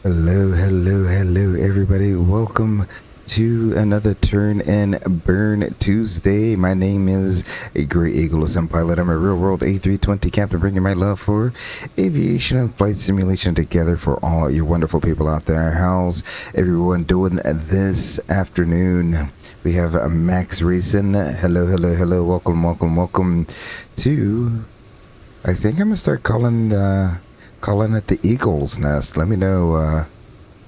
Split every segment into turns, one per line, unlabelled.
Hello, everybody. Welcome to another Turn and Burn Tuesday. My name is a Great Eagle Ascent pilot. I'm a real-world A320 captain, bringing my love for aviation and flight simulation together for all you wonderful people out there. How's everyone doing this afternoon? We have Max Racing. Hello. Welcome to... I think I'm going to start calling it the Eagle's Nest. Let me know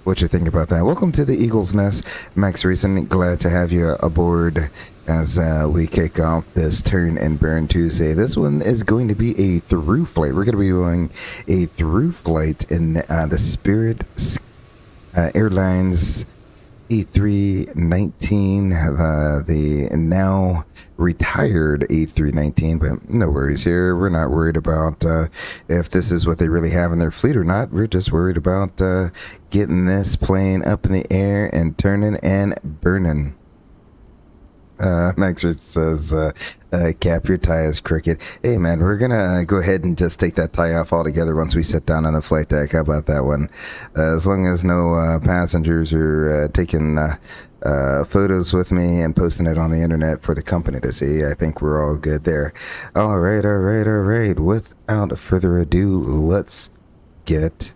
what you think about that. Welcome to the Eagle's Nest. Max Reason, glad to have you aboard as we kick off this Turn and Burn Tuesday. This one is going to be a through flight. We're going to be doing a through flight in the Spirit Airlines A319, the now retired A319, but no worries here. We're not worried about if this is what they really have in their fleet or not. We're just worried about getting this plane up in the air and turning and burning. Max says, Cap, your tie is crooked. Hey, man, we're going to go ahead and just take that tie off altogether once we sit down on the flight deck. How about that one? As long as no passengers are taking photos with me and posting it on the internet for the company to see, I think we're all good there. All right. Without further ado, let's get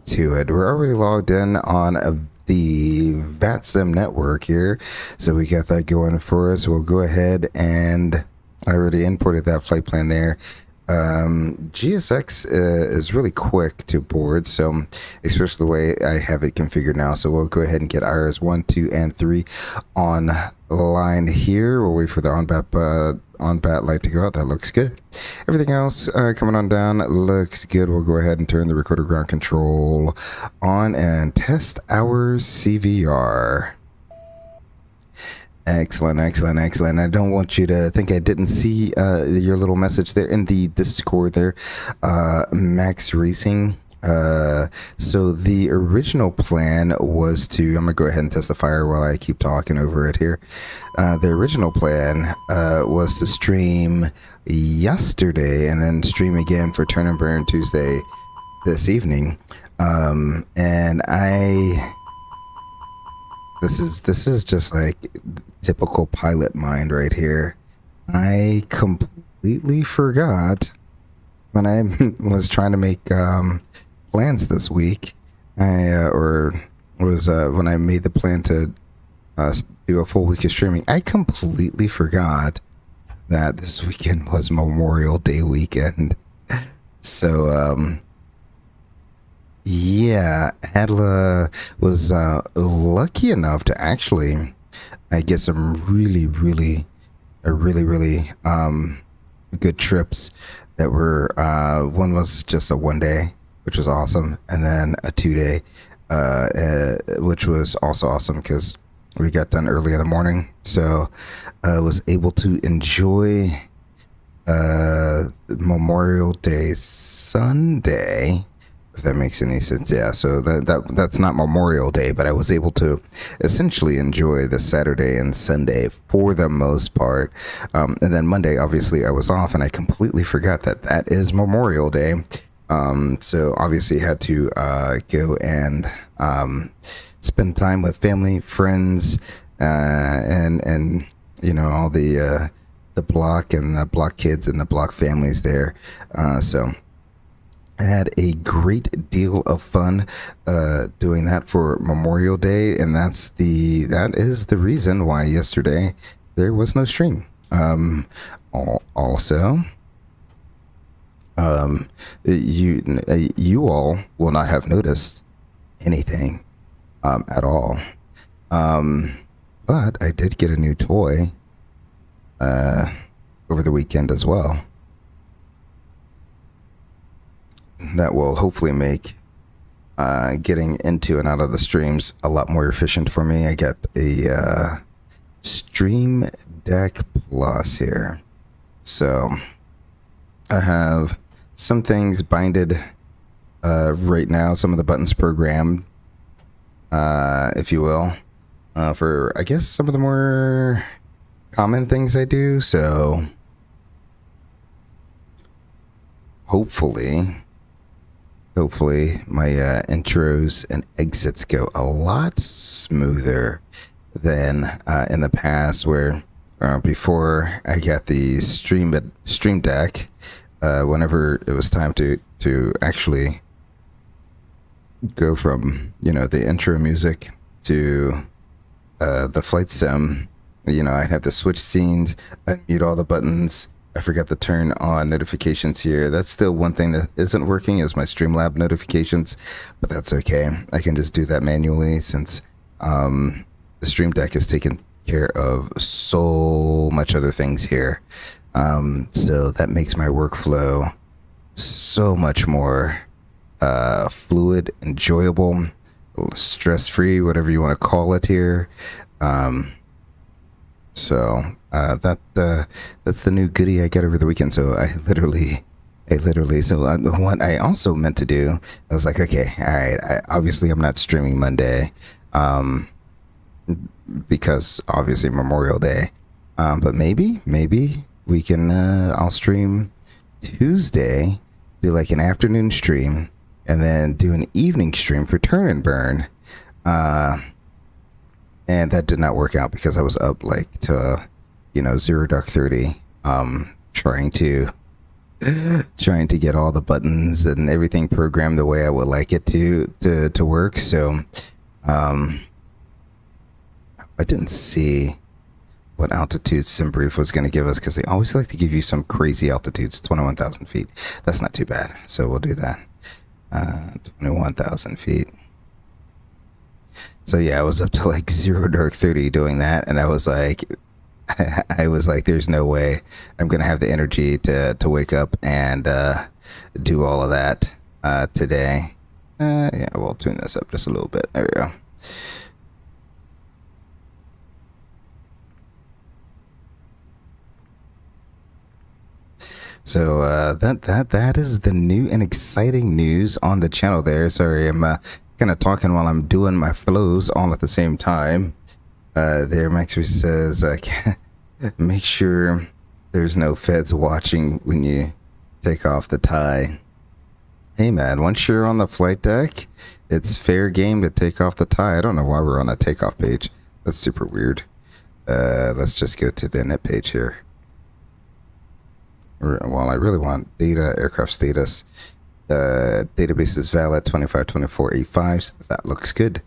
to it. We're already logged in on the VATSIM network here, so we got that going for us. We'll go ahead and I already imported that flight plan there. GSX is really quick to board, so especially the way I have it configured now. So we'll go ahead and get IRS 1, 2, and 3 on line here. We'll wait for the on-bat light to go out. That looks good. Everything else coming on down looks good. We'll go ahead and turn the recorder ground control on and test our CVR. Excellent. I don't want you to think I didn't see your little message there in the Discord there, Max Racing. So the original plan was to, I'm gonna go ahead and test the fire while I keep talking over it here. The original plan was to stream yesterday and then stream again for Turn and Burn Tuesday this evening. And this is just like typical pilot mind right here. I completely forgot when I was trying to make plans this week. When I made the plan to do a full week of streaming, I completely forgot that this weekend was Memorial Day weekend. So yeah, Adla was lucky enough to actually get some really good trips that were one was just a 1 day, which was awesome, and then a 2 day, which was also awesome because we got done early in the morning, so I was able to enjoy Memorial Day Sunday, if that makes any sense. Yeah, so that's not Memorial Day, but I was able to essentially enjoy the Saturday and Sunday for the most part. And then Monday, obviously, I was off, and I completely forgot that is Memorial Day. So obviously had to go and spend time with family, friends, and you know, all the block and the block kids and the block families there. So I had a great deal of fun doing that for Memorial Day, and that is the reason why yesterday there was no stream. Also, you all will not have noticed anything at all, but I did get a new toy over the weekend as well. That will hopefully make getting into and out of the streams a lot more efficient for me. I got a Stream Deck Plus here. So I have some things binded right now, some of the buttons programmed, if you will, for, I guess, some of the more common things I do. So hopefully hopefully my intros and exits go a lot smoother than in the past, where before I got the stream deck, whenever it was time to actually go from the intro music to the flight sim, I had to switch scenes, unmute all the buttons. I forgot to turn on notifications here. That's still one thing that isn't working, is my Streamlab notifications, but that's okay. I can just do that manually, since the Stream Deck is taking care of so much other things here. So that makes my workflow so much more fluid, enjoyable, stress-free, whatever you want to call it here. So that's the new goodie I got over the weekend. So I literally. So what I also meant to do, I was like, okay, all right. Obviously, I'm not streaming Monday, because obviously Memorial Day. But maybe we can. I'll stream Tuesday, do like an afternoon stream, and then do an evening stream for Turn and Burn. And that did not work out because I was up like to, 0 dark 30, trying to get all the buttons and everything programmed the way I would like it to work. So, I didn't see what altitude SimBrief was going to give us, because they always like to give you some crazy altitudes. 21,000 feet. That's not too bad. So we'll do that. 21,000 feet. So yeah, I was up to like 0 dark 30 doing that, and I was like, there's no way I'm gonna have the energy to wake up and do all of that today. Yeah, we'll tune this up just a little bit. There we go. So that is the new and exciting news on the channel there. Sorry, I'm kind of talking while I'm doing my flows all at the same time. There, Maxwell says, make sure there's no feds watching when you take off the tie. Hey man, once you're on the flight deck, it's fair game to take off the tie. I don't know why we're on that takeoff page. That's super weird. Let's just go to the net page here. Well, I really want data, aircraft status. Database is valid 252485s. That looks good.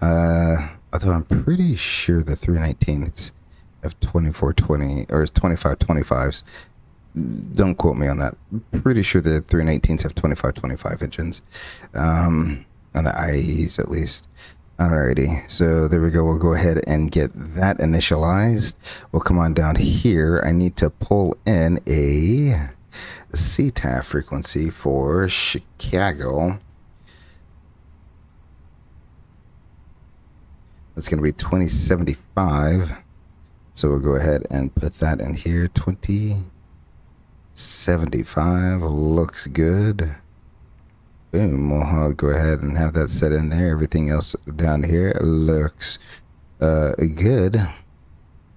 Although I'm pretty sure the 319s have 2420 or 2525s. Don't quote me on that. Pretty sure the 319s have 2525 engines. On the IEs at least. Alrighty, so there we go. We'll go ahead and get that initialized. We'll come on down here. I need to pull in a CTAF frequency for Chicago. That's going to be 2075. So we'll go ahead and put that in here. 2075 looks good. Boom. We'll go ahead and have that set in there. Everything else down here looks good.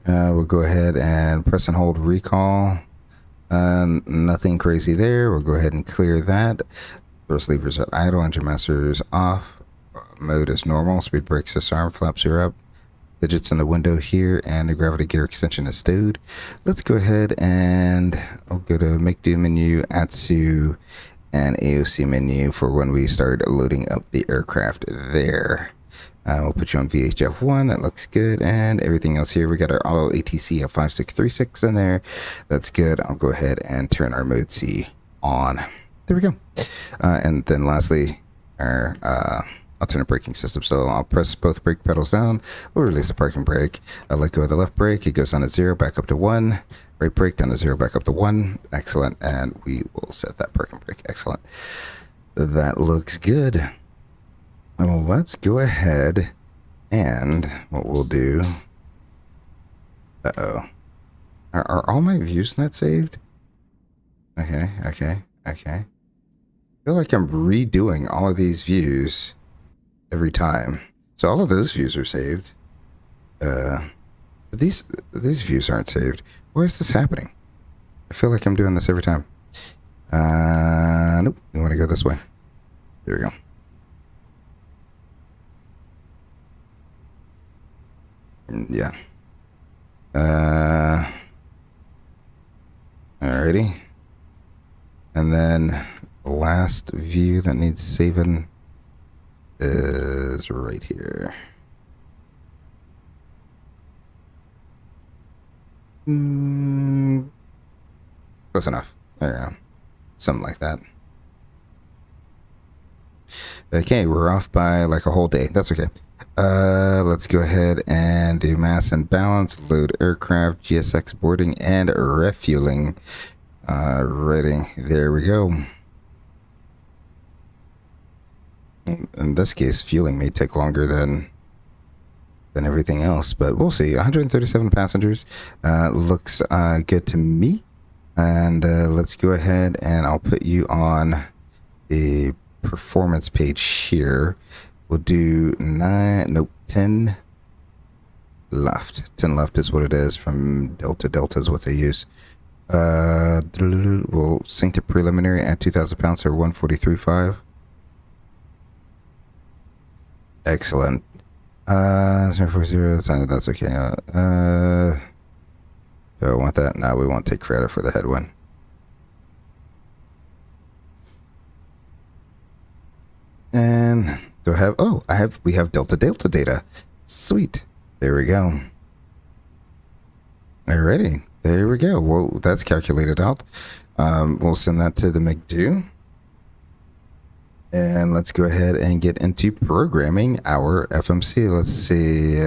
We'll go ahead and press and hold recall. Nothing crazy there. We'll go ahead and clear that. Thrust levers are idle. Engine master is off. Mode is normal. Speed brakes, disarm, flaps are up. Digits in the window here, and the gravity gear extension is stowed. Let's go ahead and I'll go to make do menu, ATSU, and AOC menu for when we start loading up the aircraft there. We'll put you on VHF1. That looks good. And everything else here, we got our auto ATC of 5636 in there. That's good. I'll go ahead and turn our mode C on. There we go. And then lastly, our alternate braking system. So I'll press both brake pedals down. We'll release the parking brake. I'll let go of the left brake. It goes down to 0, back up to 1. Right brake down to 0, back up to 1. Excellent. And we will set that parking brake. Excellent. That looks good. Well, let's go ahead and what we'll do. Uh-oh. Are all my views not saved? Okay. I feel like I'm redoing all of these views every time. So all of those views are saved. But these views aren't saved. Why is this happening? I feel like I'm doing this every time. Nope. We want to go this way. There we go. Yeah. Alrighty. And then the last view that needs saving is right here. Close enough. There you go. Something like that. Okay, we're off by like a whole day. That's okay. Let's go ahead and do mass and balance, load aircraft, GSX boarding, and refueling. Ready. There we go. In this case, fueling may take longer than everything else, but we'll see. 137 passengers. Looks good to me. And let's go ahead and I'll put you on the performance page here. We'll do 10 left. 10 left is what it is. From Delta is what they use. We'll sync to preliminary at 2,000 pounds or 143.5. Excellent. 040, that's okay. Do I want that? No, we won't take credit for the headwind. And do I have, we have Delta data. Sweet. There we go. Alrighty. There we go. Well, that's calculated out. We'll send that to the McDo. And let's go ahead and get into programming our FMC. Let's see.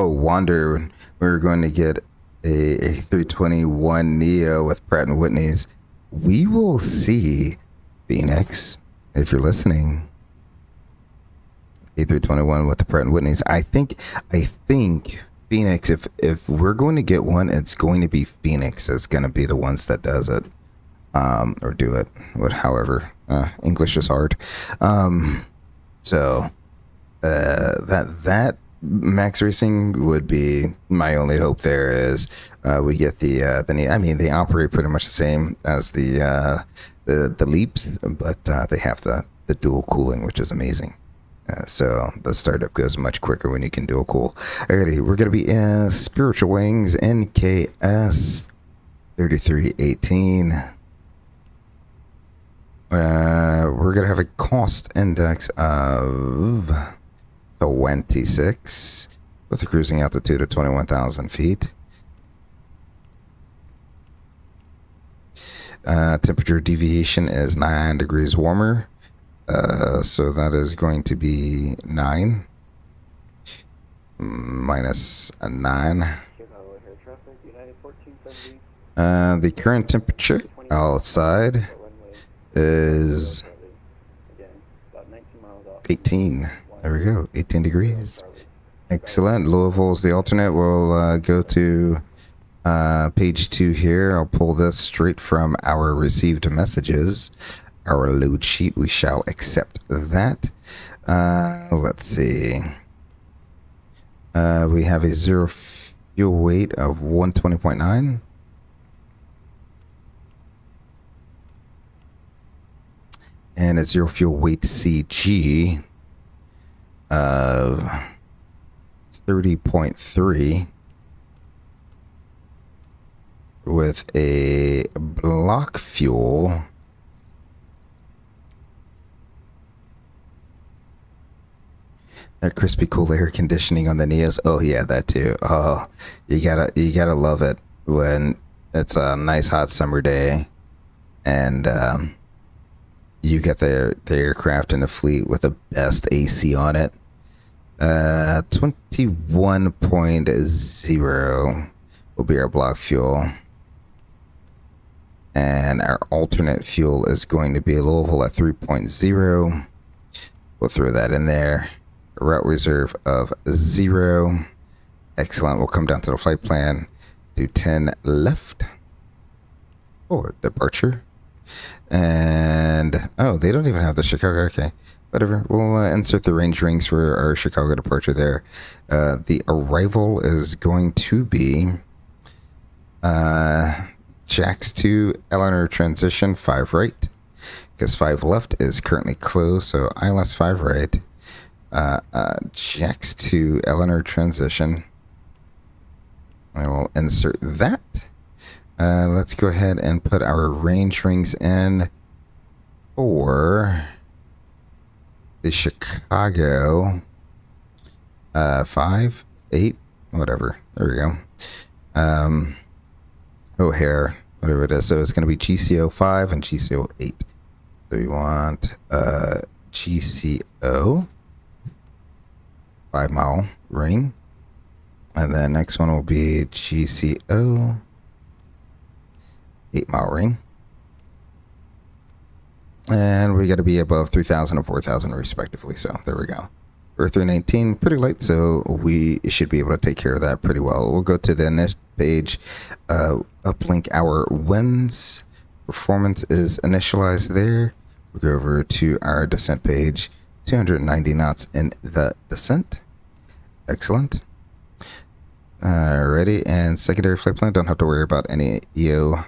Wander. We were going to get a A321 Neo with Pratt & Whitney's. We will see, Phoenix, if you're listening. A321 with the Pratt & Whitney's. I think Phoenix, if we're going to get one, it's going to be Phoenix that's going to be the ones that does it. Or do it. However, English is hard. So that Max Racing would be my only hope. There is we get the I mean, they operate pretty much the same as the Leaps, but they have the dual cooling, which is amazing. So the startup goes much quicker when you can dual cool. Alrighty, we're gonna be in Spiritual Wings NKS 3318. We're gonna have a cost index of 26 with a cruising altitude of 21,000 feet. Temperature deviation is 9 degrees warmer. So that is going to be 9 minus 9. The current temperature outside is 18. There we go, 18 degrees. Excellent. Louisville is the alternate. We'll go to page 2 here. I'll pull this straight from our received messages. Our load sheet, we shall accept that. Let's see. We have a zero fuel weight of 120.9. And a zero fuel weight CG of 30.3 with a block fuel that crispy cool air conditioning on the Neos. Oh yeah, that too. Oh, you gotta love it when it's a nice hot summer day and you get the aircraft in the fleet with the best AC on it. 21.0 will be our block fuel. And our alternate fuel is going to be Louisville at 3.0. We'll throw that in there. A route reserve of 0. Excellent. We'll come down to the flight plan. Do 10 left. Or departure. And, oh, they don't even have the Chicago. Okay. whatever. We'll insert the range rings for our Chicago departure there. The arrival is going to be Jacks to Eleanor transition 5 right, because 5 left is currently closed, so ILS 5 right. Jacks to Eleanor transition. I will insert that. Let's go ahead and put our range rings in for the Chicago 5, 8, whatever. There we go. O'Hare, whatever it is. So it's going to be GCO 5 and GCO 8. So we want GCO 5 mile ring. And then next one will be GCO 8 mile ring. And we got to be above 3,000 and 4,000 respectively. So there we go. A319, pretty light, so we should be able to take care of that pretty well. We'll go to the next page, uplink our winds. Performance is initialized there. We'll go over to our descent page, 290 knots in the descent. Excellent. Alrighty, and secondary flight plan, don't have to worry about any EO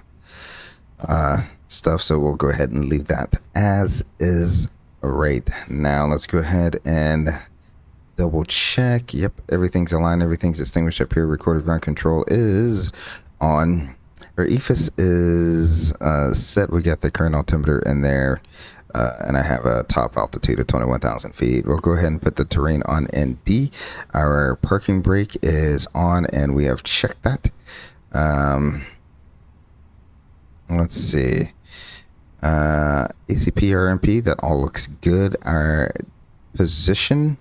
stuff, so we'll go ahead and leave that as is. Right now, let's go ahead and double check. Yep, everything's aligned, everything's distinguished up here. Recorded ground control is on. Our EFIS is set. We got the current altimeter in there, and I have a top altitude of 21,000 feet. We'll go ahead and put the terrain on ND. Our parking brake is on, and we have checked that. Let's see. ACP, RMP, that all looks good. Our position,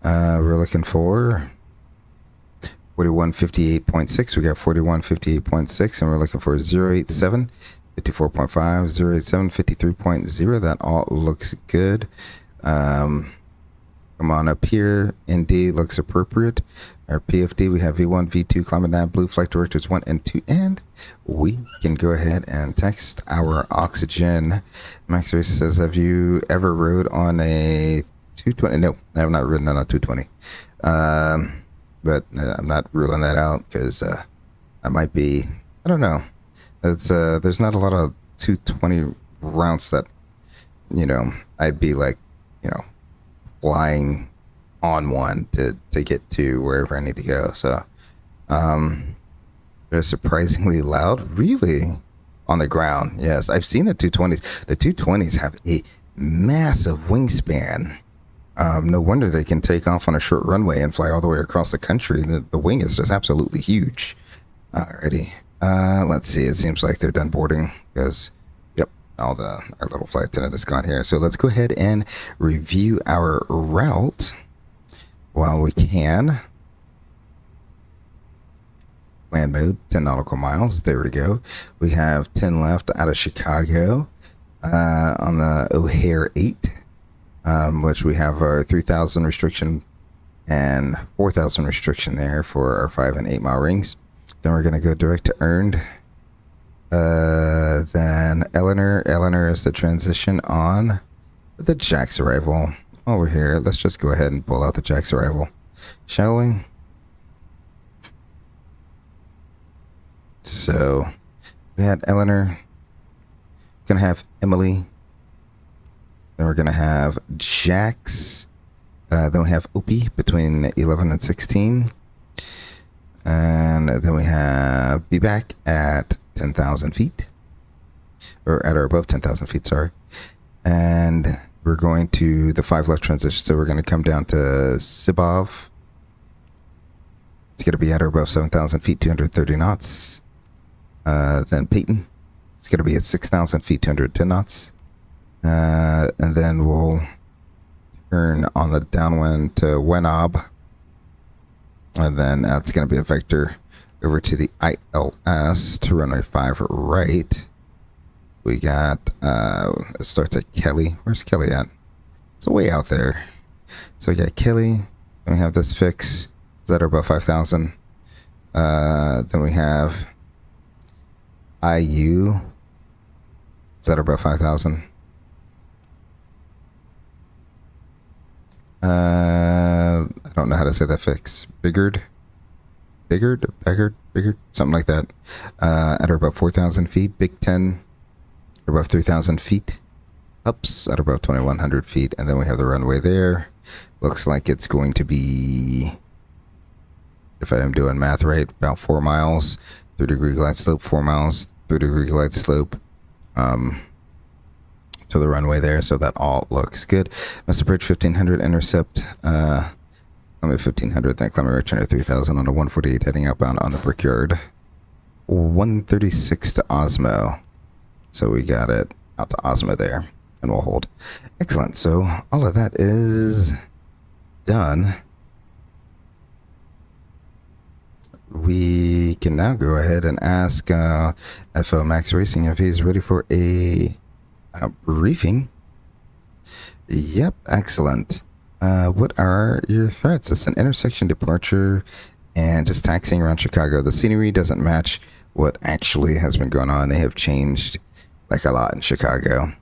we're looking for 4158.6. We got 4158.6, and we're looking for 087, 54.5, 087, 53.0. That all looks good. Come on up here. ND looks appropriate. Our PFD, we have V1, V2, climate nav, blue flight directors 1 and 2, and we can go ahead and text our oxygen. Max Race says, have you ever rode on a 220? No, I have not ridden on a 220. But I'm not ruling that out because I might be, I don't know. It's there's not a lot of 220 routes that, you know, I'd be like, you know, flying on one to get to wherever I need to go. So they're surprisingly loud, really, on the ground. Yes, I've seen the 220s. The 220s have a massive wingspan. No wonder they can take off on a short runway and fly all the way across the country. The wing is just absolutely huge. Alrighty, let's see. It seems like they're done boarding because our little flight attendant is gone here. So let's go ahead and review our route while we can. Land mode, 10 nautical miles. There we go. We have 10 left out of Chicago on the O'Hare 8, which we have our 3,000 restriction and 4,000 restriction there for our 5 and 8 mile rings. Then we're going to go direct to earned. Then Eleanor is the transition on the Jack's arrival. Over here, let's just go ahead and pull out the Jack's arrival, shall we? So we had Eleanor, gonna have Emily, then we're gonna have Jack's, then we have Opie between 11 and 16, and then we have Be Back at 10,000 feet, or at or above 10,000 feet, sorry. And we're going to the 5 left transition, so we're going to come down to Sibov. It's going to be at or above 7,000 feet, 230 knots. Then Peyton, it's going to be at 6,000 feet, 210 knots. And then we'll turn on the downwind to Wenob. And then that's going to be a vector over to the ILS to runway 5 right. We got, it starts at Kelly. Where's Kelly at? It's way out there. So we got Kelly. Then we have this fix. Is that above 5,000? Then we have IU. Is that about 5,000? I don't know how to say that fix. Biggered, something like that. At about 4,000 feet. Big 10, above 3,000 feet. Ups at about 2,100 feet. And then we have the runway there. Looks like it's going to be, if I am doing math right, about 4 miles. 3-degree glide slope, 4 miles. 3-degree glide slope. To the runway there, so that all looks good. Mr. Bridge 1500 intercept, 1500, then climbing right under 3000 on a 148 heading outbound on the Brickyard. 136 to Osmo. So we got it out to Osmo there, and we'll hold. Excellent, so all of that is done. We can now go ahead and ask FL Max Racing if he's ready for a briefing. Yep, excellent. What are your threats? It's an intersection departure and just taxiing around Chicago. The scenery doesn't match what actually has been going on. They have changed like a lot in Chicago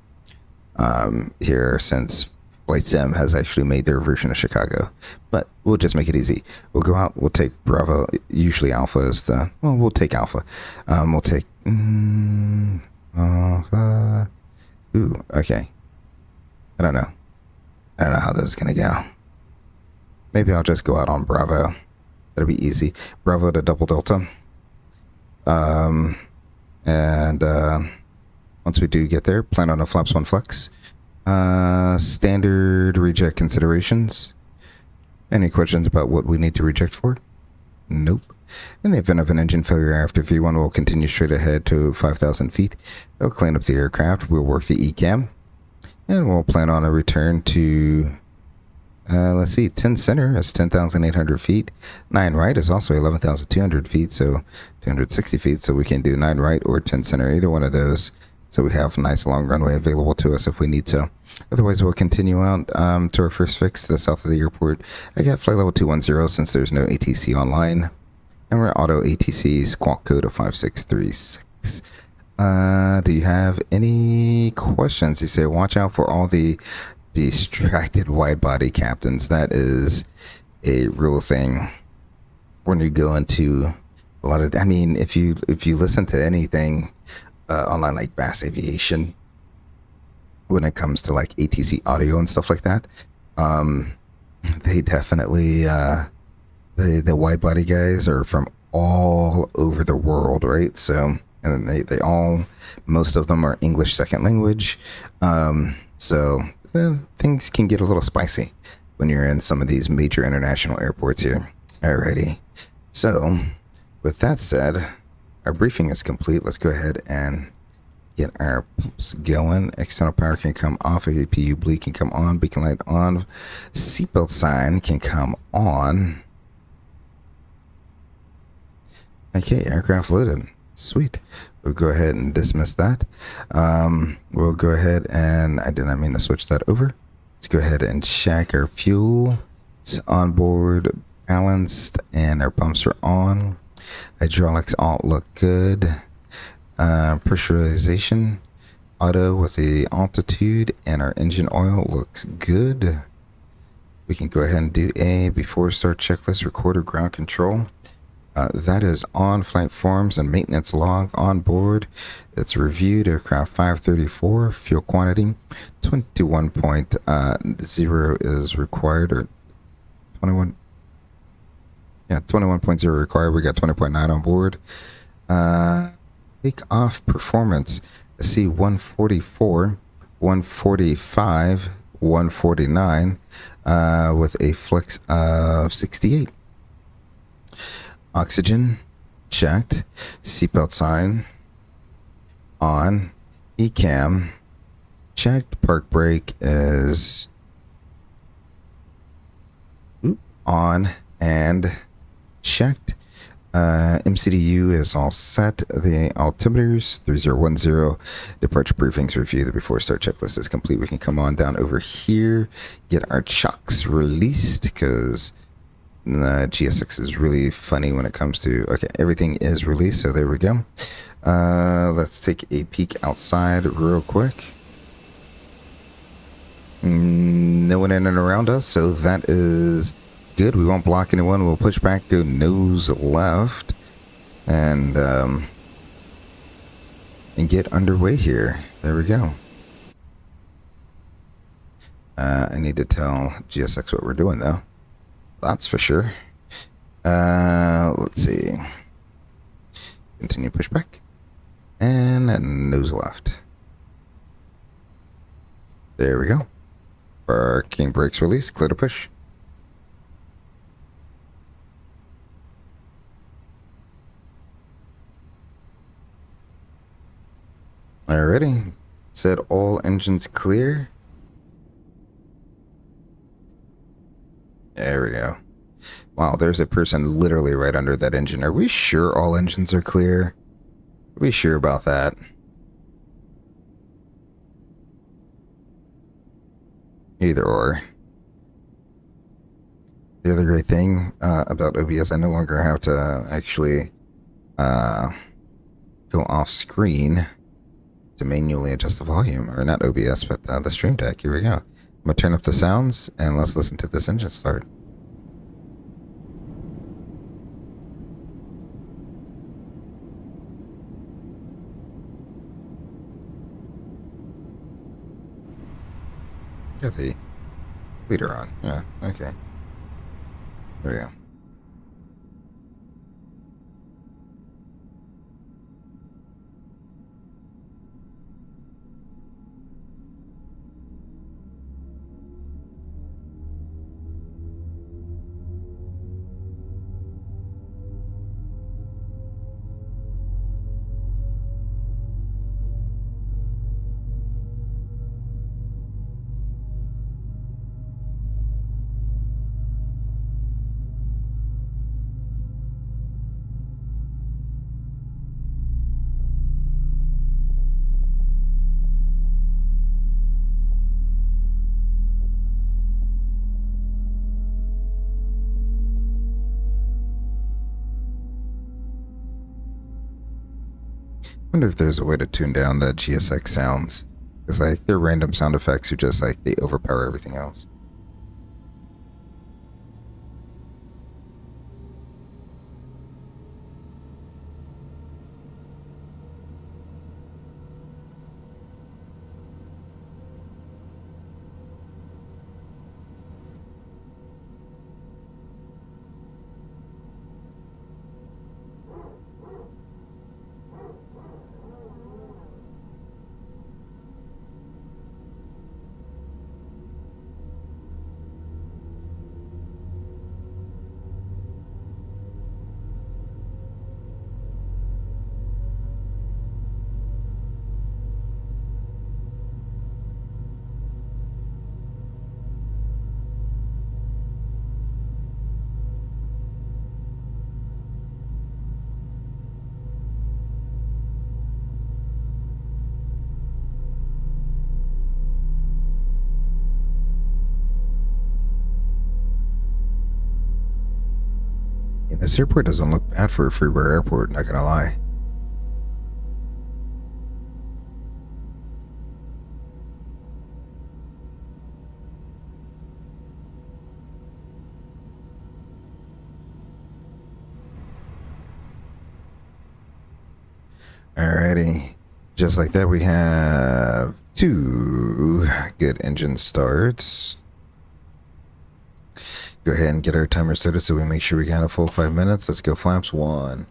here since Flight Sim has actually made their version of Chicago. But we'll just make it easy. We'll go out, we'll take Bravo. Usually Alpha is the, well, we'll take Alpha. We'll take Alpha. Ooh, okay. I don't know how this is gonna go. Maybe I'll just go out on Bravo. That'll be easy. Bravo to Double Delta. Once we do get there, plan on a flaps 1 flex. Standard reject considerations. Any questions about what we need to reject for? Nope. In the event of an engine failure after V1, we'll continue straight ahead to 5,000 feet. They'll clean up the aircraft. We'll work the ECAM. And we'll plan on a return to, let's see, 10 center is 10,800 feet. 9 right is also 11,200 feet, so 260 feet. So we can do 9 right or 10 center, either one of those. So we have a nice long runway available to us if we need to. Otherwise, we'll continue out to our first fix to the south of the airport. I got flight level 210 since there's no ATC online. And we're auto ATC squawk code of 5636. Do you have any questions? You say, watch out for all the distracted wide body captains. That is a real thing when you go into a lot of, I mean, if you listen to anything online like Bass Aviation, when it comes to like ATC audio and stuff like that, they definitely the wide body guys are from all over the world, right? So, and they all, most of them are English second language. So things can get a little spicy when you're in some of these major international airports here. Alrighty. So with that said, our briefing is complete. Let's go ahead and get our pumps going. External power can come off. APU bleed can come on. Beacon light on. Seatbelt sign can come on. Okay, aircraft loaded. Sweet. We'll go ahead and dismiss that. We'll go ahead and, I did not mean to switch that over. Let's go ahead and check our fuel. It's on board, balanced, and our pumps are on. Hydraulics all look good. Pressurization, auto with the altitude, and our engine oil looks good. We can go ahead and do a before start checklist, recorder ground control. That is on flight forms and maintenance log on board. It's reviewed aircraft 534, fuel quantity 21.0 is required, or 21. Yeah, 21.0 required. We got 20.9 on board. Take off performance. I see 144, 145, 149 with a flex of 68. Oxygen checked. Seatbelt sign on. ECAM checked. Park brake is on and checked. MCDU is all set. The altimeters 3010. Departure briefings review. The before start checklist is complete. We can come on down over here, get our chocks released, because GSX is really funny when it comes to, okay, everything is released, so there we go. Let's take a peek outside real quick. No one in and around us, so that is good. We won't block anyone. We'll push back, go nose left, and get underway here. There we go. I need to tell GSX what we're doing, though. That's for sure. Let's see. Continue pushback. And nose left. There we go. Parking brakes release. Clear to push. Alrighty. Said all engines clear. There we go. Wow, there's a person literally right under that engine. Are we sure all engines are clear? Are we sure about that? Either or. The other great thing about OBS, I no longer have to actually go off screen to manually adjust the volume. Or not OBS, but the stream deck. Here we go. I'm going to turn up the sounds, and let's listen to this engine start. Got the leader on. Yeah, okay. There we go. I wonder if there's a way to tune down the GSX sounds. Because like their random sound effects are just like they overpower everything else. This airport doesn't look bad for a freeware airport, not gonna lie. Alrighty. Just like that, we have 2 good engine starts. Go ahead and get our timer started so we make sure we got a full 5 minutes. Let's go flaps 1.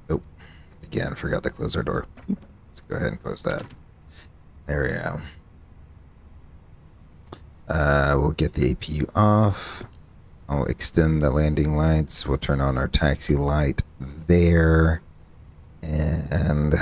Oh, again, forgot to close our door. Let's go ahead and close that. There we go. We'll get the APU off. I'll extend the landing lights. We'll turn on our taxi light there. And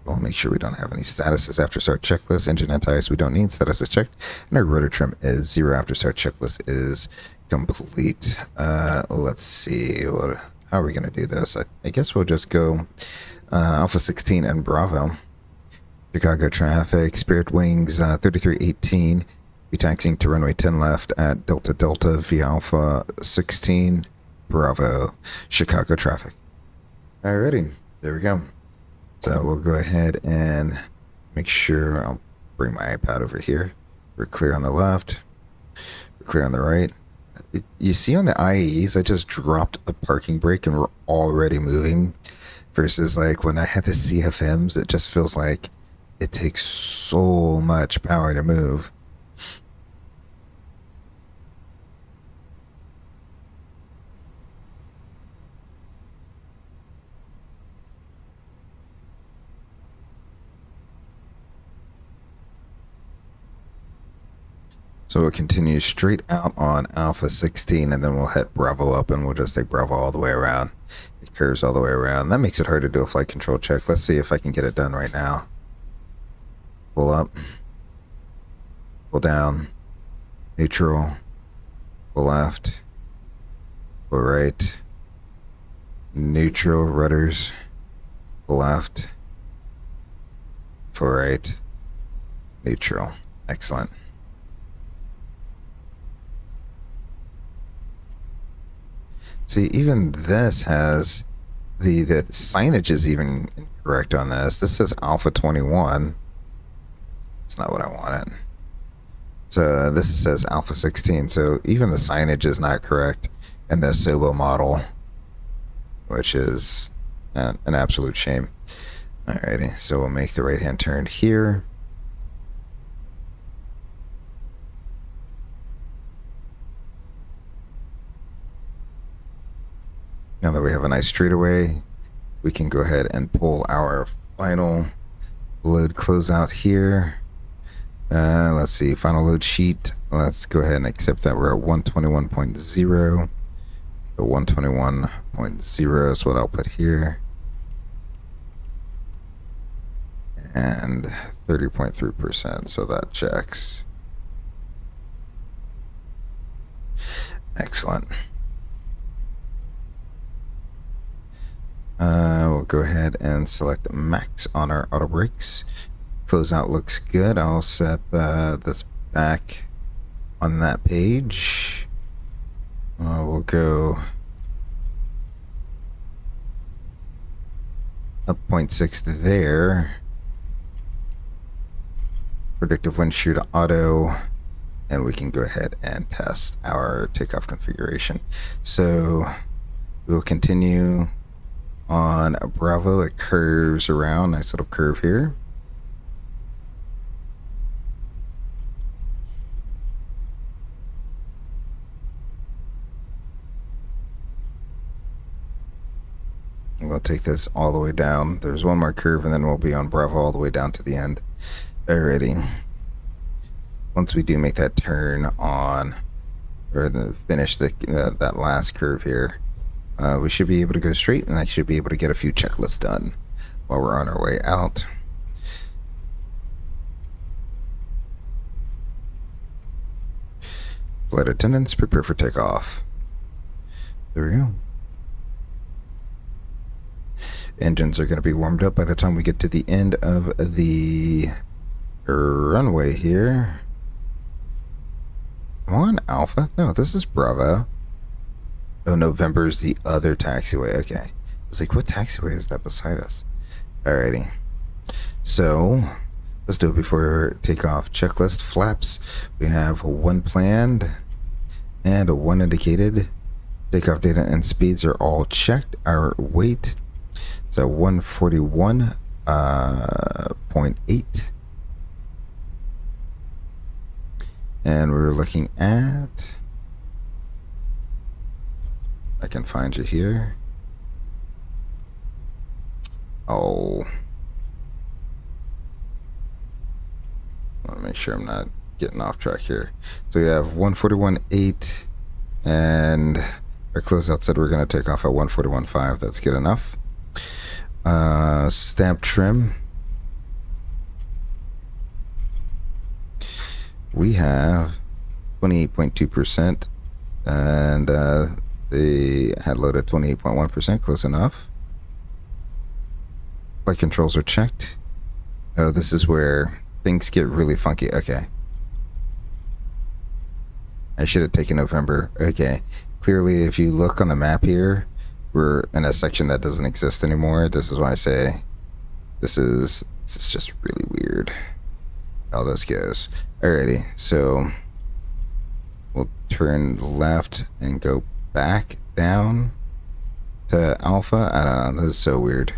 we'll make sure we don't have any statuses after start checklist. Engine and tires we don't need. Status is checked. And our rotor trim is 0 after start checklist is complete. Let's see. How are we going to do this? I guess we'll just go Alpha 16 and Bravo. Chicago traffic. Spirit Wings 3318. Be taxiing to runway 10 left at Delta Delta via Alpha 16 Bravo, Chicago traffic. Alrighty, there we go. So we'll go ahead and make sure I'll bring my iPad over here. We're clear on the left. We're clear on the right. You see on the IAEs, I just dropped the parking brake and we're already moving. Versus like when I had the CFMs, it just feels like it takes so much power to move. So we'll continue straight out on Alpha 16 and then we'll hit Bravo up and we'll just take Bravo all the way around. It curves all the way around. That makes it hard to do a flight control check. Let's see if I can get it done right now. Pull up. Pull down. Neutral. Pull left. Pull right. Neutral. Rudders. Pull left. Pull right. Neutral. Excellent. See, even this has the signage is even incorrect on this. This says Alpha 21. It's not what I wanted. So this says Alpha 16. So even the signage is not correct in the Sobo model, which is an absolute shame. Alrighty, so we'll make the right-hand turn here. Now that we have a nice straightaway, we can go ahead and pull our final load closeout here. Let's see, final load sheet. Let's go ahead and accept that we're at 121.0. The 121.0 is what I'll put here. And 30.3%, so that checks. Excellent. We'll go ahead and select max on our auto brakes. Closeout looks good. I'll set this back on that page. We'll go up 0.6 there. Predictive wind shear to auto. And we can go ahead and test our takeoff configuration. So we'll continue on Bravo. It curves around, nice little curve here. And we'll take this all the way down. There's one more curve and then we'll be on Bravo all the way down to the end. Alrighty. Once we do make that turn on, or finish that last curve here, we should be able to go straight, and I should be able to get a few checklists done while we're on our way out. Flight attendants, prepare for takeoff. There we go. Engines are going to be warmed up by the time we get to the end of the runway here. Am I on Alpha? No, this is Bravo. Oh, November is the other taxiway. Okay. I was like, what taxiway is that beside us? Alrighty. So, let's do it before takeoff. Checklist flaps. We have one planned and one indicated. Takeoff data and speeds are all checked. Our weight is at 141.8. And we're looking at... I can find you here. Oh. I want to make sure I'm not getting off track here. So we have 141.8 and our closeout said we're going to take off at 141.5. That's good enough. Stamp trim. We have 28.2% and they had loaded 28.1%, close enough. Flight controls are checked. Oh, this is where things get really funky. Okay. I should have taken November. Okay. Clearly, if you look on the map here, we're in a section that doesn't exist anymore. This is why I say this is just really weird how this goes. Alrighty, so we'll turn left and go back down to Alpha. I don't know, this is so weird.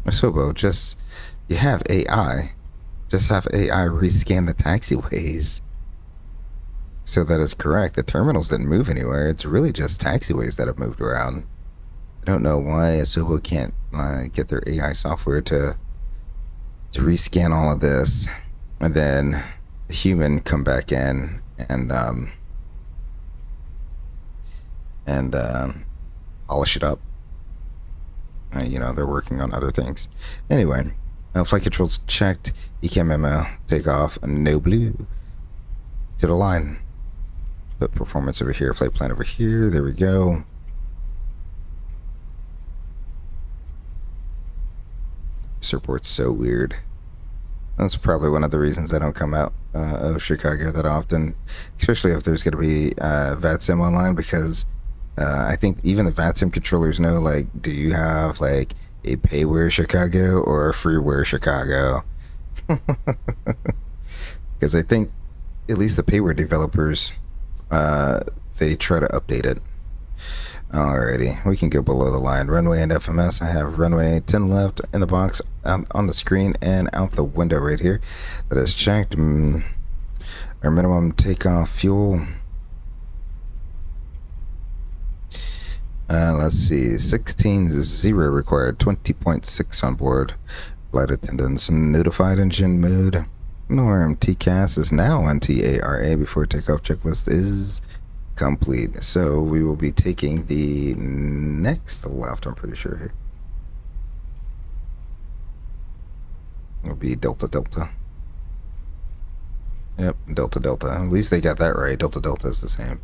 So, just, you have AI. Just have AI rescan the taxiways. So that is correct. The terminals didn't move anywhere. It's really just taxiways that have moved around. I don't know why Asobo can't get their AI software to rescan all of this, and then a human come back in and polish it up. You know, they're working on other things. Anyway, flight controls checked. ECAM memo, takeoff, no blue. To the line. Put performance over here, flight plan over here. There we go. This airport's so weird. That's probably one of the reasons I don't come out of Chicago that often, especially if there's going to be VATSIM online, because I think even the VATSIM controllers know, like, do you have like a payware Chicago or a freeware Chicago? Because I think at least the payware developers, they try to update it. Alrighty, we can go below the line. Runway and FMS. I have runway 10 left in the box on the screen and out the window right here. That is checked. Our minimum takeoff fuel. Let's see. 16.0 required. 20.6 on board. Flight attendants notified. Engine mode. Norm TCAS is now on TARA before takeoff checklist is complete. So we will be taking the next left, I'm pretty sure here. It'll be Delta Delta. Yep, Delta Delta. At least they got that right. Delta Delta is the same.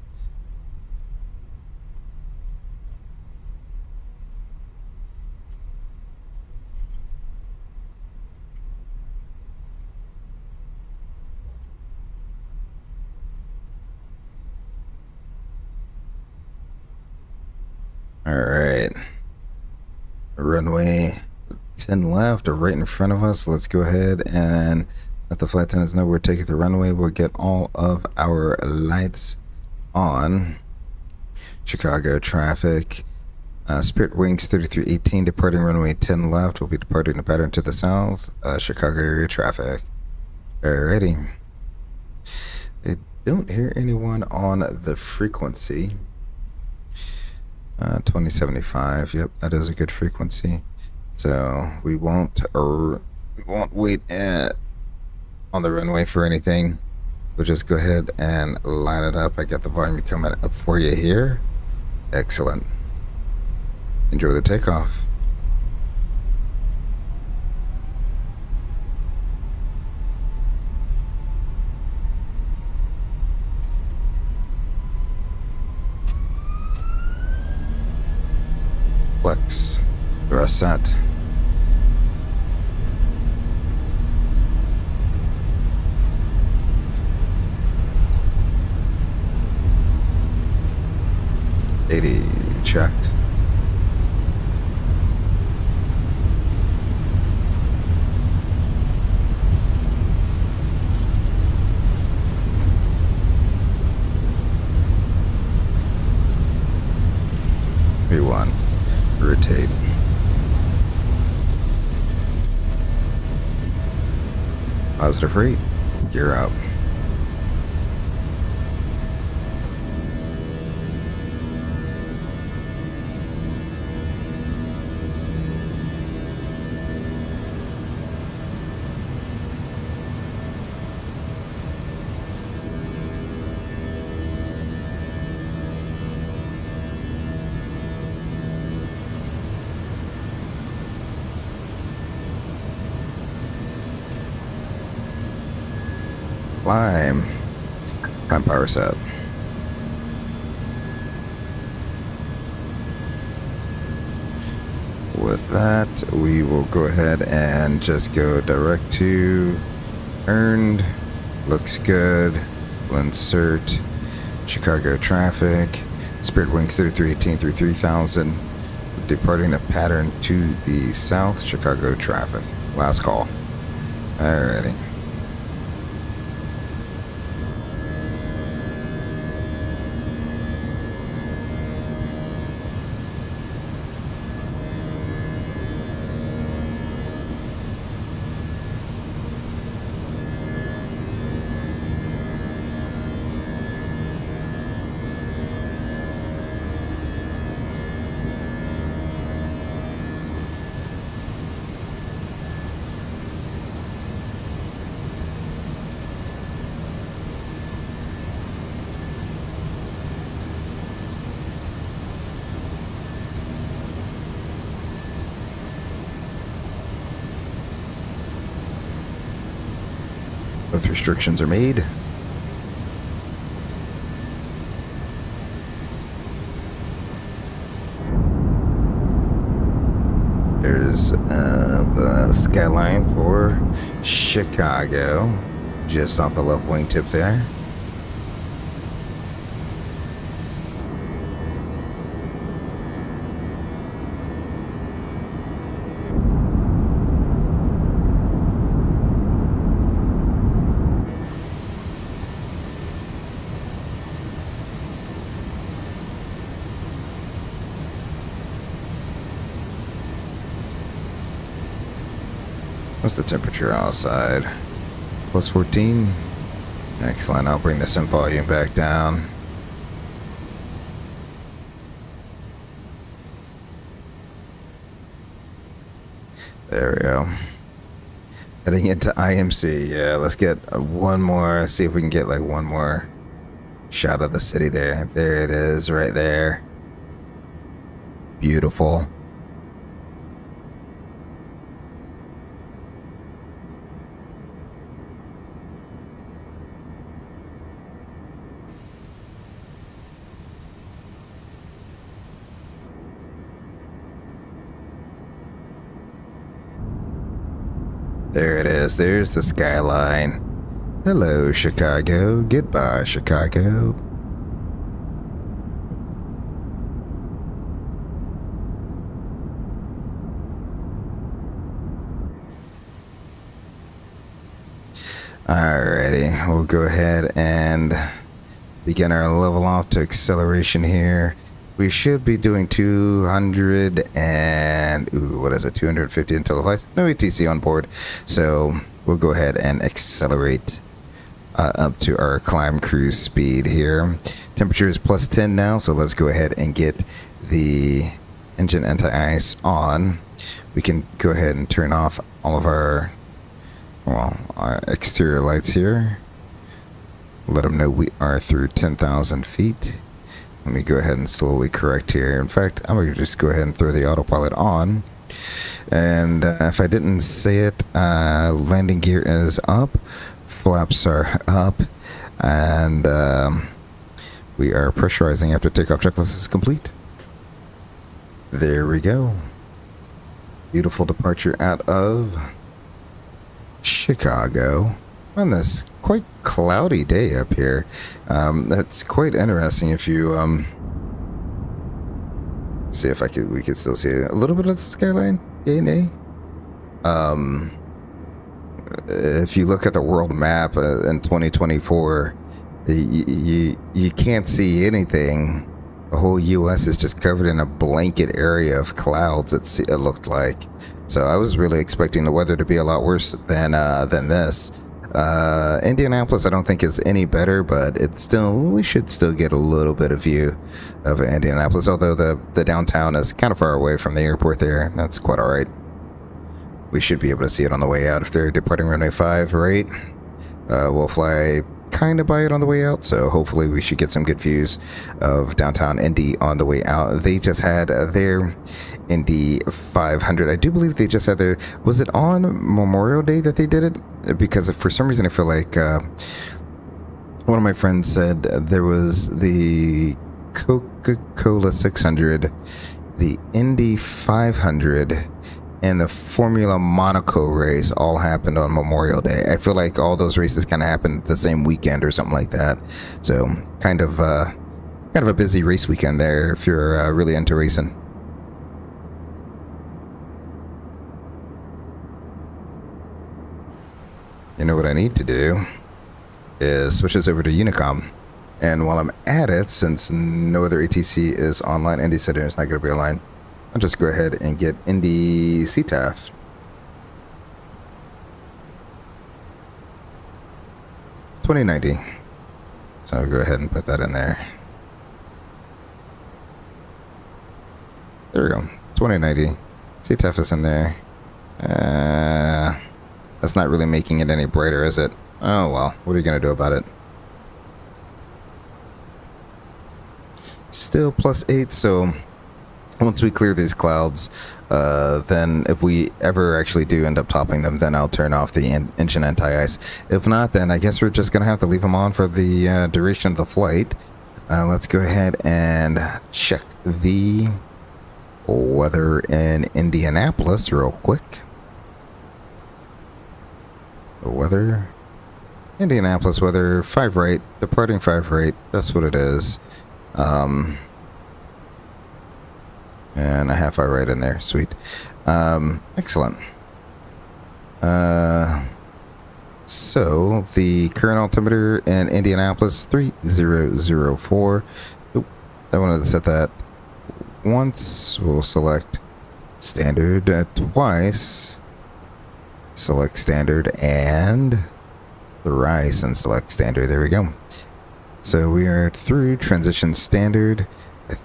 Alright. Runway 10 left, or right in front of us. Let's go ahead and let the flight attendants know we're taking the runway. We'll get all of our lights on. Chicago traffic. Spirit Wings 3318 departing runway 10 left. We'll be departing the pattern to the south. Chicago area traffic. Alrighty. I don't hear anyone on the frequency. 2075. Yep, that is a good frequency. So we won't wait on the runway for anything. We'll just go ahead and line it up. I got the volume coming up for you here. Excellent. Enjoy the takeoff. Flex. We're set. Checked. V1. Rotate. Positive rate. Gear up. Climb power set. With that, we will go ahead and just go direct to earned. Looks good. We'll insert Chicago traffic. Spirit Wings 3318 through 3000. Departing the pattern to the south. Chicago traffic. Last call. Alrighty. Both restrictions are made. There's the skyline for Chicago, just off the left wingtip there. What's the temperature outside? Plus 14. Excellent. I'll bring the sim volume back down. There we go. Heading into IMC. Yeah, let's get one more. See if we can get like one more shot of the city there. There it is, right there. Beautiful. There it is. There's the skyline. Hello, Chicago. Goodbye, Chicago. Alrighty, we'll go ahead and begin our level off to acceleration here. We should be doing 200 and, what is it, 250 until the flight? No ATC on board. So we'll go ahead and accelerate up to our climb cruise speed here. Temperature is plus 10 now, so let's go ahead and get the engine anti-ice on. We can go ahead and turn off all of our, well, our exterior lights here. Let them know we are through 10,000 feet. Let me go ahead and slowly correct here. In fact, I'm going to just go ahead and throw the autopilot on. And if I didn't say it, landing gear is up. Flaps are up. And we are pressurizing after takeoff checklist is complete. There we go. Beautiful departure out of Chicago on this quite cloudy day up here. That's quite interesting. If you see if we could still see a little bit of the skyline. Yay, nay. If you look at the world map in 2024, you can't see anything. The whole U.S. is just covered in a blanket area of clouds. It looked like. So I was really expecting the weather to be a lot worse than this. Indianapolis I don't think is any better, but we should still get a little bit of view of Indianapolis, although the downtown is kind of far away from the airport there. That's quite alright. We should be able to see it on the way out if they're departing runway 5, right? We'll fly kind of by it on the way out, so hopefully we should get some good views of downtown Indy on the way out. They just had their Indy 500. I do believe they just had their, was it on Memorial Day that they did it? Because for some reason I feel like one of my friends said there was the Coca-Cola 600, the Indy 500, and the Formula Monaco race all happened on Memorial Day. I feel like all those races kind of happened the same weekend or something like that. So kind of a busy race weekend there if you're really into racing. You know what I need to do is switch this over to Unicom. And while I'm at it, since no other ATC is online, Indy said it's not going to be online, I'll just go ahead and get Indy CTAF. $20.90. So I'll go ahead and put that in there. There we go. $20.90. CTAF is in there. That's not really making it any brighter, is it? Oh well, what are you going to do about it? Still +8, so once we clear these clouds, then if we ever actually do end up topping them, then I'll turn off the engine anti-ice. If not, then I guess we're just going to have to leave them on for the duration of the flight. Let's go ahead and check the weather in Indianapolis real quick. The weather. Indianapolis weather, 5 right, departing 5 right, that's what it is. And a half hour right in there. Sweet. Excellent. So the current altimeter in Indianapolis 3004. Oop, I wanted to set that once. We'll select standard twice. Select standard and the rise and select standard. There we go. So we are through transition standard. I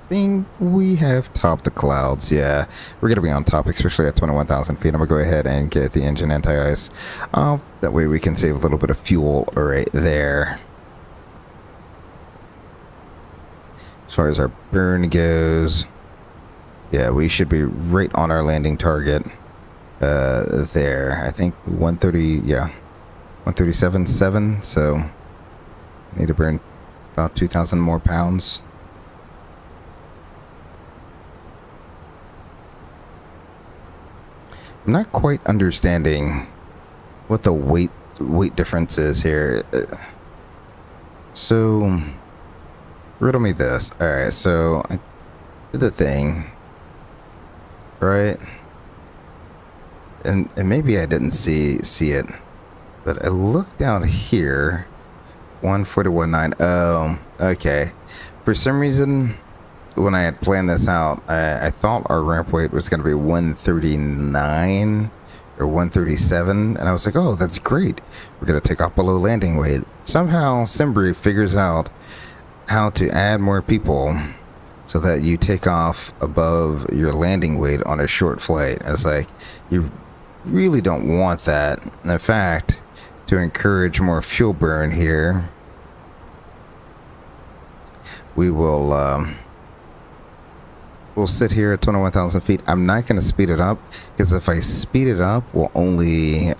think we have topped the clouds. Yeah, we're going to be on top, especially at 21,000 feet. I'm going to go ahead and get the engine anti-ice. That way we can save a little bit of fuel right there. As far as our burn goes, yeah, we should be right on our landing target there. I think 130, yeah, 137.7, so need to burn about 2,000 more pounds. I'm not quite understanding what the weight difference is here. So, riddle me this. Alright, so I did the thing, right? And maybe I didn't see it, but I looked down here. 141.9. Oh, okay. For some reason, when I had planned this out, I thought our ramp weight was going to be 139 or 137, and I was like, oh, that's great. We're going to take off below landing weight. Somehow, Simbri figures out how to add more people so that you take off above your landing weight on a short flight. It's like, you really don't want that. In fact, to encourage more fuel burn here, we will we'll sit here at 21,000 feet. I'm not going to speed it up, because if I speed it up, we'll only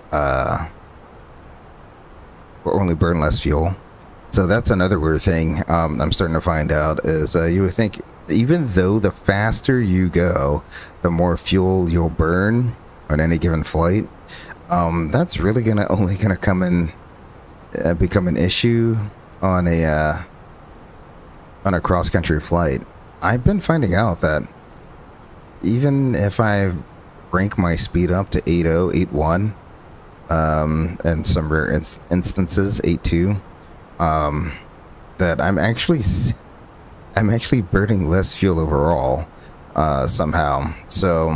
burn less fuel. So that's another weird thing I'm starting to find out is you would think even though the faster you go, the more fuel you'll burn on any given flight. That's really only gonna come in become an issue on a cross-country flight. I've been finding out that even if I rank my speed up to 80, 81, and some rare instances 82, that I'm actually burning less fuel overall somehow. So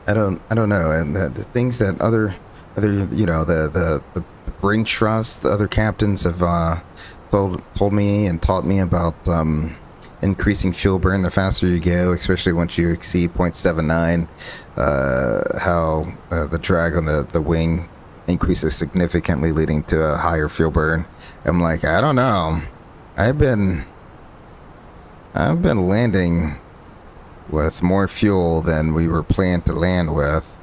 I don't know, and the things that other you know, the brain trust, the other captains have told me and taught me about increasing fuel burn the faster you go, especially once you exceed 0.79, how the drag on the wing increases significantly, leading to a higher fuel burn. I'm like, I don't know. I've been landing with more fuel than we were planned to land with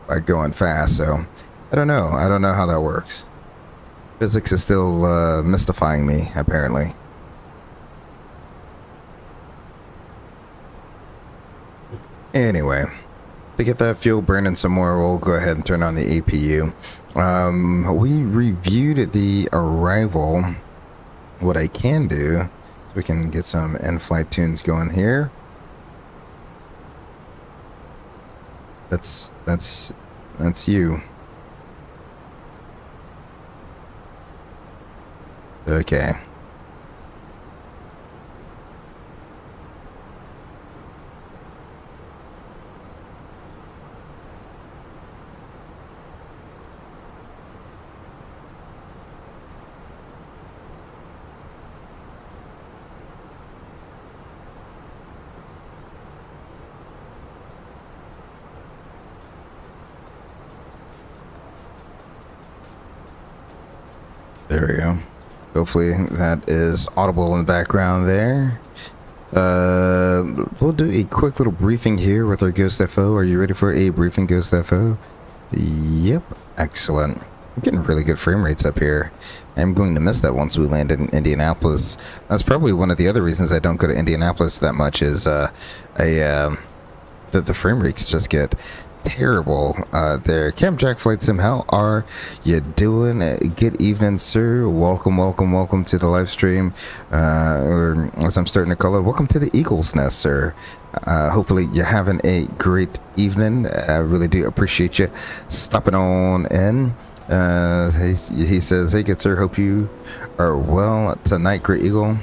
by going fast, so I don't know how that works. Physics is still mystifying me, apparently. Anyway, To get that fuel burning some more, we'll go ahead and turn on the APU. We reviewed the arrival. What I can do, we can get some in-flight tunes going here. That's you. Okay. There we go. Hopefully that is audible in the background there. We'll do a quick little briefing here with our Ghost FO. Are you ready for a briefing, Ghost FO? Yep. Excellent. I'm getting really good frame rates up here. I'm going to miss that once we land in Indianapolis. That's probably one of the other reasons I don't go to Indianapolis that much is the frame rates just get terrible there. Cam Jack Flight Sim, how are you doing? Good evening, sir. Welcome to the live stream, or as I'm starting to call it, welcome to the Eagle's Nest, sir. Hopefully you're having a great evening. I really do appreciate you stopping on in. He says, hey good sir, hope you are well tonight. Great Eagle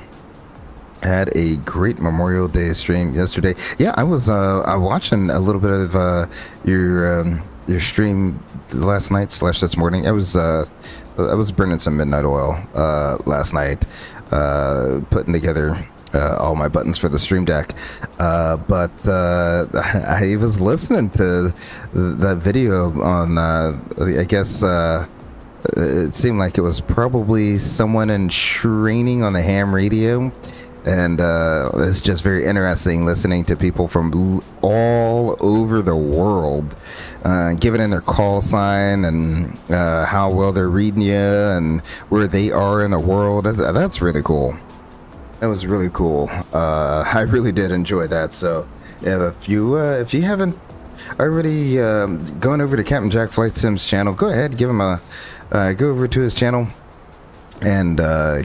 had a great Memorial Day stream yesterday. Yeah, I was watching a little bit of your stream last night / this morning. I was burning some midnight oil last night, putting together all my buttons for the stream deck. But I was listening to that video on I guess it seemed like it was probably someone in training on the ham radio. And it's just very interesting listening to people from all over the world giving in their call sign and how well they're reading you and where they are in the world. That's really cool. That was really cool. I really did enjoy that. So if you haven't already gone over to Captain Jack Flight Sim's channel, go ahead, give him a go over to his channel and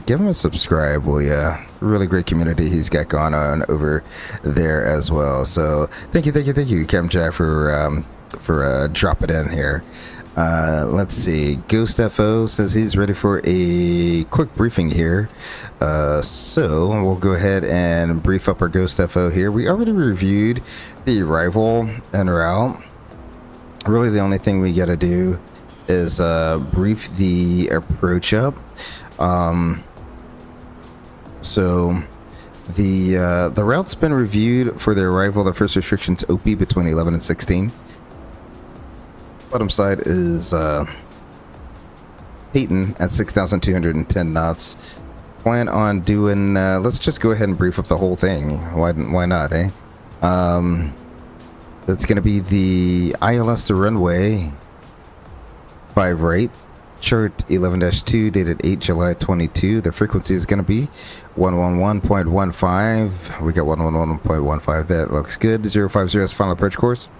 give him a subscribe, will ya? Really great community he's got going on over there as well. So thank you, Captain Jack, for dropping in here. Let's see. Ghost FO says he's ready for a quick briefing here. So we'll go ahead and brief up our Ghost FO here. We already reviewed the arrival en route. Really, the only thing we got to do is brief the approach up. So the route's been reviewed for the arrival. The first restrictions OP between 11 and 16. Bottom side is Peyton at 6,210 knots. Plan on doing. Let's just go ahead and brief up the whole thing. Why not, eh? That's going to be the ILS to runway 5 right. Chart 11-2 dated 8 July 22. The frequency is going to be 111.15. We got 111.15. That looks good. 050 is final approach course.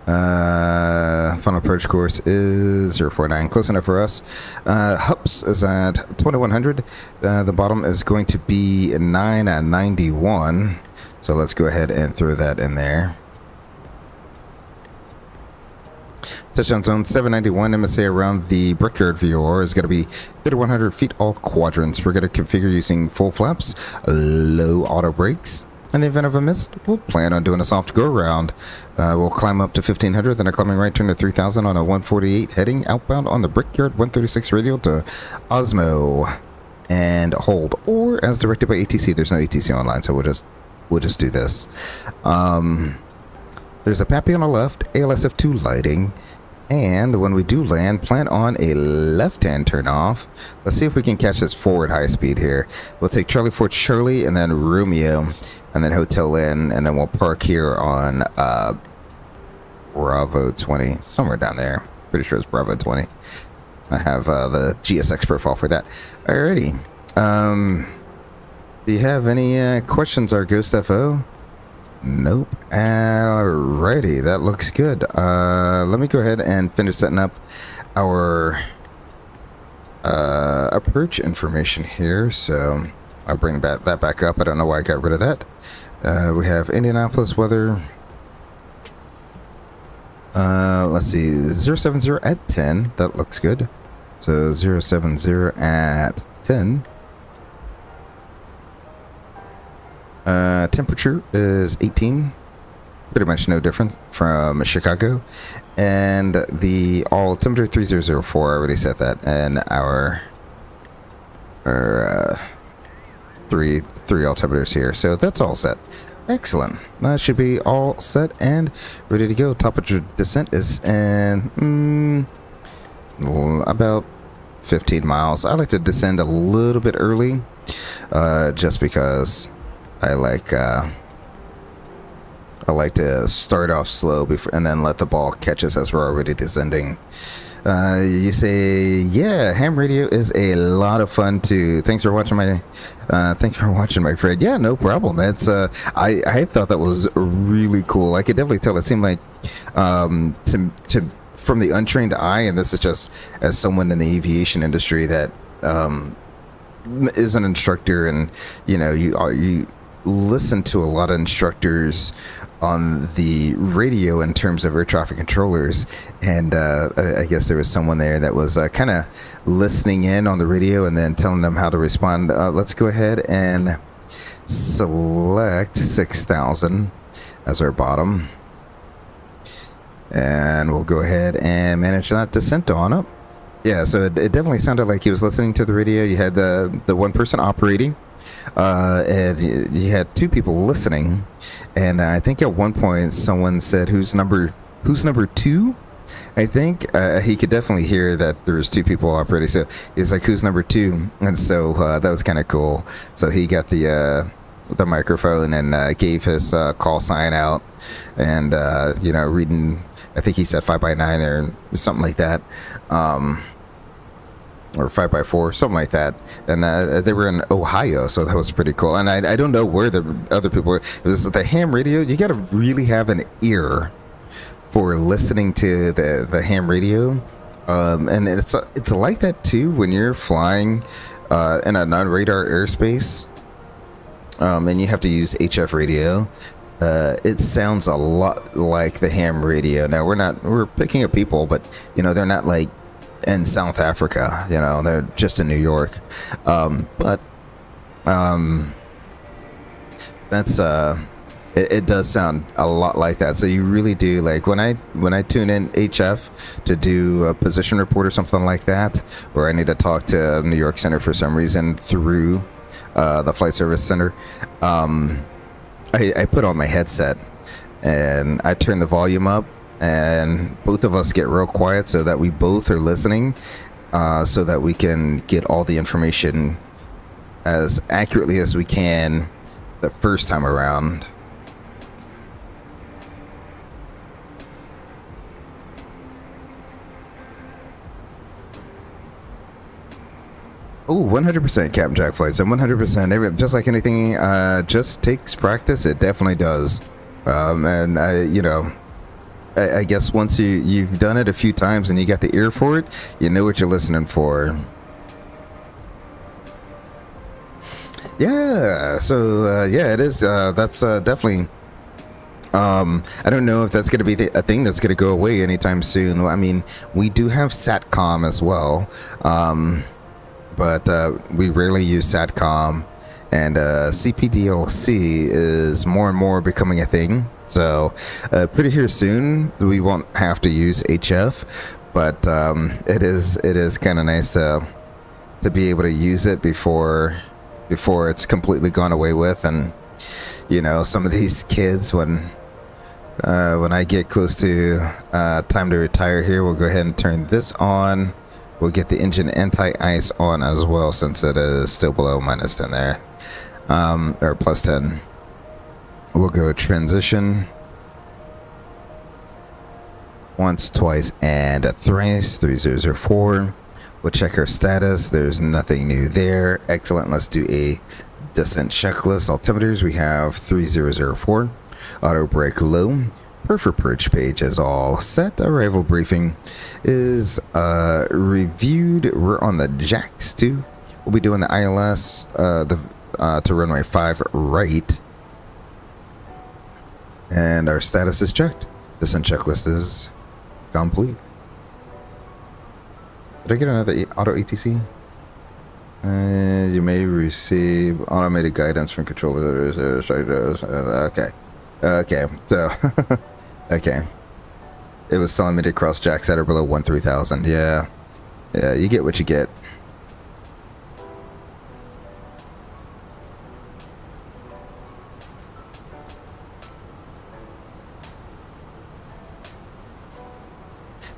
Final approach course is 049. Close enough for us. Hups is at 2100. The bottom is going to be 991. So let's go ahead and throw that in there. Touchdown zone 791. MSA around the Brickyard VOR is going to be 3,100 feet all quadrants. We're going to configure using full flaps, low auto brakes. In the event of a miss, we'll plan on doing a soft go around. We'll climb up to 1,500, then a climbing right turn to 3,000 on a 148 heading outbound on the Brickyard 136 radial to Osmo and hold. Or as directed by ATC. There's no ATC online, so we'll just do this. There's a PAPI on the left, ALSF2 lighting. And when we do land, plan on a left-hand turn off. Let's see if we can catch this forward high speed here. We'll take Charlie Fort Charlie and then Romeo and then Hotel Inn, and then we'll park here on Bravo 20, somewhere down there. Pretty sure it's Bravo 20. I have the GSX profile for that. Alrighty. Do you have any questions, our Ghost FO? Nope. Alrighty, that looks good. Let me go ahead and finish setting up our approach information here. So I'll bring that back up. I don't know why I got rid of that. We have Indianapolis weather. Let's see, 070 at 10. That looks good. So 070 at 10. Temperature is 18. Pretty much no different from Chicago. And the altimeter 3004. I already set that. And our three altimeters here. So that's all set. Excellent. That should be all set and ready to go. Top of your descent is in about 15 miles. I like to descend a little bit early, just because I like to start off slow before, and then let the ball catch us as we're already descending. You say, yeah, ham radio is a lot of fun too. Thanks for watching my friend. Yeah, no problem. It's I thought that was really cool. I could definitely tell. It seemed like to from the untrained eye, and this is just as someone in the aviation industry that is an instructor, and you listen to a lot of instructors on the radio in terms of air traffic controllers, and I guess there was someone there that was kind of listening in on the radio and then telling them how to respond. Let's go ahead and select 6,000 as our bottom, and we'll go ahead and manage that descent on up. Yeah, so it definitely sounded like he was listening to the radio. You had the one person operating, and you had two people listening, and I think at one point someone said, who's number two? I think he could definitely hear that there was two people operating, so he was like, who's number two? And so that was kind of cool. So he got the microphone and gave his call sign out, and reading, I think he said 5x9 or something like that, or 5x4, something like that. And they were in Ohio, so that was pretty cool. And I don't know where the other people were. It was the ham radio. You got to really have an ear for listening to the ham radio, and it's like that too when you're flying in a non-radar airspace, and you have to use HF radio. It sounds a lot like the ham radio. Now we're picking up people, but they're not like in South Africa, they're just in New York. But that's it does sound a lot like that. So you really do, like when I tune in HF to do a position report or something like that, or I need to talk to New York Center for some reason through the Flight Service Center, I put on my headset and I turn the volume up, and both of us get real quiet so that we both are listening, so that we can get all the information as accurately as we can the first time around. Oh, 100% Captain Jack flights, and 100%, just like anything, just takes practice. It definitely does. And I guess once you've done it a few times and you got the ear for it, you know what you're listening for. Yeah, so yeah, it is. That's definitely. I don't know if that's going to be a thing that's going to go away anytime soon. I mean, we do have SATCOM as well, but we rarely use SATCOM, and CPDLC is more and more becoming a thing. So pretty here soon we won't have to use HF, but it is kind of nice to be able to use it before it's completely gone away with. And some of these kids, when I get close to time to retire here, we'll go ahead and turn this on. We'll get the engine anti-ice on as well, since it is still below -10 there, or +10. We'll go transition once, twice, and thrice. 3004. We'll check our status. There's nothing new there. Excellent. Let's do a descent checklist. Altimeters, we have 3004. Auto brake low. Perfect perch page is all set. Arrival briefing is reviewed. We're on the jacks too. We'll be doing the ILS to runway 5 right. And our status is checked. Descent checklist is complete. Did I get another auto ATC? You may receive automated guidance from controllers. Okay. Okay. So, okay. It was telling me to cross jacks that are below 13,000. Yeah. Yeah, you get what you get.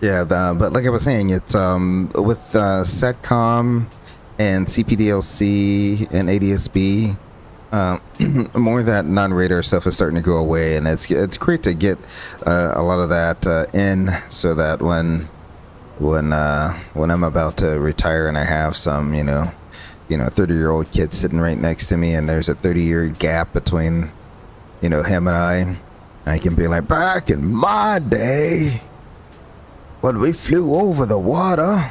Yeah, but like I was saying, it's with SETCOM and CPDLC and ADSB, more of that non-radar stuff is starting to go away, and it's great to get a lot of that in, so that when I'm about to retire and I have some 30-year-old kid sitting right next to me, and there's a 30-year gap between him and I can be like, back in my day, when we flew over the water,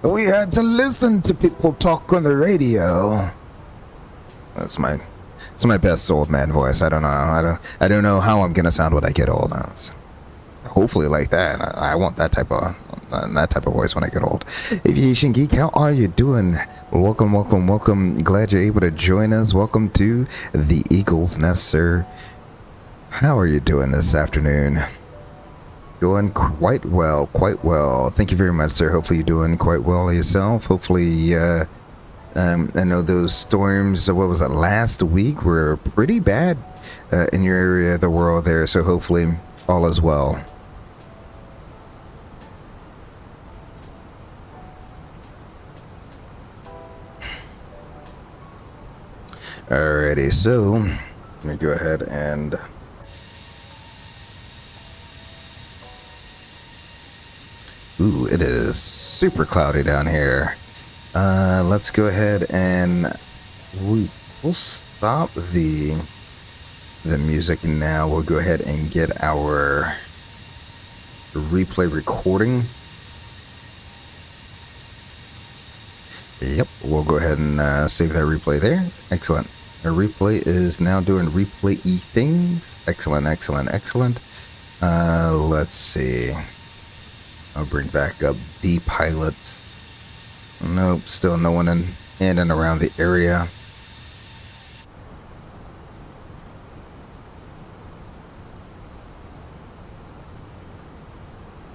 we had to listen to people talk on the radio. That's my best old man voice. I don't know. I don't know how I'm gonna sound when I get old. Hopefully like that. I want that type of voice when I get old. Aviation Geek, how are you doing? Welcome. Glad you're able to join us. Welcome to the Eagle's Nest, sir. How are you doing this afternoon? Doing quite well. Thank you very much, sir. Hopefully you're doing quite well yourself. Hopefully, I know those storms, what was it, last week were pretty bad in your area of the world there, so hopefully all is well. Alrighty, so let me go ahead and ooh, it is super cloudy down here. Let's go ahead and we'll stop the music now. We'll go ahead and get our replay recording. Yep, we'll go ahead and save that replay there. Excellent. Our replay is now doing replay-y things. Excellent. Let's see. I'll bring back up the pilot. Nope, still no one in and around the area.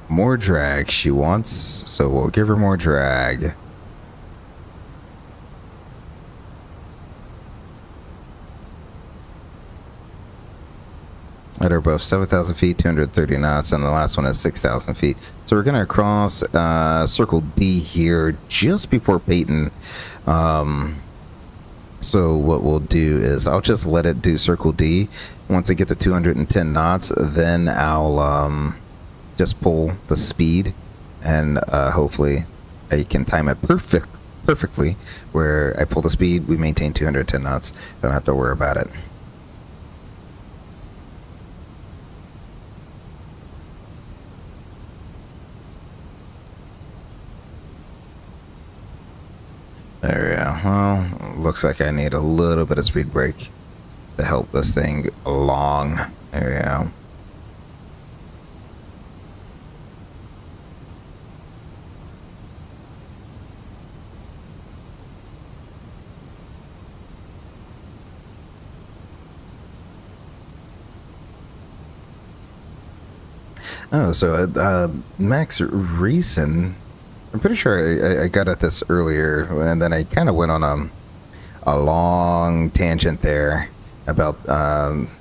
More drag she wants, so we'll give her more drag. At or above 7,000 feet, 230 knots, and the last one is 6,000 feet. So we're going to cross Circle D here just before Peyton. So what we'll do is I'll just let it do Circle D. Once I get to 210 knots, then I'll just pull the speed, and hopefully I can time it perfectly where I pull the speed, we maintain 210 knots. Don't have to worry about it. There we go. Well, looks like I need a little bit of speed brake to help this thing along. There we go. Oh, so Max Reason, I'm pretty sure I got at this earlier, and then I kind of went on a long tangent there about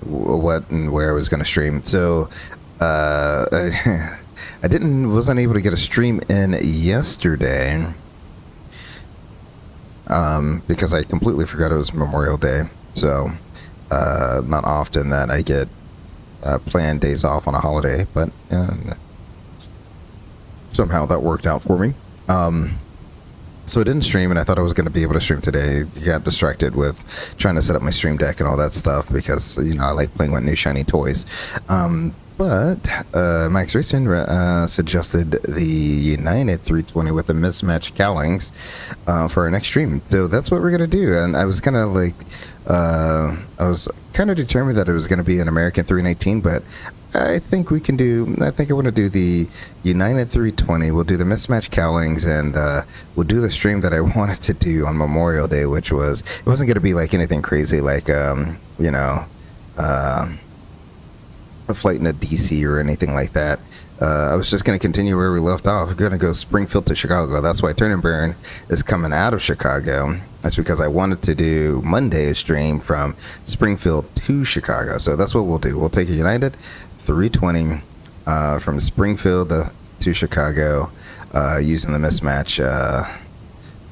what and where I was going to stream. So I wasn't able to get a stream in yesterday because I completely forgot it was Memorial Day. So not often that I get planned days off on a holiday, but somehow that worked out for me. So I didn't stream, and I thought I was going to be able to stream today. Got distracted with trying to set up my stream deck and all that stuff because, you know, I like playing with new shiny toys. But Max Racing suggested the United 320 with the mismatched cowlings for our next stream. So that's what we're going to do. And I was kind of like, I was kind of determined that it was going to be an American 319, but I think we can do, I think I want to do the United 320. We'll do the mismatched cowlings, and we'll do the stream that I wanted to do on Memorial Day, which was, it wasn't going to be like anything crazy like, you know, a flight into DC or anything like that. I was just going to continue where we left off. We're going to go Springfield to Chicago. That's why Turn and Burn is coming out of Chicago. That's because I wanted to do Monday stream from Springfield to Chicago. So that's what we'll do. We'll take a United 320 from Springfield to Chicago using the mismatch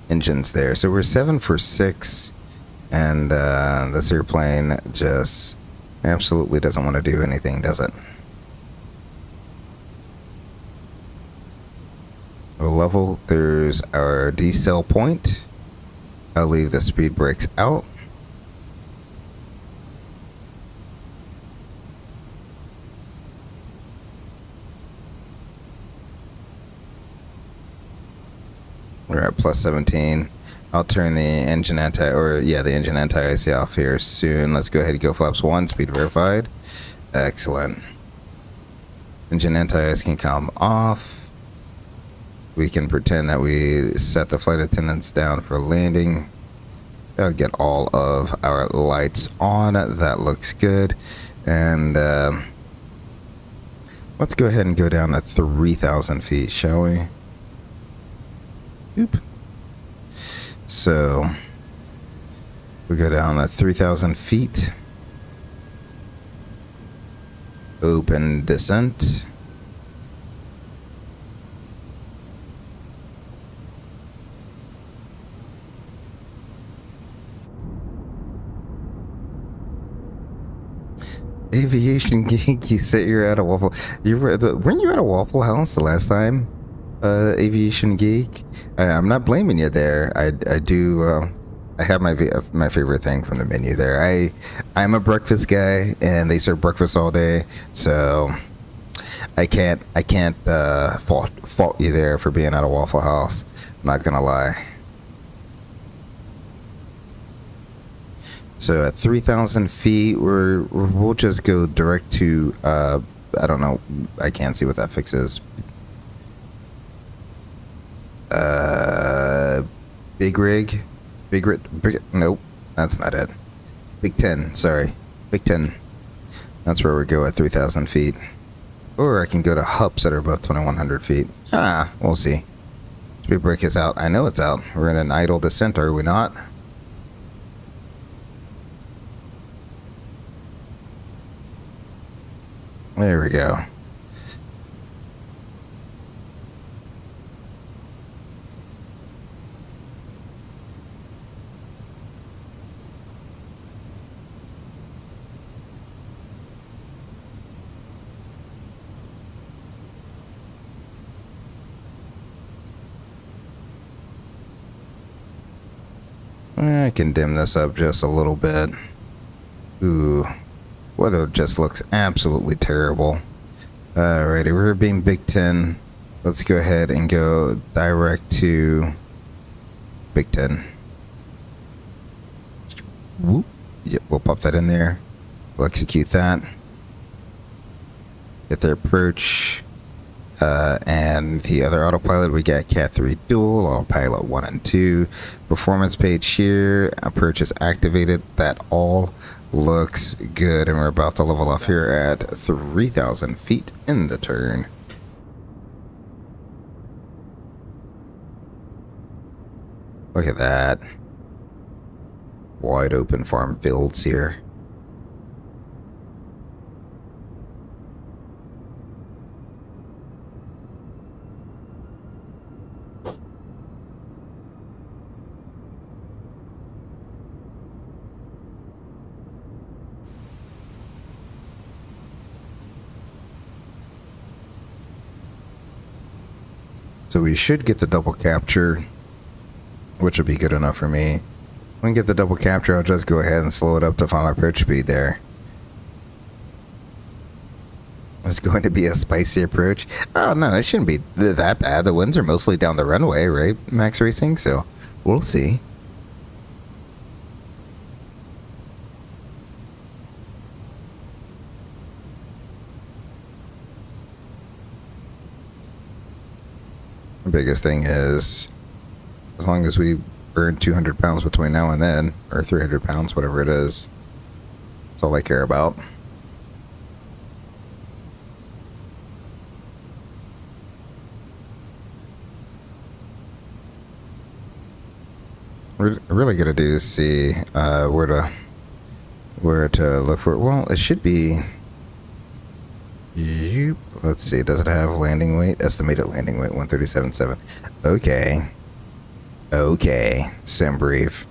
engines there. So we're 7 for 6, and this airplane just absolutely doesn't want to do anything, does it? Level, there's our decel point. I'll leave the speed brakes out. We're at plus 17. I'll turn the engine the engine anti-ice off here soon. Let's go ahead and go flaps 1, speed verified. Excellent. Engine anti-ice can come off. We can pretend that we set the flight attendants down for landing. I'll get all of our lights on. That looks good. And let's go ahead and go down to 3,000 feet, shall we? Oop. So we go down to 3,000 feet. Open descent. Aviation Geek, you said you're at a Waffle. Weren't you at a Waffle House the last time? Aviation Geek. I'm not blaming you there. I do. I have my favorite thing from the menu there. I'm a breakfast guy, and they serve breakfast all day, so I can't fault you there for being at a Waffle House. I'm not gonna lie. So at 3,000 feet, we'll just go direct to, I don't know, I can't see what that fix is. Big rig, nope, that's not it. Big 10, sorry, Big 10. That's where we go at 3,000 feet. Or I can go to Hups that are above 2,100 feet. We'll see. Speed brake is out. I know it's out. We're in an idle descent, are we not? There we go. I can dim this up just a little bit. Ooh. Weather just looks absolutely terrible. Alrighty, we're being Big 10. Let's go ahead and go direct to Big 10. Whoop. Yep, we'll pop that in there. We'll execute that. Get their approach. And the other autopilot, we got Cat 3 Dual, Autopilot 1 and 2. Performance page here. Approach is activated. That all looks good. And we're about to level off here at 3,000 feet in the turn. Look at that. Wide open farm fields here. So we should get the double capture which would be good enough for me. When we get the double capture, I'll just go ahead and slow it up to final approach speed there. It's going to be a spicy approach. Oh, no, it shouldn't be that bad. The winds are mostly down the runway, right, Max Racing? So we'll see. The biggest thing is, as long as we burn 200 pounds between now and then, or 300 pounds, whatever it is, that's all I care about. We're really gonna do is see where to look for it. Well, it should be. Let's see. Does it have landing weight? Estimated landing weight 137.7. Okay. Okay. Sim brief.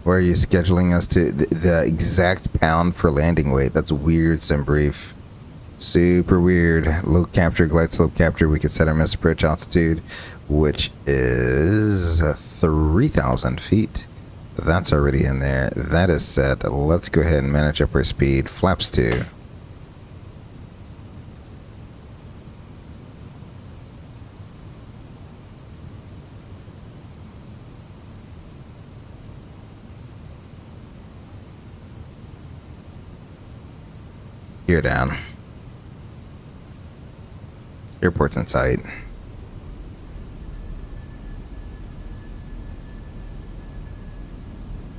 Where are you scheduling us to the exact pound for landing weight? That's weird, sim brief. Super weird. Low capture, glide slope capture. We could set our missed approach altitude, which is 3,000 feet. That's already in there. That is set. Let's go ahead and manage up our speed. Flaps 2. Gear down. Airport's in sight.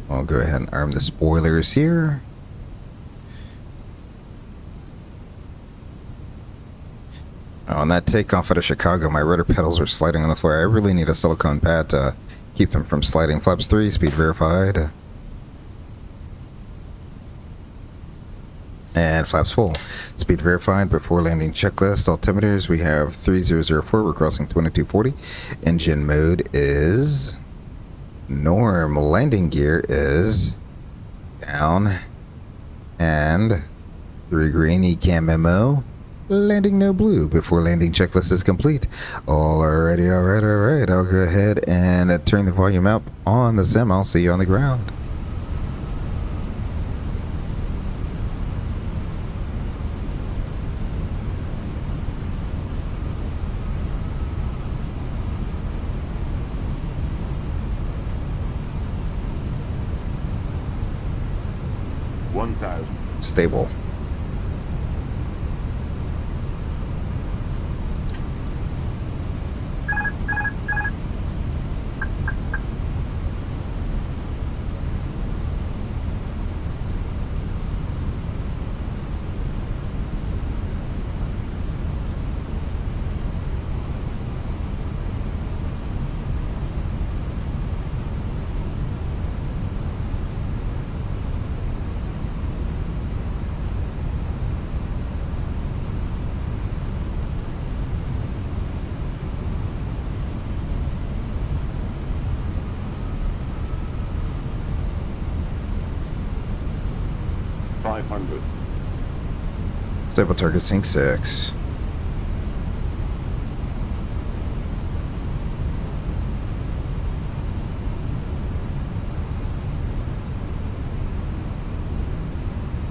I'll go ahead and arm the spoilers here. Oh, on that takeoff out of Chicago, my rudder pedals were sliding on the floor. I really need a silicone pad to keep them from sliding. Flaps 3, speed verified. And flaps full. Speed verified before landing checklist. Altimeters, we have 3004. We're crossing 2240. Engine mode is norm. Landing gear is down. And 3 green, ECAM memo. Landing no blue before landing checklist is complete. Alrighty, alright. I'll go ahead and turn the volume up on the sim. I'll see you on the ground. Stable. Stable target sync 6.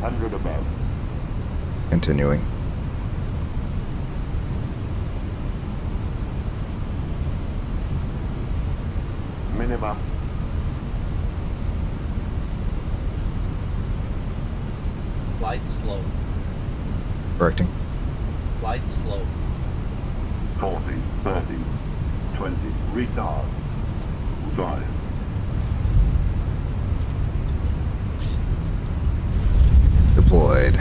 Above.
Continuing.
Minimum.
Flight slow.
Correcting.
Flight slow.
40, 30, 20. Retard. Drive.
Deployed.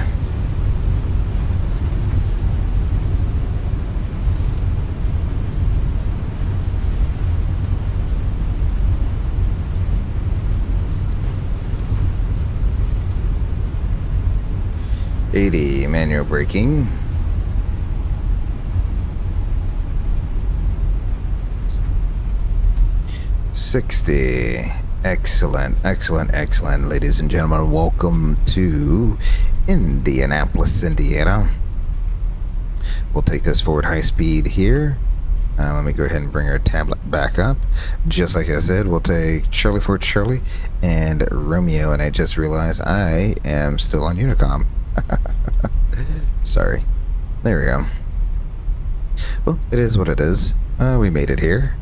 '80 manual braking. '60. Excellent, ladies and gentlemen. Welcome to Indianapolis, Indiana. We'll take this forward high speed here. Let me go ahead and bring our tablet back up. Just like I said, we'll take Charlie for Charlie and Romeo. And I just realized I am still on Unicom. Sorry. There we go. Well, it is what it is. We made it here.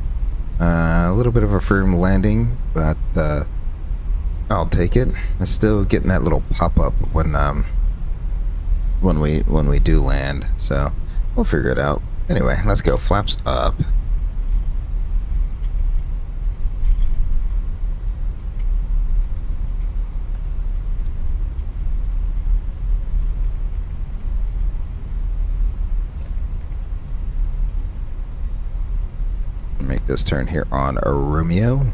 A little bit of a firm landing, but I'll take it. I'm still getting that little pop-up when we do land. So we'll figure it out. Anyway, let's go. Flaps up. Make this turn here on a Romeo.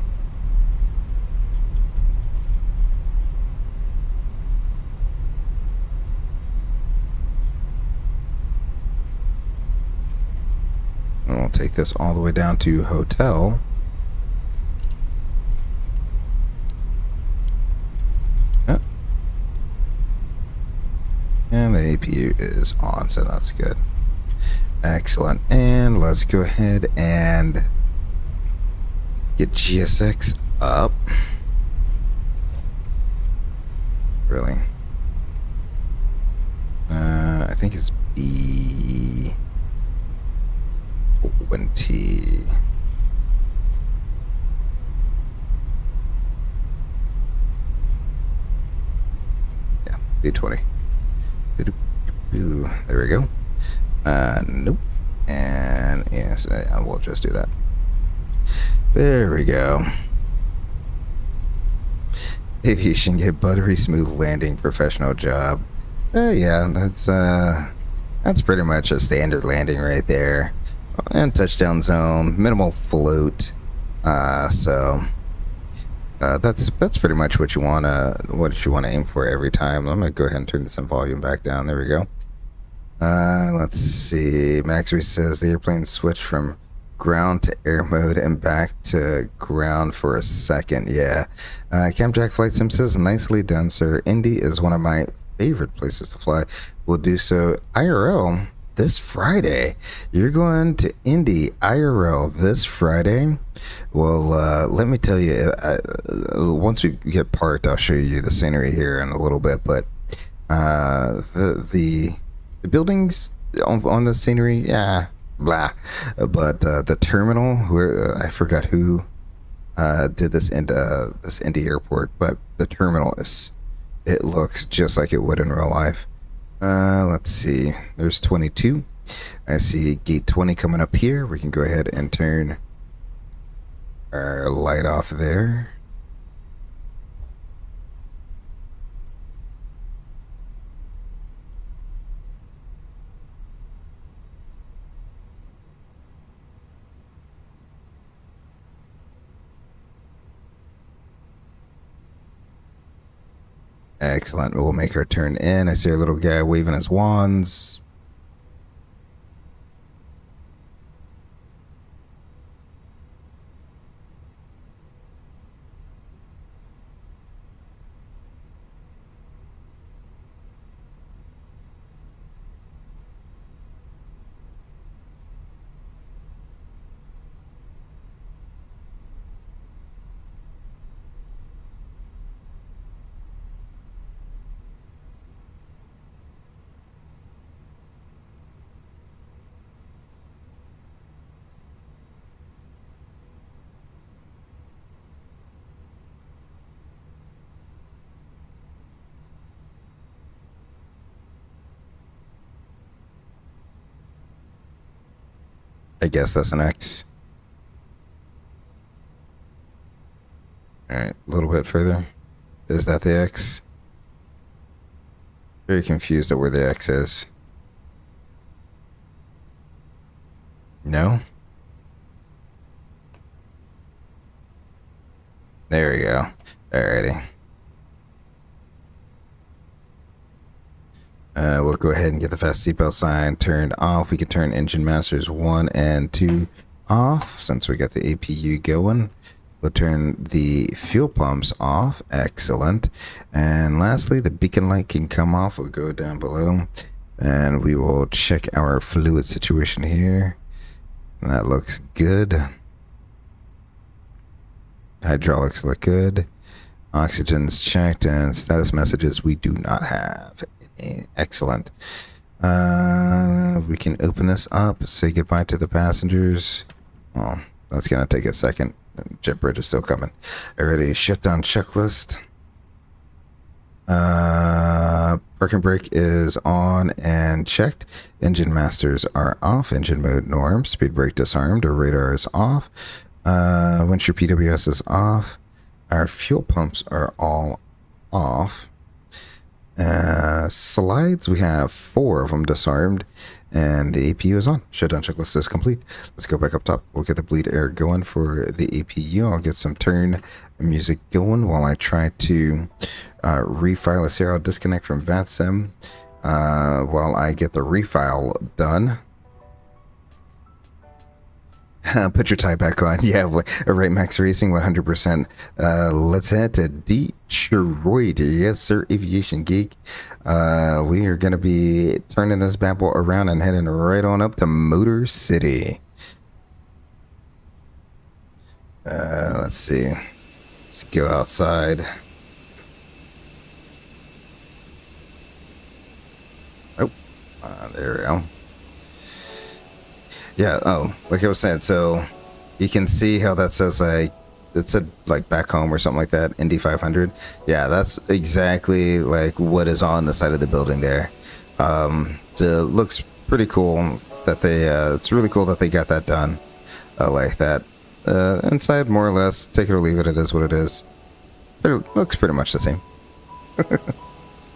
And we'll take this all the way down to hotel. Yep. And the APU is on, so that's good. Excellent. And let's go ahead and get GSX up. Really? I think it's B20. Yeah, B20. There we go. Nope. And yes, we'll just do that. There we go. Aviation get buttery smooth landing professional job. Yeah, that's pretty much a standard landing right there. And touchdown zone, minimal float. So that's pretty much what you wanna aim for every time. I'm gonna go ahead and turn this in volume back down. There we go. Let's see. Maxry says the airplane switched from ground to air mode and back to ground for a second. Yeah. Camjack Flight Sim says, nicely done, sir. Indy is one of my favorite places to fly. We'll do so IRL this Friday. You're going to Indy IRL this Friday. Well, let me tell you, once we get parked, I'll show you the scenery here in a little bit, but the buildings on the scenery, yeah, blah. But the terminal, where I forgot who did this Indy airport, but the terminal it looks just like it would in real life. Let's see. There's 22. I see gate 20 coming up here. We can go ahead and turn our light off there. Excellent. We'll make our turn in. I see our little guy waving his wands. I guess that's an X. Alright, a little bit further. Is that the X? Very confused at where the X is. No? There we go. Alrighty. We'll go ahead and get the fast seatbelt sign turned off. We can turn engine masters 1 and 2 off since we got the APU going. We'll turn the fuel pumps off. Excellent. And lastly, the beacon light can come off. We'll go down below and we will check our fluid situation here. That looks good. Hydraulics look good. Oxygen's checked, and status messages we do not have. Excellent. We can open this up, say goodbye to the passengers. Well, that's gonna take a second. Jet bridge is still coming. Already shutdown checklist. Parking brake is on and checked. Engine masters are off. Engine mode norm. Speed brake disarmed. Our radar is off. Windshield PWS is off. Our fuel pumps are all off. Slides, we have 4 of them disarmed, and the APU is on. Shutdown checklist is complete. Let's go back up top. We'll get the bleed air going for the APU. I'll get some turn music going while I try to refile this here. I'll disconnect from VATSIM while I get the refile done. Put your tie back on. Yeah, right, Max Racing, 100%. Let's head to Detroit. Yes, sir, Aviation Geek. We are going to be turning this bad boy around and heading right on up to Motor City. Let's see. Let's go outside. Oh, there we go. Yeah, oh, like I was saying, so you can see how that says, like, it said, like, back home or something like that, Indy 500. Yeah, that's exactly, like, what is on the side of the building there. So it looks pretty cool that they, it's really cool that they got that done like that. Inside, more or less, take it or leave it, it is what it is. It looks pretty much the same.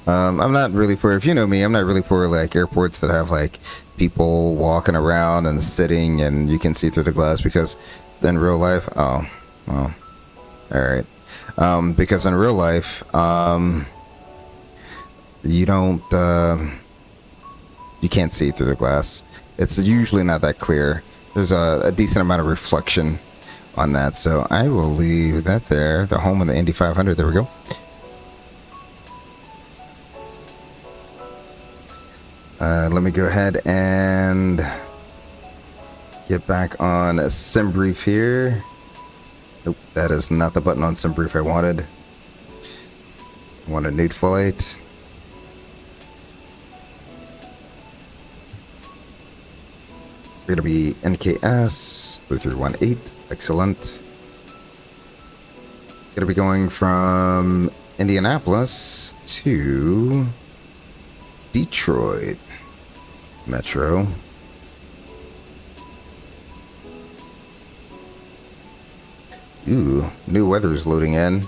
I'm not really for, if you know me, I'm not really for, like, airports that have, like, people walking around and sitting and you can see through the glass, because in real life, oh, well, alright. Because in real life, you don't, you can't see through the glass. It's usually not that clear. There's a decent amount of reflection on that, so I will leave that there, the home of the Indy 500. There we go. Let me go ahead and get back on SimBrief here. Nope, that is not the button on SimBrief I wanted. I want a nude flight. We're going to be NKS 3318. Excellent. Going to be going from Indianapolis to Detroit Metro. Ooh, new weather's loading in.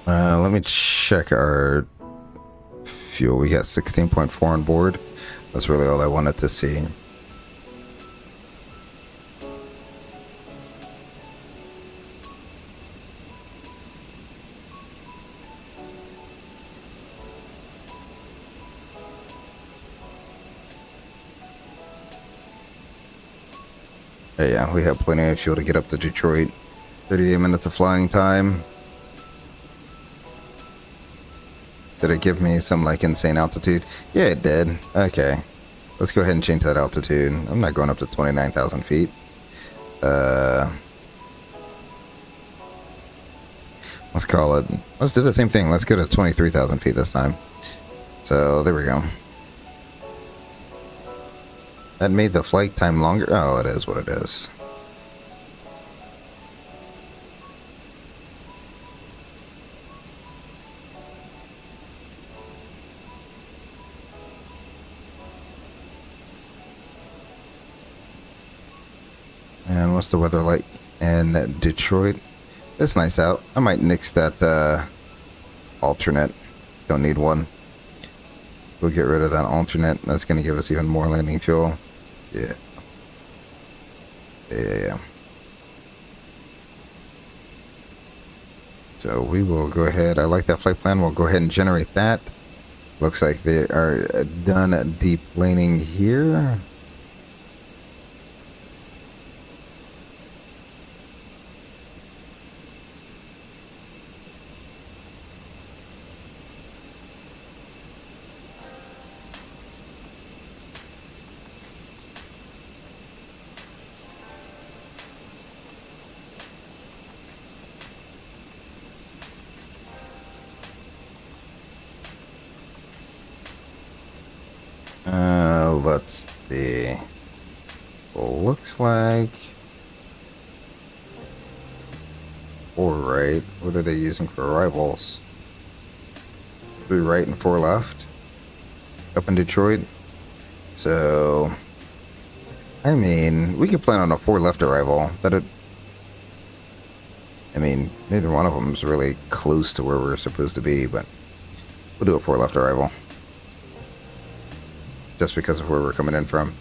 Let me check our fuel. We got 16.4 on board. That's really all I wanted to see. Yeah, we have plenty of fuel to get up to Detroit. 38 minutes of flying time. Did it give me some, like, insane altitude? Yeah, it did. Okay. Let's go ahead and change that altitude. I'm not going up to 29,000 feet. Let's call it... Let's do the same thing. Let's go to 23,000 feet this time. So, there we go. That made the flight time longer. Oh, it is what it is. And what's the weather like in Detroit? It's nice out. I might nix that alternate. Don't need one. We'll get rid of that alternate. That's going to give us even more landing fuel. Yeah. Yeah. So we will go ahead. I like that flight plan. We'll go ahead and generate that. Looks like they are done deplaning here. Let's see. Looks like 4 right. What are they using for arrivals? 3 right and 4 left. Up in Detroit. So, I mean, we could plan on a 4 left arrival. I mean, neither one of them is really close to where we're supposed to be, but we'll do a 4 left arrival. Just because of where we're coming in from.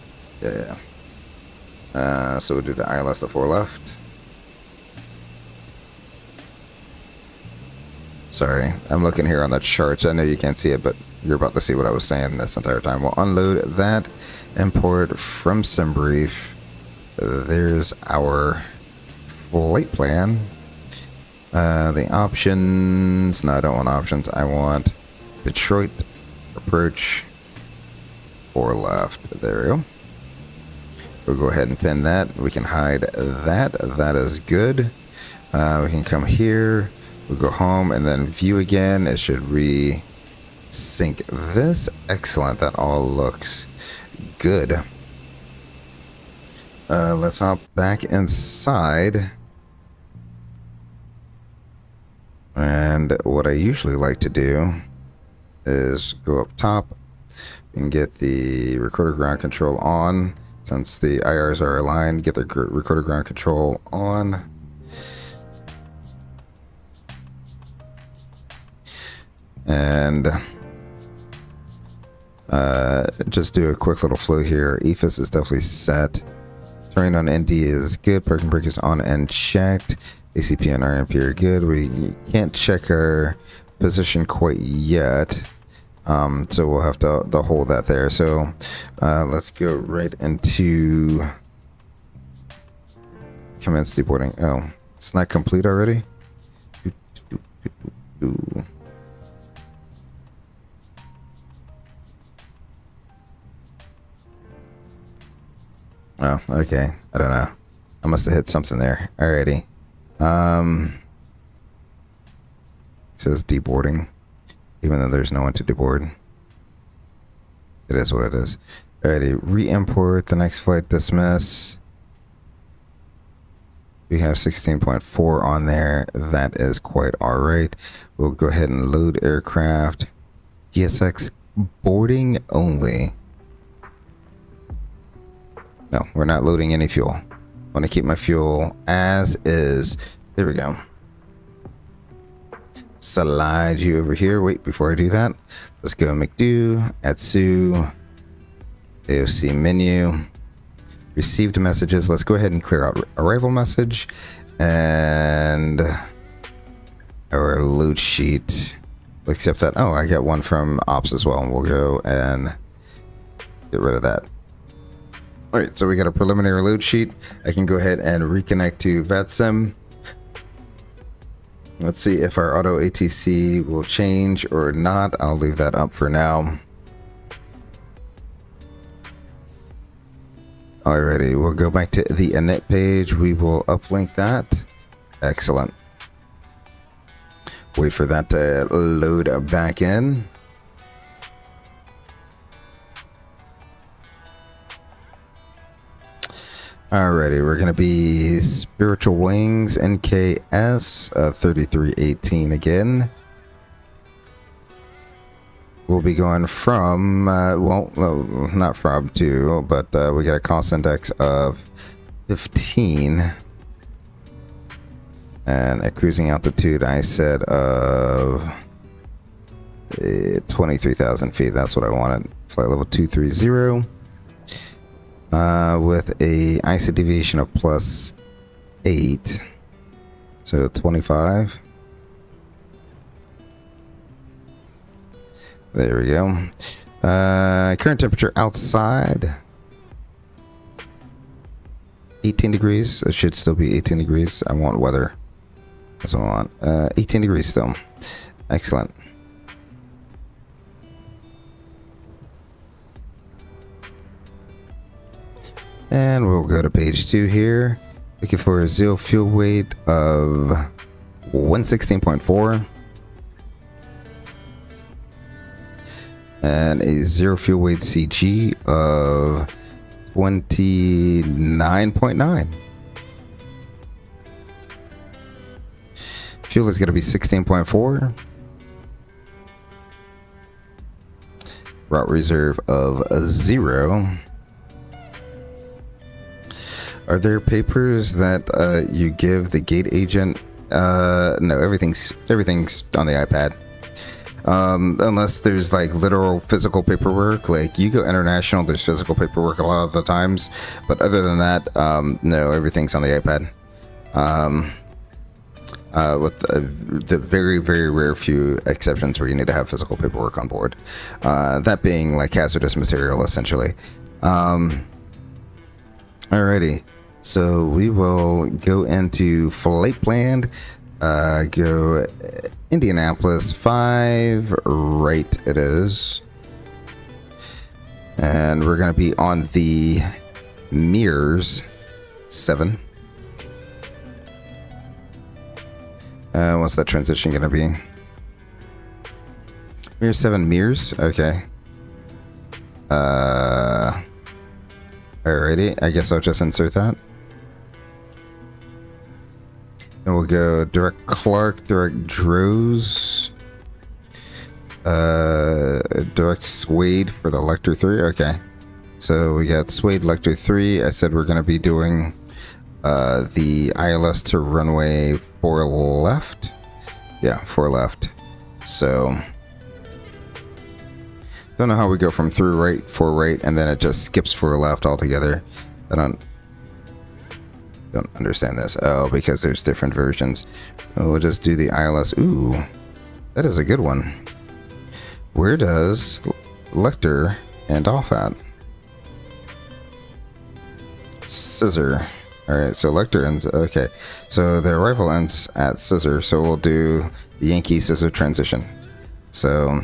Yeah. So we'll do the ILS to 4 left. Sorry, I'm looking here on the charts. I know you can't see it, but you're about to see what I was saying this entire time. We'll unload that import from SimBrief. There's our flight plan. The options. No, I don't want options. I want Detroit approach 4 left. There we go. We'll go ahead and pin that. We can hide that. That is good. We can come here. We'll go home and then view again. It should re-sync this. Excellent. That all looks good. Let's hop back inside. And what I usually like to do is go up top and get the recorder ground control on. Since the IRs are aligned, get the recorder ground control on. And just do a quick little flow here. EFIS is definitely set. Terrain on Indy is good. Parking brake is on and checked. ACP and RMP are good. We can't check our position quite yet. So we'll have to hold that there. So let's go right into commence deboarding. Oh, it's not complete already? Oh, okay. I don't know. I must have hit something there. Alrighty. It says deboarding. Even though there's no one to deboard. It is what it is. Alrighty, re-import the next flight, dismiss. We have 16.4 on there. That is quite alright. We'll go ahead and load aircraft. GSX boarding only. No, we're not loading any fuel. I want to keep my fuel as is. There we go. Slide you over here. Wait, before I do that, let's go McDo, Atsu, AOC menu, received messages. Let's go ahead and clear out arrival message and our load sheet. We'll accept that. Oh, I got one from ops as well, and we'll go and get rid of that. All right, so we got a preliminary load sheet. I can go ahead and reconnect to VATSIM. Let's see if our auto ATC will change or not. I'll leave that up for now. Alrighty, we'll go back to the init page. We will uplink that. Excellent. Wait for that to load back in. Alrighty, we're going to be Spiritual Wings, NKS 3318 again. We'll be going from, well, not from to, but we got a cost index of 15. And a cruising altitude, I said, of 23,000 feet. That's what I wanted. Flight level 230. With a ISA deviation of +8, so 25. There we go. Current temperature outside 18 degrees. It should still be 18 degrees. I want weather. That's what I want. 18 degrees still. Excellent. And we'll go to page 2 here. Looking for a zero fuel weight of 116.4. And a zero fuel weight CG of 29.9. Fuel is going to be 16.4. Route reserve of 0. Are there papers that you give the gate agent? No, everything's on the iPad. Unless there's like literal physical paperwork, like you go international, there's physical paperwork a lot of the times, but other than that, no, everything's on the iPad. With the very, very rare few exceptions where you need to have physical paperwork on board. That being like hazardous material, essentially. Alrighty, so we will go into flight plan. Go Indianapolis 5 right it is, and we're gonna be on the Mears 7. What's that transition gonna be? Mears 7 Mears, okay. Alrighty, I guess I'll just insert that. And we'll go direct Clark, direct Droz, direct Suede for the Lecter 3. Okay, so we got Suede, Lecter 3. I said we're going to be doing the ILS to runway 4 left. Yeah, 4 left. So, don't know how we go from 3 right, 4 right, and then it just skips 4 left altogether. I don't understand this. Oh, because there's different versions. We'll just do the ILS. Ooh, that is a good one. Where does Lecter end off at? Scissor. Alright, so Lecter ends. Okay, so the arrival ends at Scissor, so we'll do the Yankee Scissor transition. So,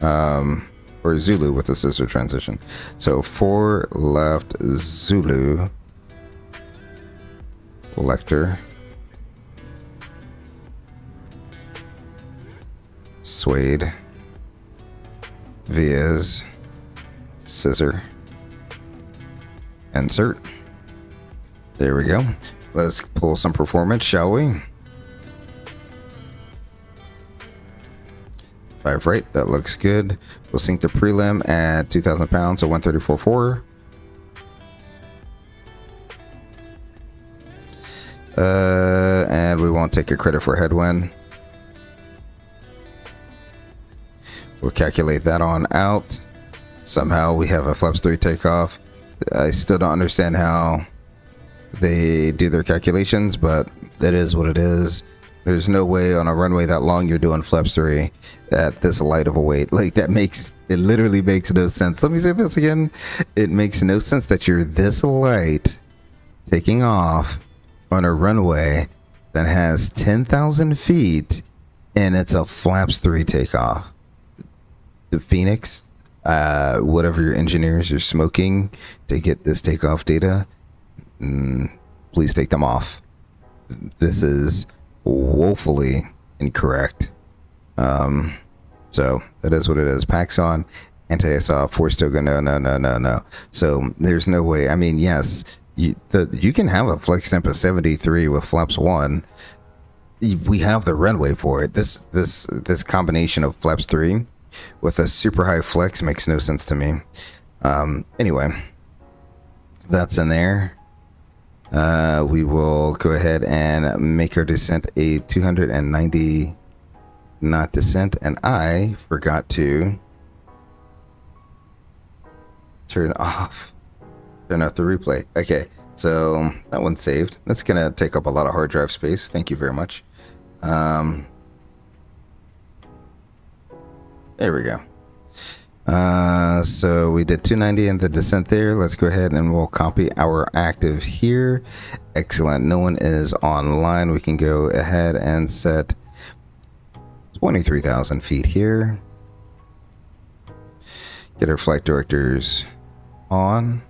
or Zulu with the Scissor transition. So 4 left Zulu. Lecter, Suede, Vias, Scissor, insert. There we go. Let's pull some performance, shall we? 5 right, that looks good. We'll sink the prelim at 2,000 pounds, so 134.4. And we won't take a credit for headwind. We'll calculate that on out. Somehow we have a flaps 3 takeoff. I still don't understand how they do their calculations, but it is what it is. There's no way on a runway that long you're doing flaps 3 at this light of a weight. Like it literally makes no sense. Let me say this again. It makes no sense that you're this light taking off on a runway that has 10,000 feet and it's a flaps 3 takeoff. The Fenix, whatever your engineers are smoking to get this takeoff data, please take them off. This is woefully incorrect. So it is what it is. Packs on, anti-SOF, force token, no. So there's no way. I mean, yes, you can have a flex temp of 73 with flaps 1. We have the runway for it. This combination of flaps 3 with a super high flex makes no sense to me. Anyway, that's in there. We will go ahead and make our descent a 290 knot descent, and I forgot to turn off the replay. Okay, so that one's saved. That's gonna take up a lot of hard drive space. Thank you very much. There we go. So we did 290 in the descent there. Let's go ahead and we'll copy our active here. Excellent. No one is online. We can go ahead and set 23,000 feet here. Get our flight directors on.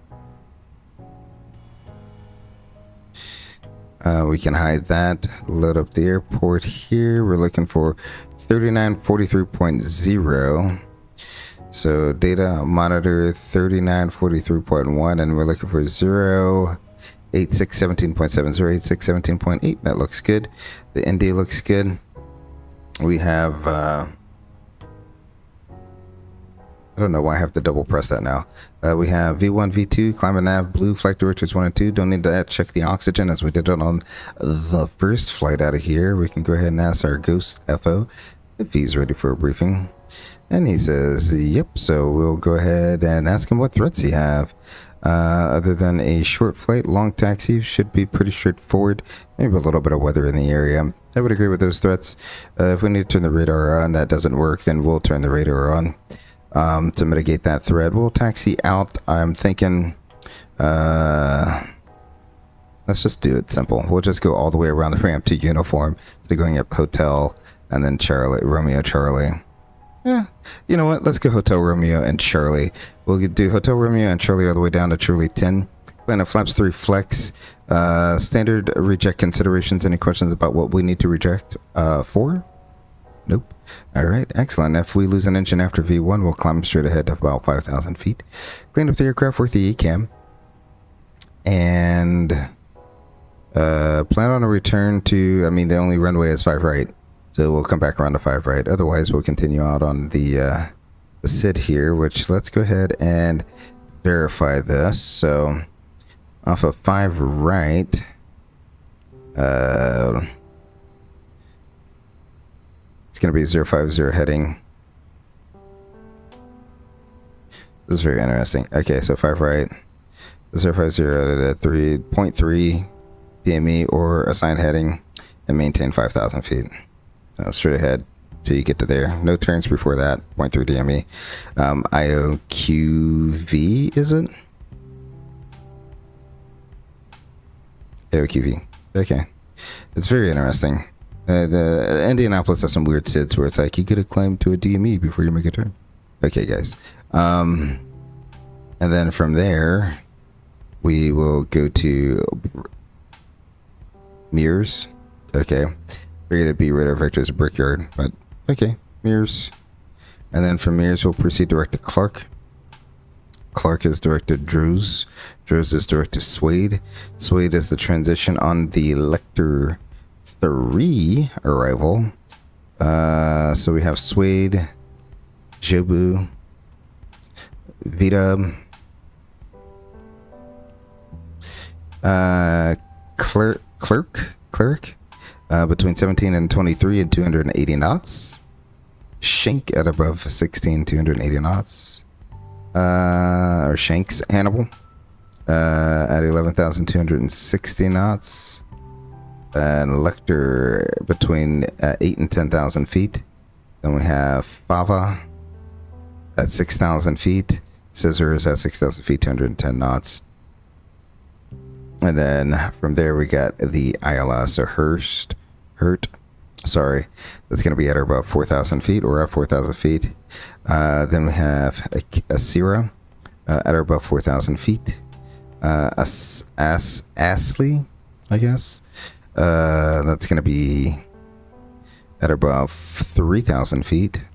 We can hide that. Load up the airport here. We're looking for 3943.0. So data monitor 3943.1, and we're looking for 08617.7, 08617.8. That looks good. The Indy looks good. We have I don't know why I have to double press that now. We have V1, V2, climate nav, blue, flight directors 1 and 2. Don't need to check the oxygen as we did it on the first flight out of here. We can go ahead and ask our Ghost FO if he's ready for a briefing. And he says, yep. So we'll go ahead and ask him what threats he have. Other than a short flight, long taxi should be pretty straightforward. Maybe a little bit of weather in the area. I would agree with those threats. If we need to turn the radar on, that doesn't work, then we'll turn the radar on. To mitigate that threat, we'll taxi out. I'm thinking, let's just do it simple. We'll just go all the way around the ramp to uniform. So going up hotel and then Charlie, Romeo, Charlie. Yeah, you know what? Let's go Hotel Romeo and Charlie. We'll do Hotel Romeo and Charlie all the way down to Charlie 10. Plan of flaps 3 flex. Standard reject considerations. Any questions about what we need to reject? 4? Nope. All right, excellent. If we lose an engine after V1, we'll climb straight ahead to about 5,000 feet. Clean up the aircraft with the ECAM. And plan on a return to, I mean, the only runway is 5 right. So we'll come back around to 5 right. Otherwise, we'll continue out on the SID here, which let's go ahead and verify this. So off of 5 right, it's going to be 050 heading. This is very interesting. Okay, so 5 right, 050 to 3.3 DME or assigned heading and maintain 5,000 feet. So straight ahead till you get to there. No turns before that. 0.3 DME. IOQV, is it? IOQV. Okay. It's very interesting. The Indianapolis has some weird SIDs where it's like you get a claim to a DME before you make a turn. Okay, guys. And then from there, we will go to Mears. Okay. Figured it'd be radar vector as a brickyard, but okay, Mears. And then from Mears, we'll proceed direct to Clark. Clark is direct to Drews. Drews is direct to Swade. Swade is the transition on the Lecter 3 arrival. So we have Swade, Jobu, Vita, Clerk. Between 17 and 23 and 280 knots. Shank at above 16, 280 knots. Or Shanks Hannibal at 11,260 knots. And Lecter between 8 and 10,000 feet. Then we have Fava at 6,000 feet. Scissors at 6,000 feet, 210 knots. And then from there we got the ILS or Hurt. Sorry, that's going to be at or above 4,000 feet or at 4,000 feet. Then we have a Sierra at or above 4,000 feet. Astley, I guess. That's going to be at or above 3,000 feet.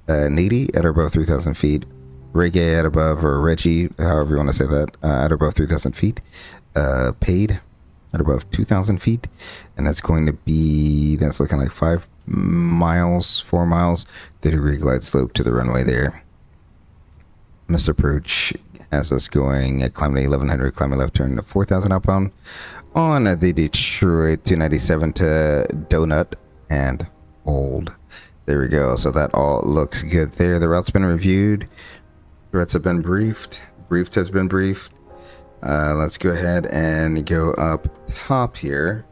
Nady at or above 3,000 feet. Reggae at above, or Reggie, however you want to say that, at or above 3,000 feet. Paid at above 2,000 feet, and that's going to be, that's looking like 4 miles, 30-degree glide slope to the runway there. Mr. Approach has us going at climbing 1100, climbing left turn to 4,000 outbound on the Detroit 297 to Donut and Old. There we go. So that all looks good there. The route's been reviewed. Threats have been briefed. Briefed has been briefed. Let's go ahead and go up top here.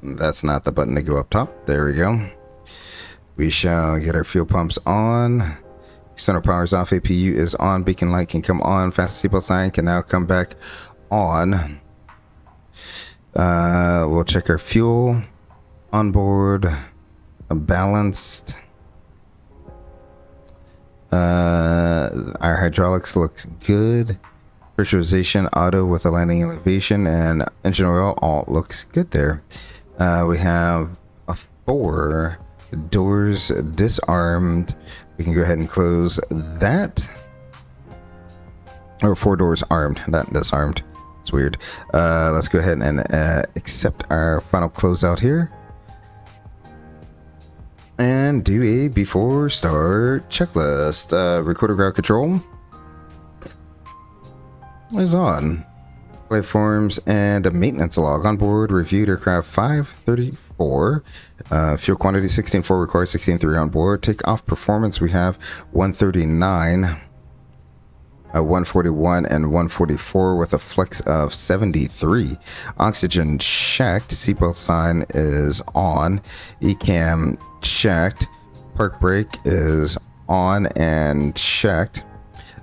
That's not the button to go up top. There we go. We shall get our fuel pumps on. External power is off. APU is on. Beacon light can come on. Fast seatbelt sign can now come back on. We'll check our fuel. Onboard. Balanced. Our hydraulics looks good. Pressurization auto with a landing elevation, and engine oil all looks good there. We have a 4 doors disarmed. We can go ahead and close that. Or 4 doors armed, not disarmed. It's weird. Let's go ahead and accept our final closeout here. And do a before start checklist. Recorder ground control is on. Platforms and a maintenance log on board. Reviewed aircraft 534. Fuel quantity 16.4 required, 16.3 on board. Takeoff performance we have 139. 141 and 144 with a flex of 73. Oxygen checked. Seatbelt sign is on. ECAM checked. Park brake is on and checked.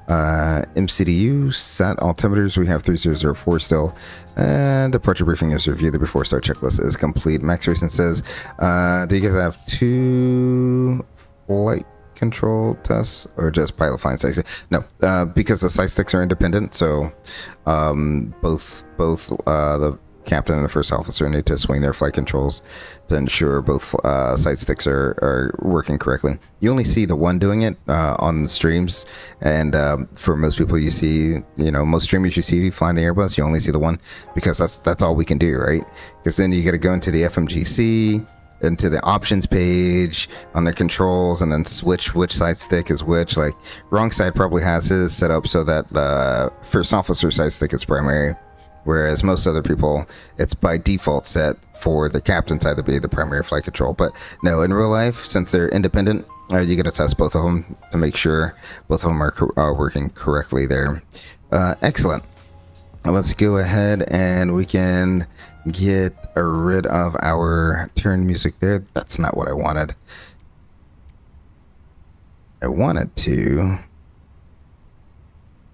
MCDU set. Altimeters we have 3004 still. And departure briefing is reviewed. The before start checklist is complete. Max Racing says, do you guys have 2 flight control tests or just pilot flying sight? No, because the sight sticks are independent, so both the captain and the first officer need to swing their flight controls to ensure both sight sticks are working correctly. You only see the one doing it on the streams, and for most people you see, most streamers you see flying the Airbus, you only see the one, because that's all we can do, right? Because then you got to go into the FMGC, into the options page on the controls, and then switch which side stick is which. Like, wrong side probably has his set up so that the first officer side stick is primary, whereas most other people, it's by default set for the captain side to be the primary flight control. But no, in real life, since they're independent, you got to test both of them to make sure both of them are working correctly there. Excellent. Let's go ahead and we can get rid of our turn music there. That's not what I wanted. I wanted to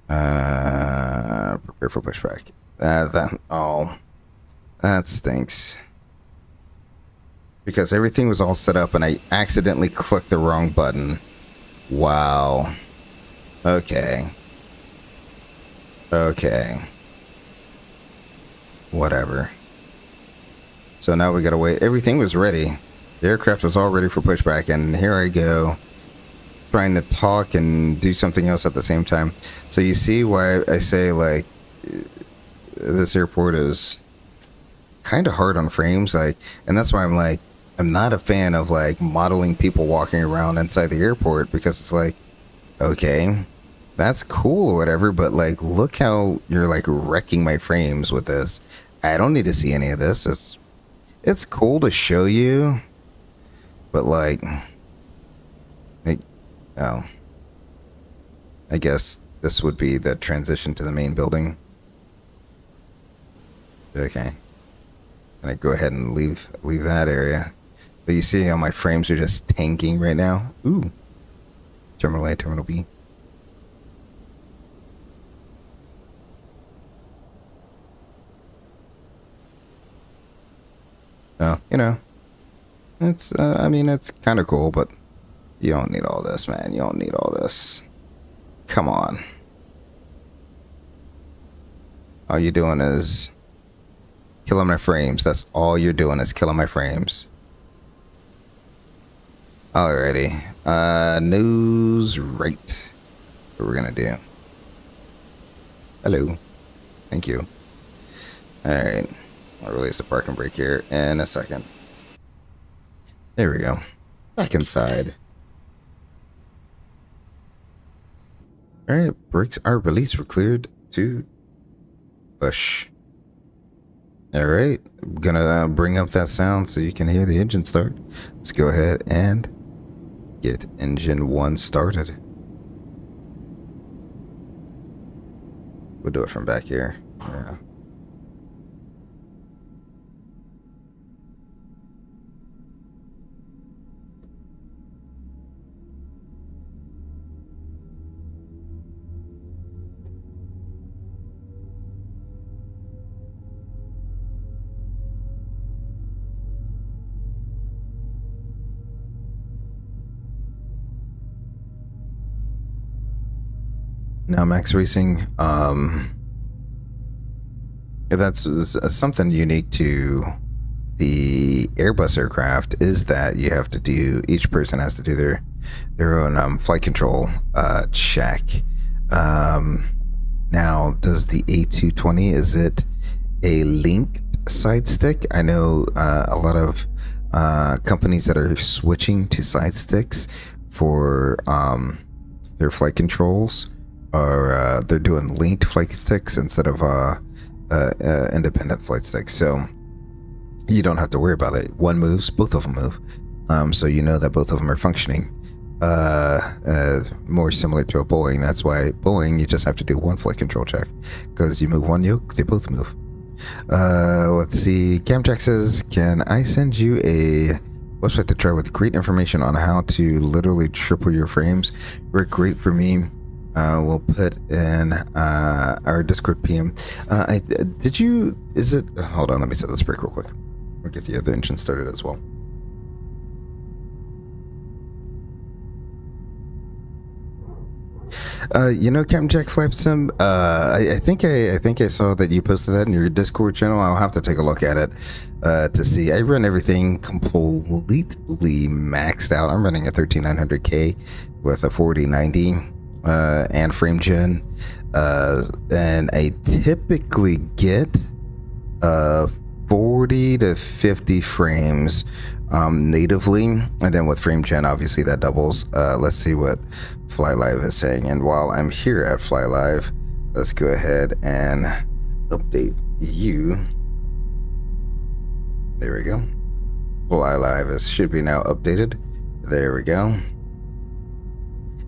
prepare for pushback. That stinks, because everything was all set up and I accidentally clicked the wrong button. Wow. Okay, whatever. So now we gotta wait. Everything was ready. The aircraft was all ready for pushback, and here I go trying to talk and do something else at the same time. So you see why I say, like, this airport is kind of hard on frames, like, and that's why I'm not a fan of like modeling people walking around inside the airport, because it's like, okay, that's cool or whatever, but like, look how you're like wrecking my frames with this. I don't need to see any of this. It's cool to show you, but like, oh, I guess this would be the transition to the main building. Okay, and I go ahead and leave that area. But you see how my frames are just tanking right now? Ooh, Terminal A, Terminal B. Oh, it's, I mean, it's kind of cool, but you don't need all this, man. You don't need all this. Come on. All you're doing is killing my frames. That's all you're doing, is killing my frames. Alrighty. News right. What we're gonna do. Hello. Thank you. Alright. I'll release the parking brake here in a second. There we go. Back inside. Alright, brakes are released. We're cleared to push. Alright, I'm gonna bring up that sound so you can hear the engine start. Let's go ahead and get engine 1 started. We'll do it from back here. Yeah. Now, Max Racing, that's something unique to the Airbus aircraft is that you have to do, each person has to do their own flight control check. Now, does the A320, is it a linked side stick? I know a lot of companies that are switching to side sticks for their flight controls, or they're doing linked flight sticks instead of independent flight sticks. So you don't have to worry about it. One moves, both of them move. So you know that both of them are functioning. More similar to a Boeing. That's why Boeing, you just have to do one flight control check, because you move one yoke, they both move. Let's see. Camjack says, can I send you a website to try with great information on how to literally triple your frames? Work great for me. We'll put in our Discord PM. Hold on, let me set this break real quick. We'll get the other engine started as well. Captain Jack Flapsim, I think I saw that you posted that in your Discord channel. I'll have to take a look at it to see. I run everything completely maxed out. I'm running a 13900K with a 4090 and frame gen, and I typically get 40 to 50 frames natively, and then with frame gen, obviously that doubles. Let's see what Fly Live is saying, and while I'm here at Fly Live, let's go ahead and update you. There we go. Fly Live should be now updated. There we go.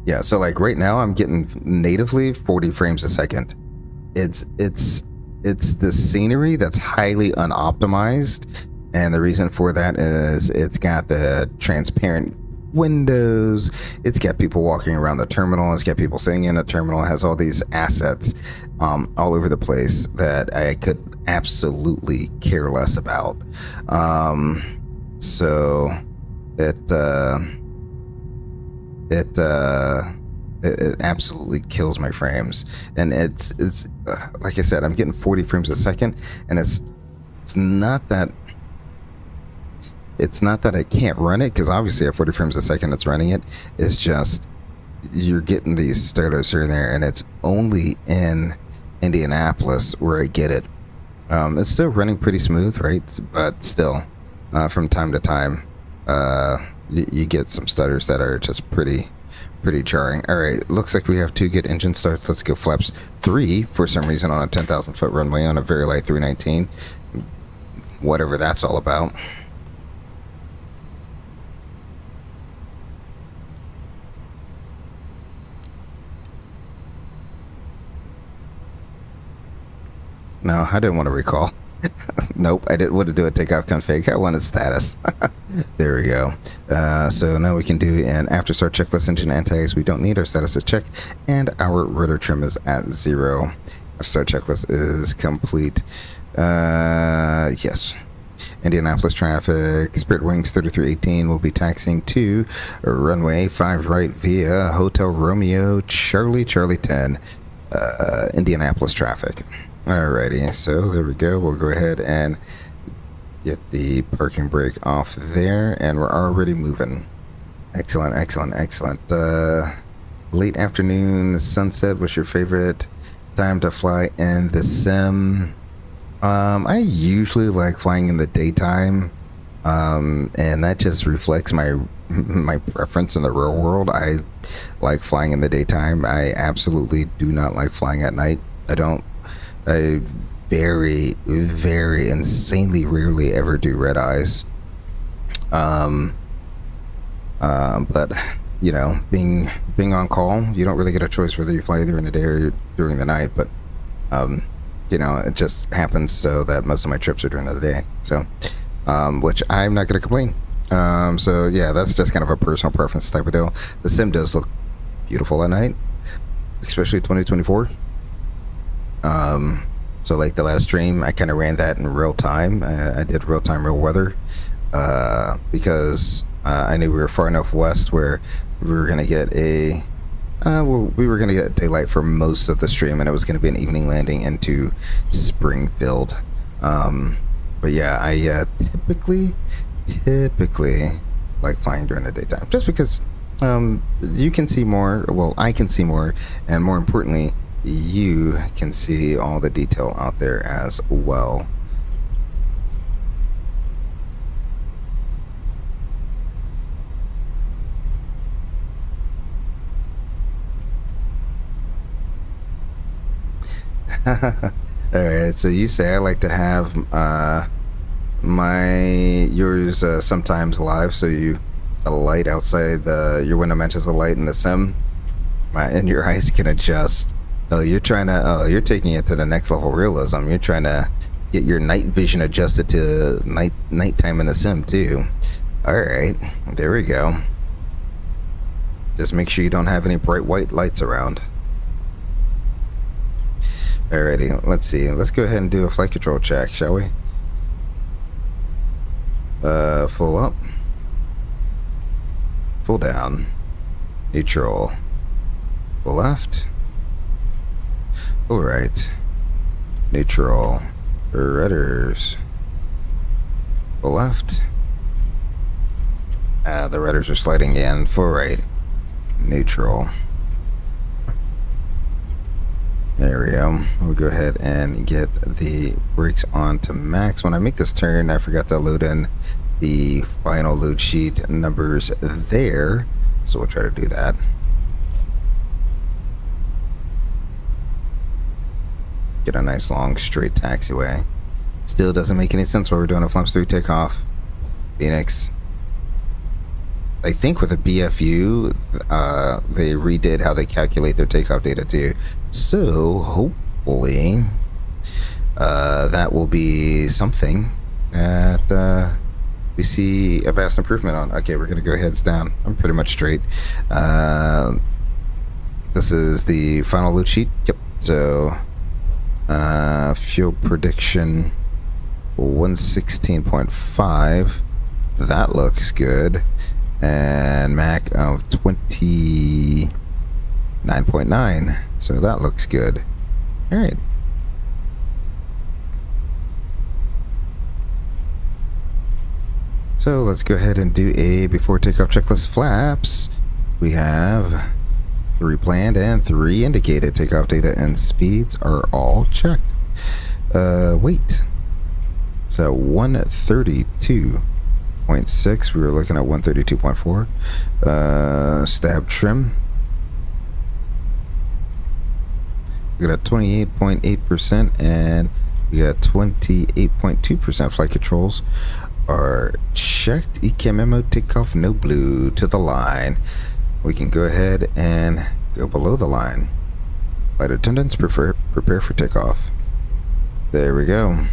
Yeah, so like right now I'm getting natively 40 frames a second. It's the scenery that's highly unoptimized, and the reason for that is it's got the transparent windows, it's got people walking around the terminal, it's got people sitting in the terminal, it has all these assets all over the place that I could absolutely care less about. So it absolutely kills my frames, and it's like I said, I'm getting 40 frames a second, and it's not that I can't run it, because obviously at 40 frames a second it's running it. It's just you're getting these starters here and there, and it's only in Indianapolis where I get it. It's still running pretty smooth, right? But still, from time to time, you get some stutters that are just pretty jarring. All right, looks like we have 2 good engine starts. Let's go flaps 3 for some reason on a 10,000 foot runway on a very light 319, whatever that's all about. No, I didn't want to recall. Nope, I didn't want to do a takeoff config. I wanted status. There we go. So now we can do an after start checklist. Engine anti-ice, we don't need our status to check, and our rudder trim is at 0. After start checklist is complete. Yes. Indianapolis traffic, Spirit Wings 3318 will be taxiing to runway 5 right via Hotel Romeo Charlie 10, Indianapolis traffic. Alrighty, so there we go. We'll go ahead and get the parking brake off there, and we're already moving. Excellent. Late afternoon, sunset. What's your favorite time to fly in the sim? I usually like flying in the daytime, and that just reflects my preference in the real world. I like flying in the daytime. I absolutely do not like flying at night. I very, very insanely rarely ever do red eyes. But being on call, you don't really get a choice whether you fly during the day or during the night. But it just happens so that most of my trips are during the day. So, which I'm not going to complain. So yeah, that's just kind of a personal preference type of deal. The sim does look beautiful at night, especially 2024. So like the last stream, I kind of ran that in real time. I did real time, real weather, because I knew we were far enough west where we were going to get a well, we were going to get daylight for most of the stream, and it was going to be an evening landing into Springfield. But yeah, I typically like flying during the daytime, just because you can see more. Well, I can see more, and more importantly, you can see all the detail out there as well. Alright, so you say I like to have yours sometimes live, so the light outside your window matches the light in the sim, and your eyes can adjust. Oh, you're taking it to the next level realism. You're trying to get your night vision adjusted to nighttime in the sim too. Alright, there we go. Just make sure you don't have any bright white lights around. Alrighty, let's see. Let's go ahead and do a flight control check, shall we? Full up. Full down. Neutral. Full left. Full right. Neutral. Rudders. Full left. The rudders are sliding in. Full right. Neutral. There we go. We'll go ahead and get the brakes on to max. When I make this turn, I forgot to load in the final load sheet numbers there, so we'll try to do that. Get a nice long straight taxiway. Still doesn't make any sense why we're doing a flaps 3 takeoff. Phoenix. I think with the BFU, they redid how they calculate their takeoff data too. So hopefully, that will be something that we see a vast improvement on. Okay, we're gonna go heads down. I'm pretty much straight. This is the final load sheet. Yep. So fuel prediction 116.5. That looks good. And Mac of 29.9, so that looks good. All right. So let's go ahead and do a before takeoff checklist flaps. We have 3 planned and 3 indicated. Takeoff data and speeds are all checked. Weight. So 132.6. We were looking at 132.4. Stab trim. We got 28.8%, and we got 28.2% flight controls are checked. ECAM memo takeoff no blue to the line. We can go ahead and go below the line. Flight attendants prepare for takeoff. There we go.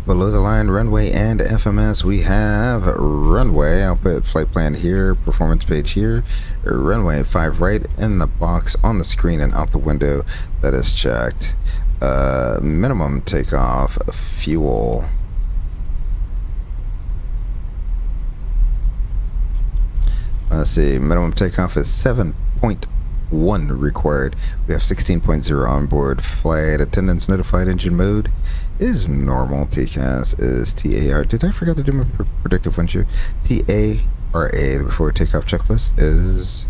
Below the line, runway and FMS, we have runway. I'll put flight plan here, performance page here. Runway 5 right in the box on the screen and out the window. That is checked. Minimum takeoff fuel. Let's see, minimum takeoff is 7.1 required. We have 16.0 on board. Flight attendants notified. Engine mode is normal. TCAS is TAR. Did I forget to do my predictive windshield? TARA. The before takeoff checklist is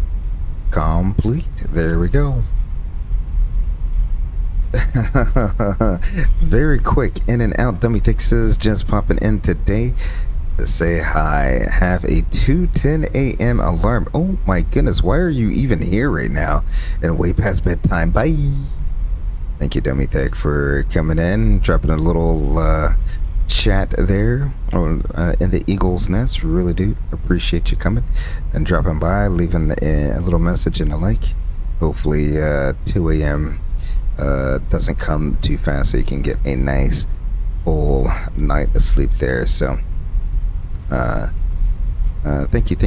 complete. There we go. Very quick in and out. Dummy Fixes just popping in today to say hi. Have a 2:10 a.m. alarm. Oh my goodness, why are you even here right now and way past bedtime? Bye. Thank you, Dummy Tech, for coming in, dropping a little chat there in the Eagle's Nest. Really do appreciate you coming and dropping by, leaving a little message and a like. Hopefully 2 a.m. Doesn't come too fast, so you can get a nice full night of sleep there. So thank you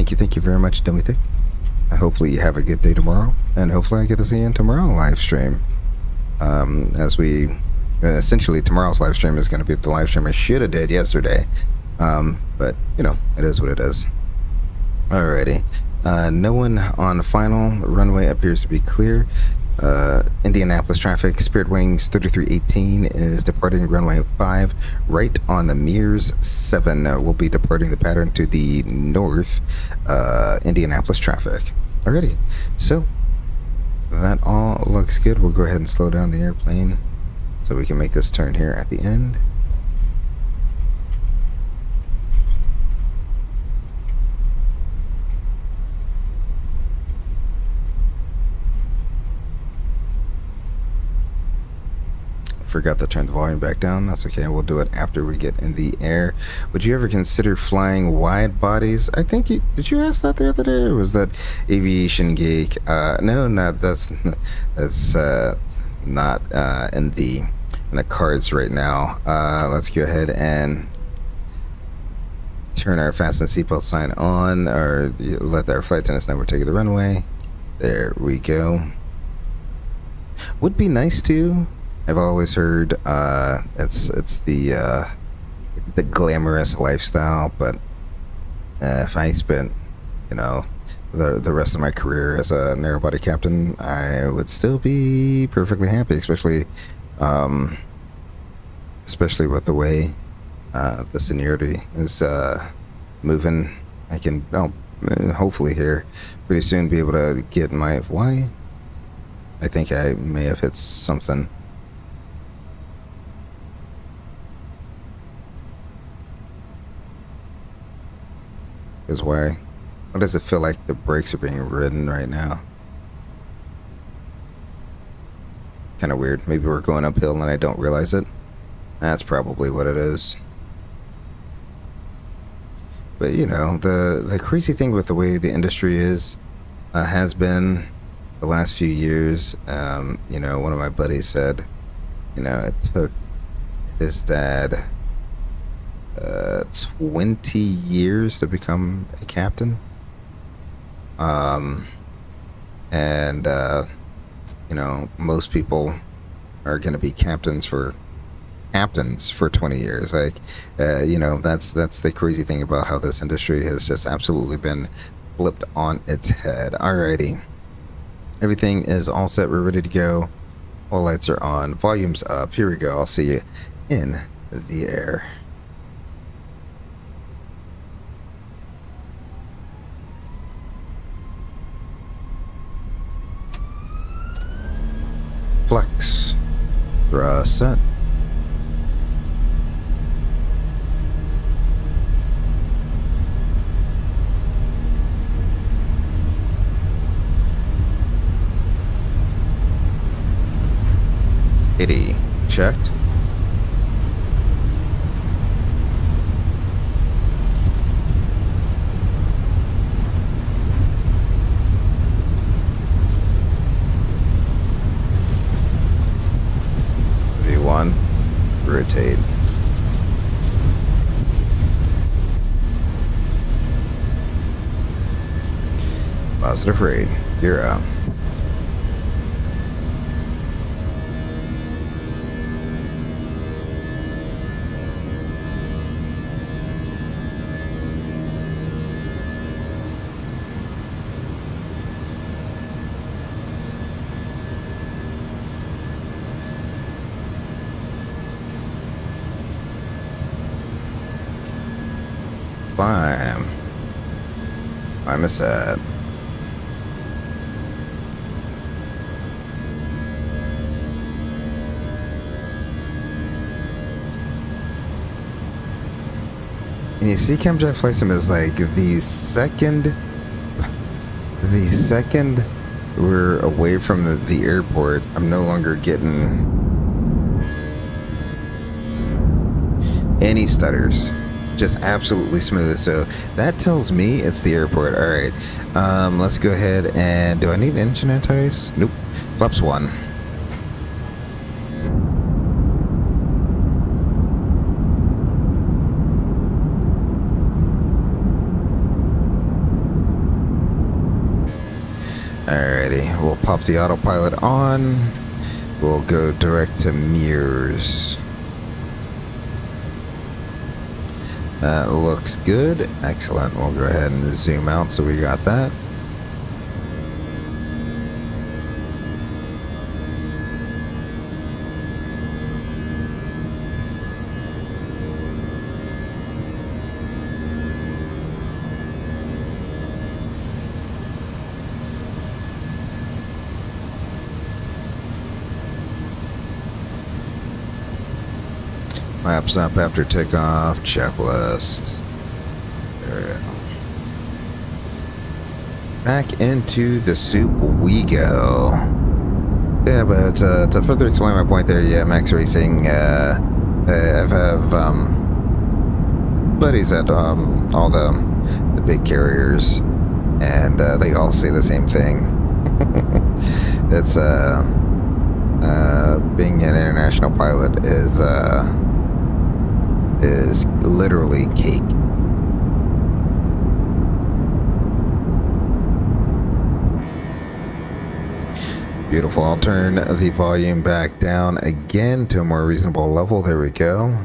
very much, Dummy Tech. Hopefully you have a good day tomorrow, and hopefully I get to see you in tomorrow live stream. As we essentially, tomorrow's live stream is going to be the live stream I should have did yesterday, but you know, it is what it is. Alrighty. No one on final runway appears to be clear. Indianapolis traffic, Spirit Wings 3318 is departing runway 5 right on the Mears 7. We'll be departing the pattern to the north, Indianapolis traffic. Alrighty, so that all looks good. We'll go ahead and slow down the airplane so we can make this turn here at the end. Forgot to turn the volume back down. That's okay. We'll do it after we get in the air. Would you ever consider flying wide bodies? I think you did. You ask that the other day, or was that aviation geek? No, that's not in the cards right now. Let's go ahead and turn our fasten seatbelt sign on, or let our flight attendants know we're taking the runway. There we go. Would be nice to. I've always heard it's the glamorous lifestyle, but if I spent, you know, the rest of my career as a narrow body captain, I would still be perfectly happy, especially with the way the seniority is moving. I can hopefully here pretty soon be able to get my why. I think I may have hit something. Is why. Why does it feel like the brakes are being ridden right now? Kind of weird. Maybe we're going uphill and I don't realize it. That's probably what it is. But you know, the crazy thing with the way the industry has been the last few years. You know, one of my buddies said, you know, it took his dad 20 years to become a captain. And you know, most people are going to be captains for 20 years. Like, you know, that's the crazy thing about how this industry has just absolutely been flipped on its head. Alrighty, everything is all set. We're ready to go. All lights are on. Volume's up. Here we go. I'll see you in the air. Flex. Thrust set. Indy checked. V1, rotate. Positive rate, you're out. I'm a set. And you see, Camjet Flight Sim is like the second we're away from the airport, I'm no longer getting any stutters. Just absolutely smooth. So that tells me it's the airport. All right, let's go ahead and do I need the engine anti-ice? Nope. Flaps 1. Alrighty, we'll pop the autopilot on. We'll go direct to Mears. That looks good. Excellent. We'll go ahead and zoom out so we got that. Laps up after takeoff, checklist. There we go. Back into the soup we go. Yeah, but to further explain my point there, yeah, Max Racing, I have buddies at all the big carriers, and they all say the same thing. It's being an international pilot is literally cake. Beautiful. I'll turn the volume back down again to a more reasonable level. There we go.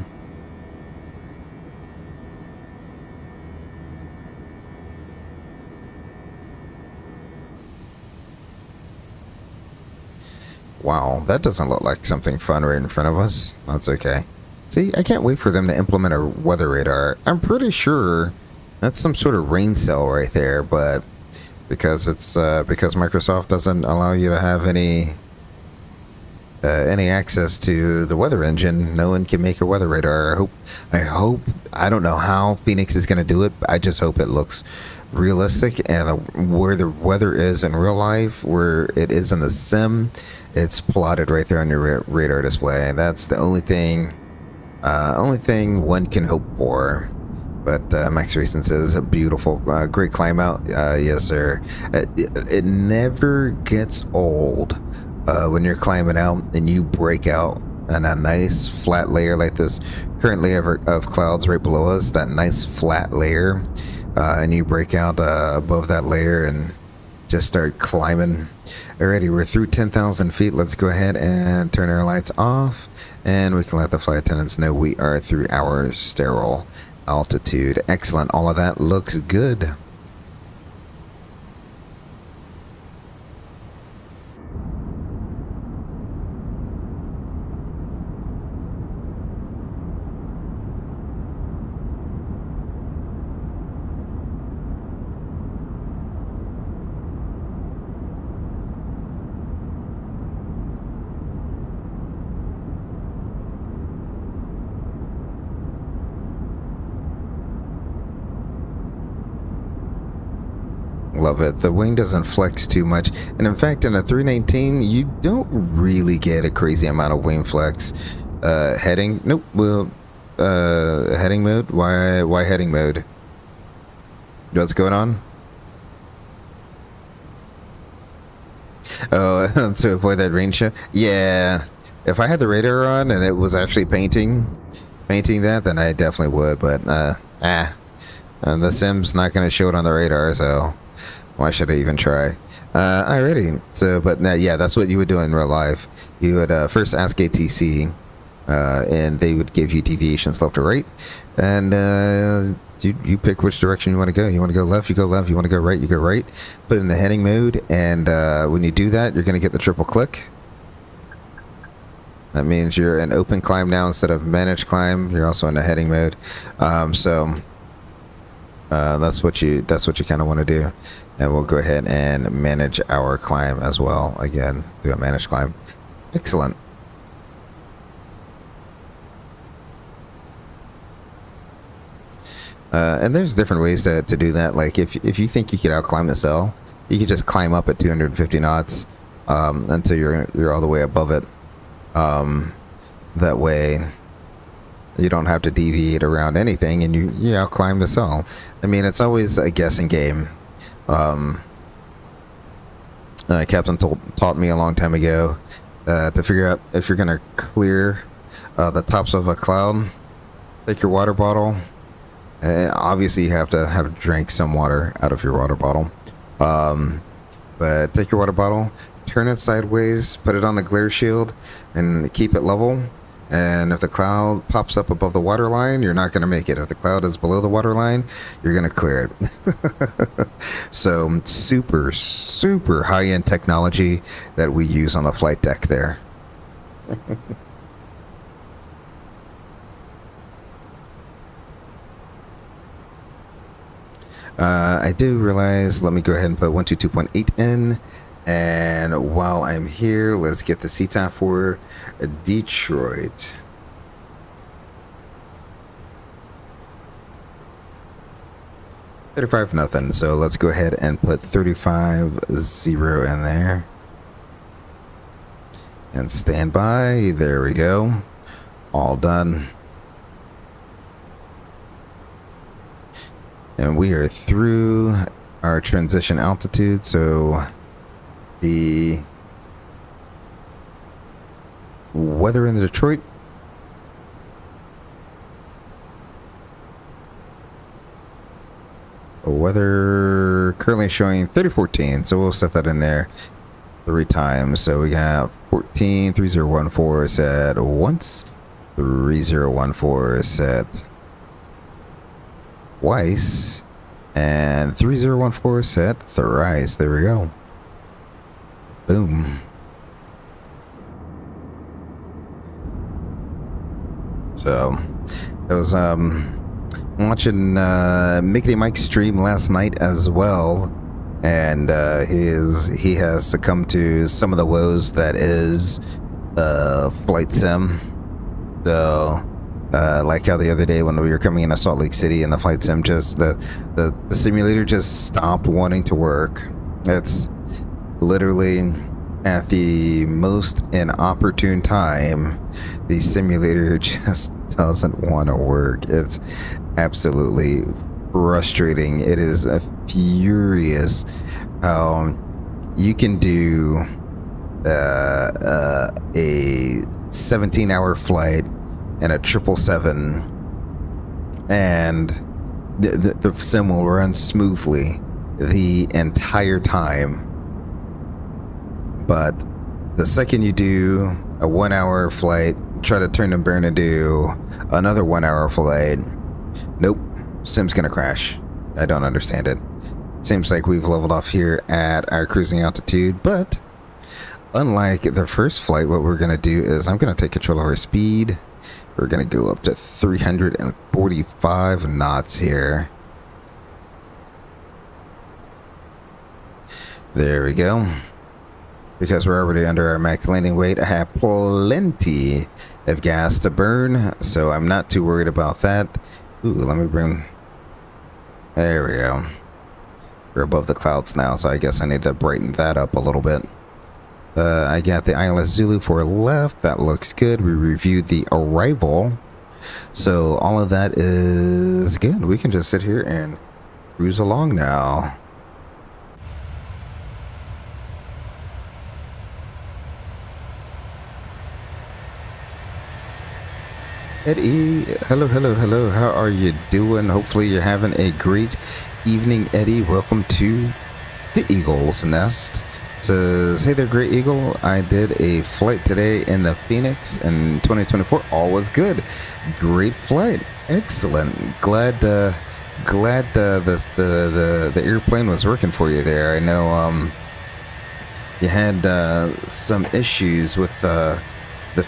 Wow, that doesn't look like something fun right in front of us. That's okay. See, I can't wait for them to implement a weather radar. I'm pretty sure that's some sort of rain cell right there, but because it's because Microsoft doesn't allow you to have any access to the weather engine, no one can make a weather radar. I don't know how Fenix is going to do it, but I just hope it looks realistic, and where the weather is in real life, where it is in the sim, it's plotted right there on your radar display. And that's the only thing one can hope for. But Max Racing says a beautiful, great climb out. Yes, sir. It never gets old when you're climbing out and you break out on a nice flat layer like this current layer of clouds right below us. That nice flat layer, and you break out above that layer and just start climbing. Alrighty, we're through 10,000 feet. Let's go ahead and turn our lights off, and we can let the flight attendants know we are through our sterile altitude. Excellent. All of that looks good. Love it. The wing doesn't flex too much, and in fact in a 319 you don't really get a crazy amount of wing flex. Heading, nope. Well, heading mode. Why heading mode? What's going on? Oh, to avoid that rain show. Yeah, if I had the radar on and it was actually painting that, then I definitely would. But and the sim's not going to show it on the radar, so why should I even try? Alrighty. So, but yeah, that's what you would do in real life. You would first ask ATC, and they would give you deviations left or right, and you pick which direction you want to go. You want to go left, you go left. You want to go right, you go right. Put it in the heading mode, and when you do that, you're going to get the triple click. That means you're in open climb now instead of managed climb. You're also in the heading mode. So that's what you kind of want to do. And we'll go ahead and manage our climb as well. Again, do a managed climb. Excellent. And there's different ways to do that. Like if you think you could outclimb the cell, you could just climb up at 250 knots until you're all the way above it. That way you don't have to deviate around anything, and you outclimb the cell. I mean, it's always a guessing game. Captain taught me a long time ago to figure out if you're gonna clear the tops of a cloud. Take your water bottle. Obviously, you have to drank some water out of your water bottle. But take your water bottle, turn it sideways, put it on the glare shield, and keep it level. And if the cloud pops up above the waterline, you're not going to make it. If the cloud is below the waterline, you're going to clear it. So super, super high-end technology that we use on the flight deck there. I do realize, let me go ahead and put 122.8 in. And while I'm here, let's get the CTAF for Detroit. $35 nothing. So let's go ahead and put 35.0 in there. And stand by. There we go. All done. And we are through our transition altitude, so the weather in Detroit. Weather currently showing 3014, so we'll set that in there 3 times. So we got 14, 3014 set once, 3014 set twice, and 3014 set thrice. There we go. Boom. So I was watching Mickey Mike's stream last night as well, and he has succumbed to some of the woes that is flight sim. So like how the other day when we were coming into Salt Lake City and the flight sim just the simulator just stopped wanting to work. It's literally at the most inopportune time the simulator just doesn't want to work. It's absolutely frustrating. It is furious how you can do a 17-hour flight and a 777 and the sim will run smoothly the entire time, but the second you do a 1-hour flight, try to turn and burn and do another 1-hour flight, nope, sim's gonna crash. I don't understand it. Seems like we've leveled off here at our cruising altitude, but unlike the first flight, what we're gonna do is I'm gonna take control of our speed. We're going to go up to 345 knots here. There we go. Because we're already under our max landing weight, I have plenty of gas to burn, so I'm not too worried about that. Ooh, let me bring... There we go. We're above the clouds now, so I guess I need to brighten that up a little bit. I got the ILS Zulu for left. That looks good. We reviewed the arrival. So all of that is good. We can just sit here and cruise along now. Eddie, hello, hello, hello. How are you doing? Hopefully you're having a great evening, Eddie. Welcome to the Eagle's Nest. Says, hey there, Great Eagle. I did a flight today in the Fenix in 2024. All was good. Great flight. Excellent. Glad the airplane was working for you there. I know you had some issues with the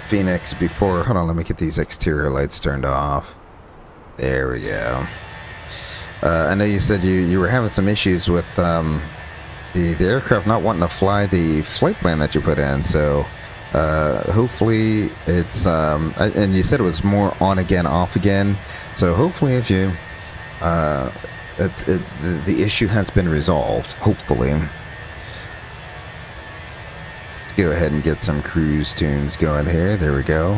Fenix before. Hold on, let me get these exterior lights turned off. There we go. I know you said you were having some issues with the aircraft not wanting to fly the flight plan that you put in, so hopefully it's and you said it was more on again, off again, so hopefully if you the issue has been resolved, hopefully. Let's go ahead and get some cruise tunes going here. There we go.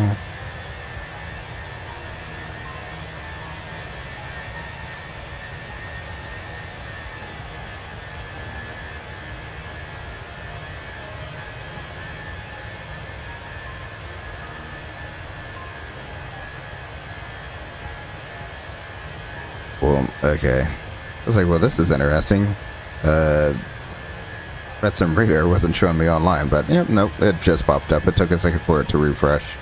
Well, okay. I was like, well, this is interesting. Red Sim Radar wasn't showing me online, but yep, nope, it just popped up. It took a second for it to refresh.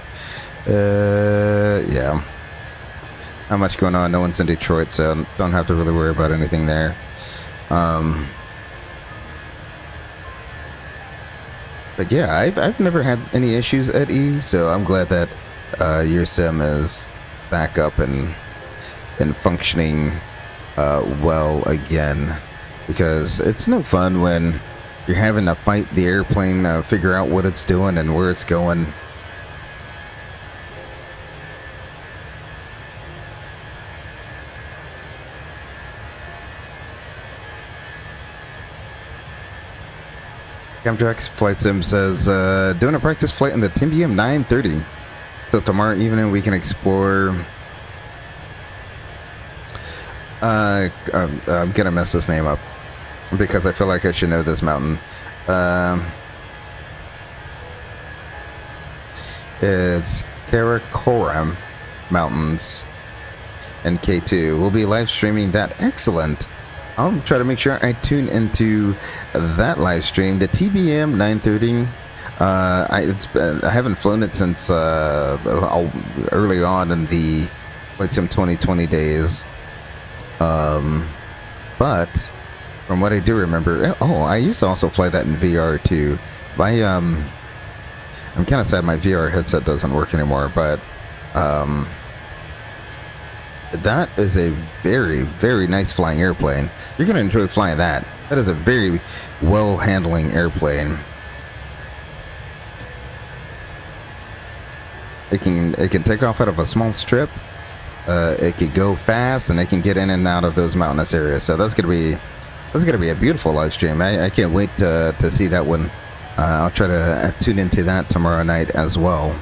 Yeah. Not much going on. No one's in Detroit, so don't have to really worry about anything there. But yeah, I've never had any issues at E, so I'm glad that your sim is back up and functioning well again, because it's no fun when you're having to fight the airplane, figure out what it's doing and where it's going. Camdrax Flight Sim says, doing a practice flight in the TBM 930. So tomorrow evening we can explore... I'm gonna mess this name up because I feel like I should know this mountain. It's Karakoram Mountains and K2. We'll be live streaming that. Excellent. I'll try to make sure I tune into that live stream. The TBM 930. I haven't flown it since early on in the Flight Sim 2020 days. But from what I do remember, I used to also fly that in VR too. I'm kind of sad my VR headset doesn't work anymore, but that is a very, very nice flying airplane. You're going to enjoy flying that. That is a very well handling airplane. It can take off out of a small strip. It could go fast, and it can get in and out of those mountainous areas. So that's gonna be a beautiful live stream. I can't wait to see that one. I'll try to tune into that tomorrow night as well.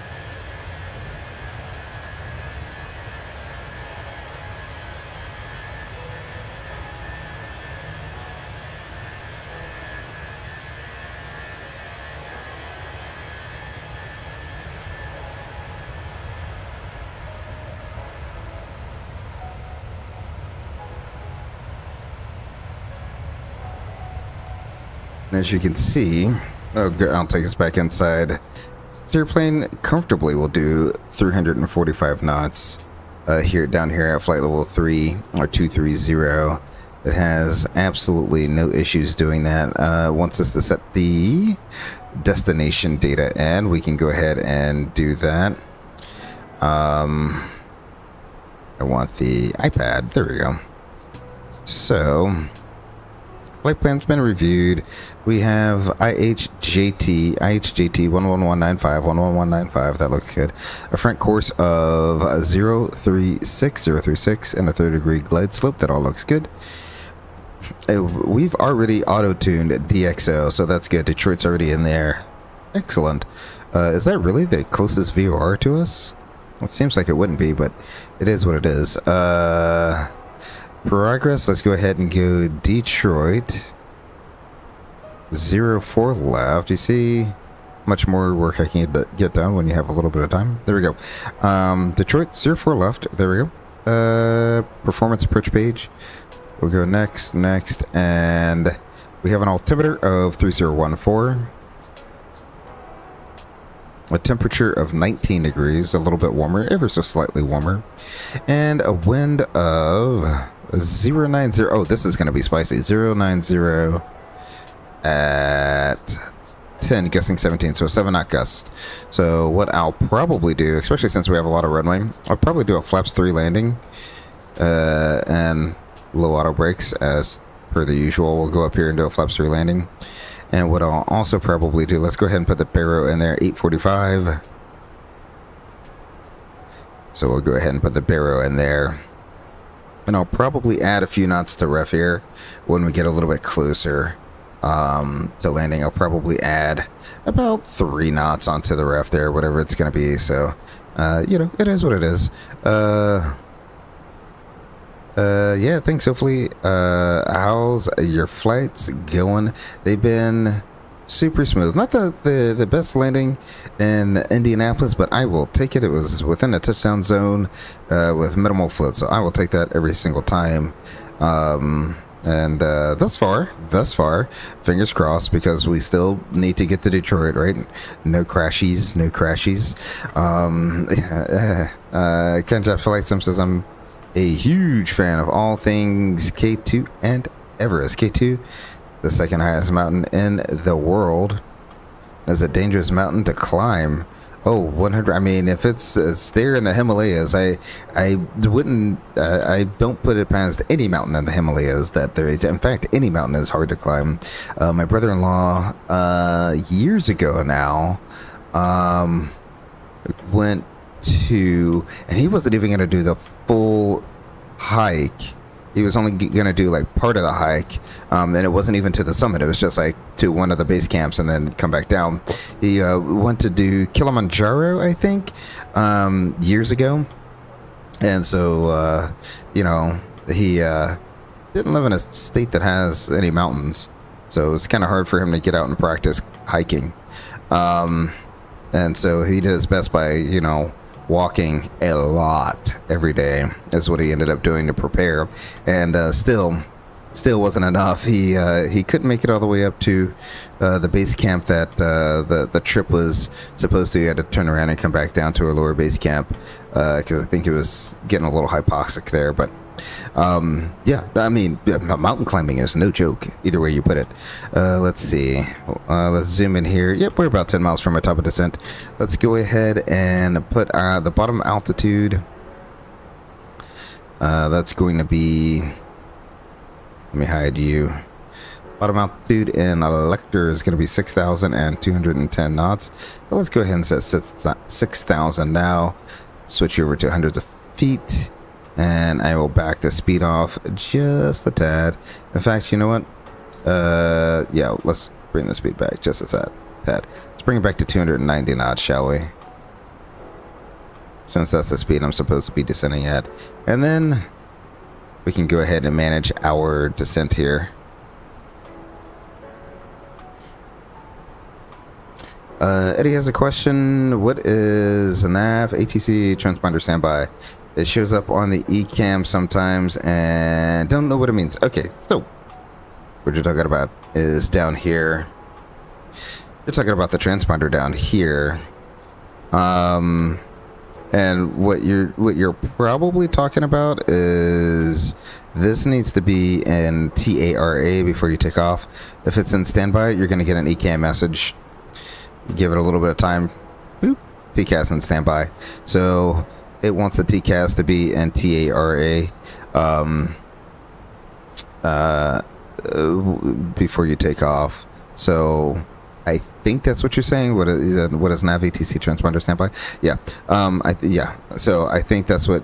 As you can see, I'll take us back inside. This airplane comfortably will do 345 knots down here at flight level 3 or 230. It has absolutely no issues doing that. Wants us to set the destination data in. We can go ahead and do that. I want the iPad. There we go. So flight plan's been reviewed. We have IHJT 11195, 11195. That looks good. A front course of 036 and a 30-degree glide slope. That all looks good. We've already auto-tuned DXO, so that's good. Detroit's already in there. Excellent. Is that really the closest VOR to us? Well, it seems like it wouldn't be, but it is what it is. Progress, let's go ahead and go Detroit 04 left. You see much more work I can get done when you have a little bit of time. There we go. Detroit 04 left. There we go. Performance approach page. We'll go next, and we have an altimeter of 3014. A temperature of 19 degrees, a little bit warmer, ever so slightly warmer. And a wind of 090. Oh, this is going to be spicy. 090 at 10, gusting 17, so a 7-knot gust. So what I'll probably do, especially since we have a lot of runway, I'll probably do a flaps 3 landing and low auto brakes as per the usual. We'll go up here and do a flaps 3 landing. And what I'll also probably do, let's go ahead and put the Barrow in there, 845. So we'll go ahead and put the Barrow in there. And I'll probably add a few knots to ref here when we get a little bit closer to landing. I'll probably add about 3 knots onto the ref there, whatever it's going to be. So, it is what it is. Yeah, thanks. Hopefully, how's your flights going? They've been super smooth. Not the best landing in Indianapolis, but I will take it. It was within a touchdown zone with minimal float, so I will take that every single time. And thus far, fingers crossed, because we still need to get to Detroit, right? No crashies. Kenja Flight Sim says, I'm a huge fan of all things K2 and Everest. K2, the second highest mountain in the world, is a dangerous mountain to climb. Oh, 100. I mean, if it's there in the Himalayas, I wouldn't. I don't put it past any mountain in the Himalayas that there is. In fact, any mountain is hard to climb. My brother-in-law, years ago now, went to, and he wasn't even going to do the full hike. He was only going to do like part of the hike, and it wasn't even to the summit. It was just like to one of the base camps and then come back down. He went to do Kilimanjaro, I think, years ago. And so, you know, he didn't live in a state that has any mountains. So it's kind of hard for him to get out and practice hiking. And so he did his best by, you know, walking a lot every day is what he ended up doing to prepare, and still wasn't enough. He couldn't make it all the way up to the base camp that the trip was supposed to. He had to turn around and come back down to a lower base camp because I think he was getting a little hypoxic there. But yeah, I mean, mountain climbing is no joke, either way you put it. Let's see. Let's zoom in here. Yep, we're about 10 miles from our top of descent. Let's go ahead and put the bottom altitude. That's going to be, let me hide you. Bottom altitude in Elector is going to be 6,210 knots. So let's go ahead and set 6,000 now. Switch over to hundreds of feet. And I will back the speed off just a tad. In fact, you know what? Yeah, let's bring the speed back just a tad. Let's bring it back to 290 knots, shall we? Since that's the speed I'm supposed to be descending at. And then we can go ahead and manage our descent here. Eddie has a question. What is a nav ATC transponder standby? It shows up on the eCam sometimes and don't know what it means. Okay, so what you're talking about is down here. You're talking about the transponder down here. And what you're probably talking about is this needs to be in TARA before you take off. If it's in standby, you're going to get an eCam message. You give it a little bit of time. Boop, TCAS in standby. So it wants the TCAS to be in TARA before you take off. So I think that's what you're saying. What is nav ATC transponder standby? Yeah. Yeah. So I think that's what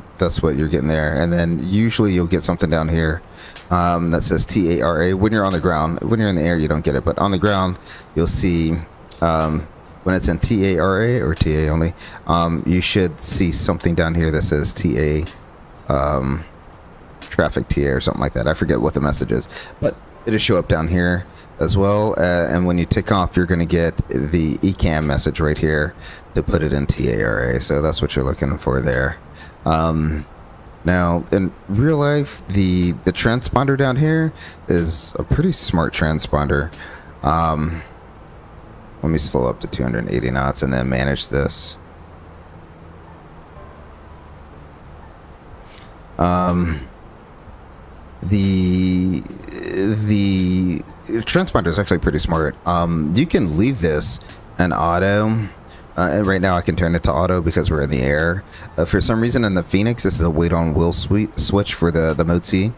you're getting there. And then usually you'll get something down here that says TARA when you're on the ground. When you're in the air, you don't get it, but on the ground, you'll see when it's in TARA or TA only, you should see something down here that says TA, traffic TA or something like that. I forget what the message is, but it'll show up down here as well. And when you take off, you're going to get the eCam message right here to put it in TARA. So that's what you're looking for there. Now, in real life, the transponder down here is a pretty smart transponder. Let me slow up to 280 knots and then manage this. The transponder is actually pretty smart. You can leave this in auto. And right now I can turn it to auto because we're in the air. For some reason in the Fenix, this is a wait on wheel switch for the Mode C.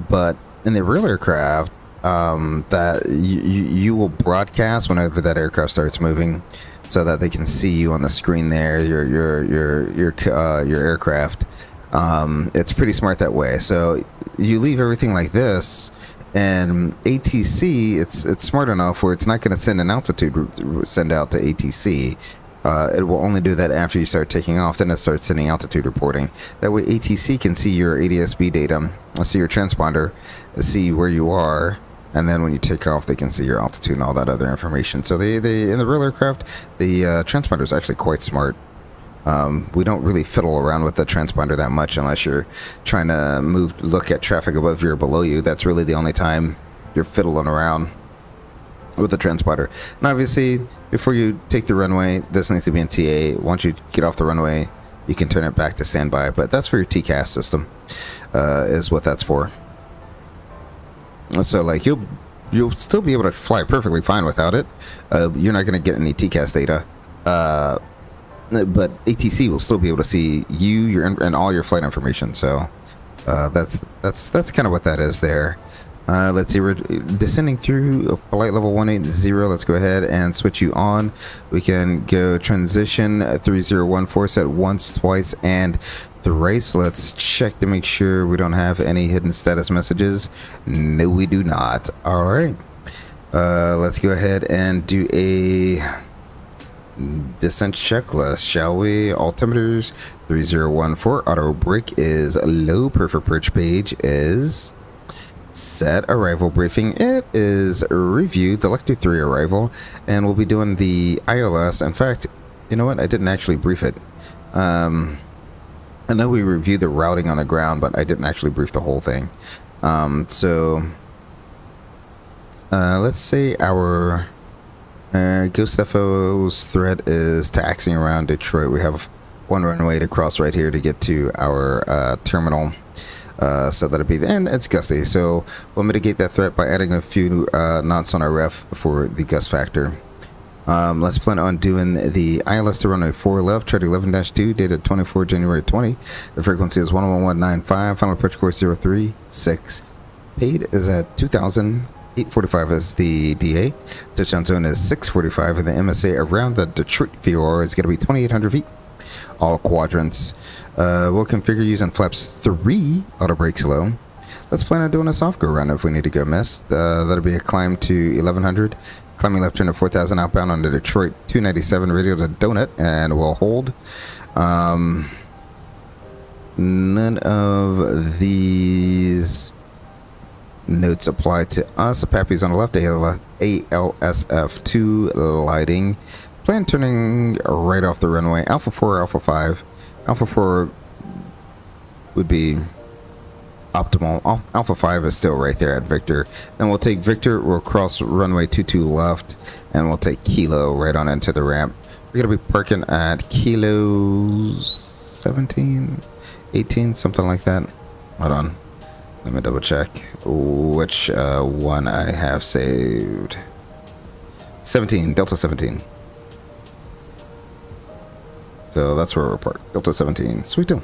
But in the real aircraft, that you will broadcast whenever that aircraft starts moving, so that they can see you on the screen there, your aircraft. It's pretty smart that way. So you leave everything like this, and ATC, it's smart enough where it's not going to send an altitude send out to ATC. It will only do that after you start taking off. Then it starts sending altitude reporting. That way ATC can see your ADS-B data, see your transponder, see where you are, and then when you take off, they can see your altitude and all that other information. So they in the real aircraft, the transponder is actually quite smart. We don't really fiddle around with the transponder that much unless you're trying to look at traffic above you or below you. That's really the only time you're fiddling around with the transponder. And obviously, before you take the runway, this needs to be in TA. Once you get off the runway, you can turn it back to standby. But that's for your TCAS system, is what that's for. So like you'll still be able to fly perfectly fine without it. You're not going to get any TCAS data. But ATC will still be able to see you, and all your flight information. So that's kind of what that is there. Let's see, we're descending through flight level 180. Let's go ahead and switch you on. We can go transition 3014 set once, twice, and thrice. Let's check to make sure we don't have any hidden status messages. No, we do not. All right. Let's go ahead and do a descent checklist, shall we? Altimeters 3014. Auto brake is low. Perfect perch page is set. Arrival briefing, it is review the Lecter 3 arrival, and we'll be doing the ILS. In fact, you know what, I didn't actually brief it. I know we reviewed the routing on the ground, but I didn't actually brief the whole thing. Let's say our Ghost FO's threat is taxiing around Detroit. We have one runway to cross right here to get to our terminal. So that'll be the end. It's gusty, so we'll mitigate that threat by adding a few knots on our ref for the gust factor. Let's plan on doing the ILS to runway 4 left, chart 11-2, dated 24 January 20. The frequency is 11195, final approach course 036. Paid is at 2,000. 845 is the DA. Touchdown zone is 645, and the MSA around the Detroit VOR is going to be 2,800 feet. All quadrants. We'll configure using flaps 3, auto brakes low. Let's plan on doing a soft go run if we need to go miss. That'll be a climb to 1100. Climbing left turn to 4000 outbound on the Detroit 297, radio to Donut, and we'll hold. None of these notes apply to us. The Pappy's on the left, ALSF2 lighting. Plan turning right off the runway. Alpha 4, Alpha 5. Alpha 4 would be optimal. Alpha 5 is still right there at Victor. Then we'll take Victor, we'll cross runway 22 left, and we'll take Kilo right on into the ramp. We're going to be parking at Kilo 17, 18, something like that. Hold on. Let me double check which one I have saved. 17, Delta 17. So that's where we're parked. Delta 17. Sweet deal.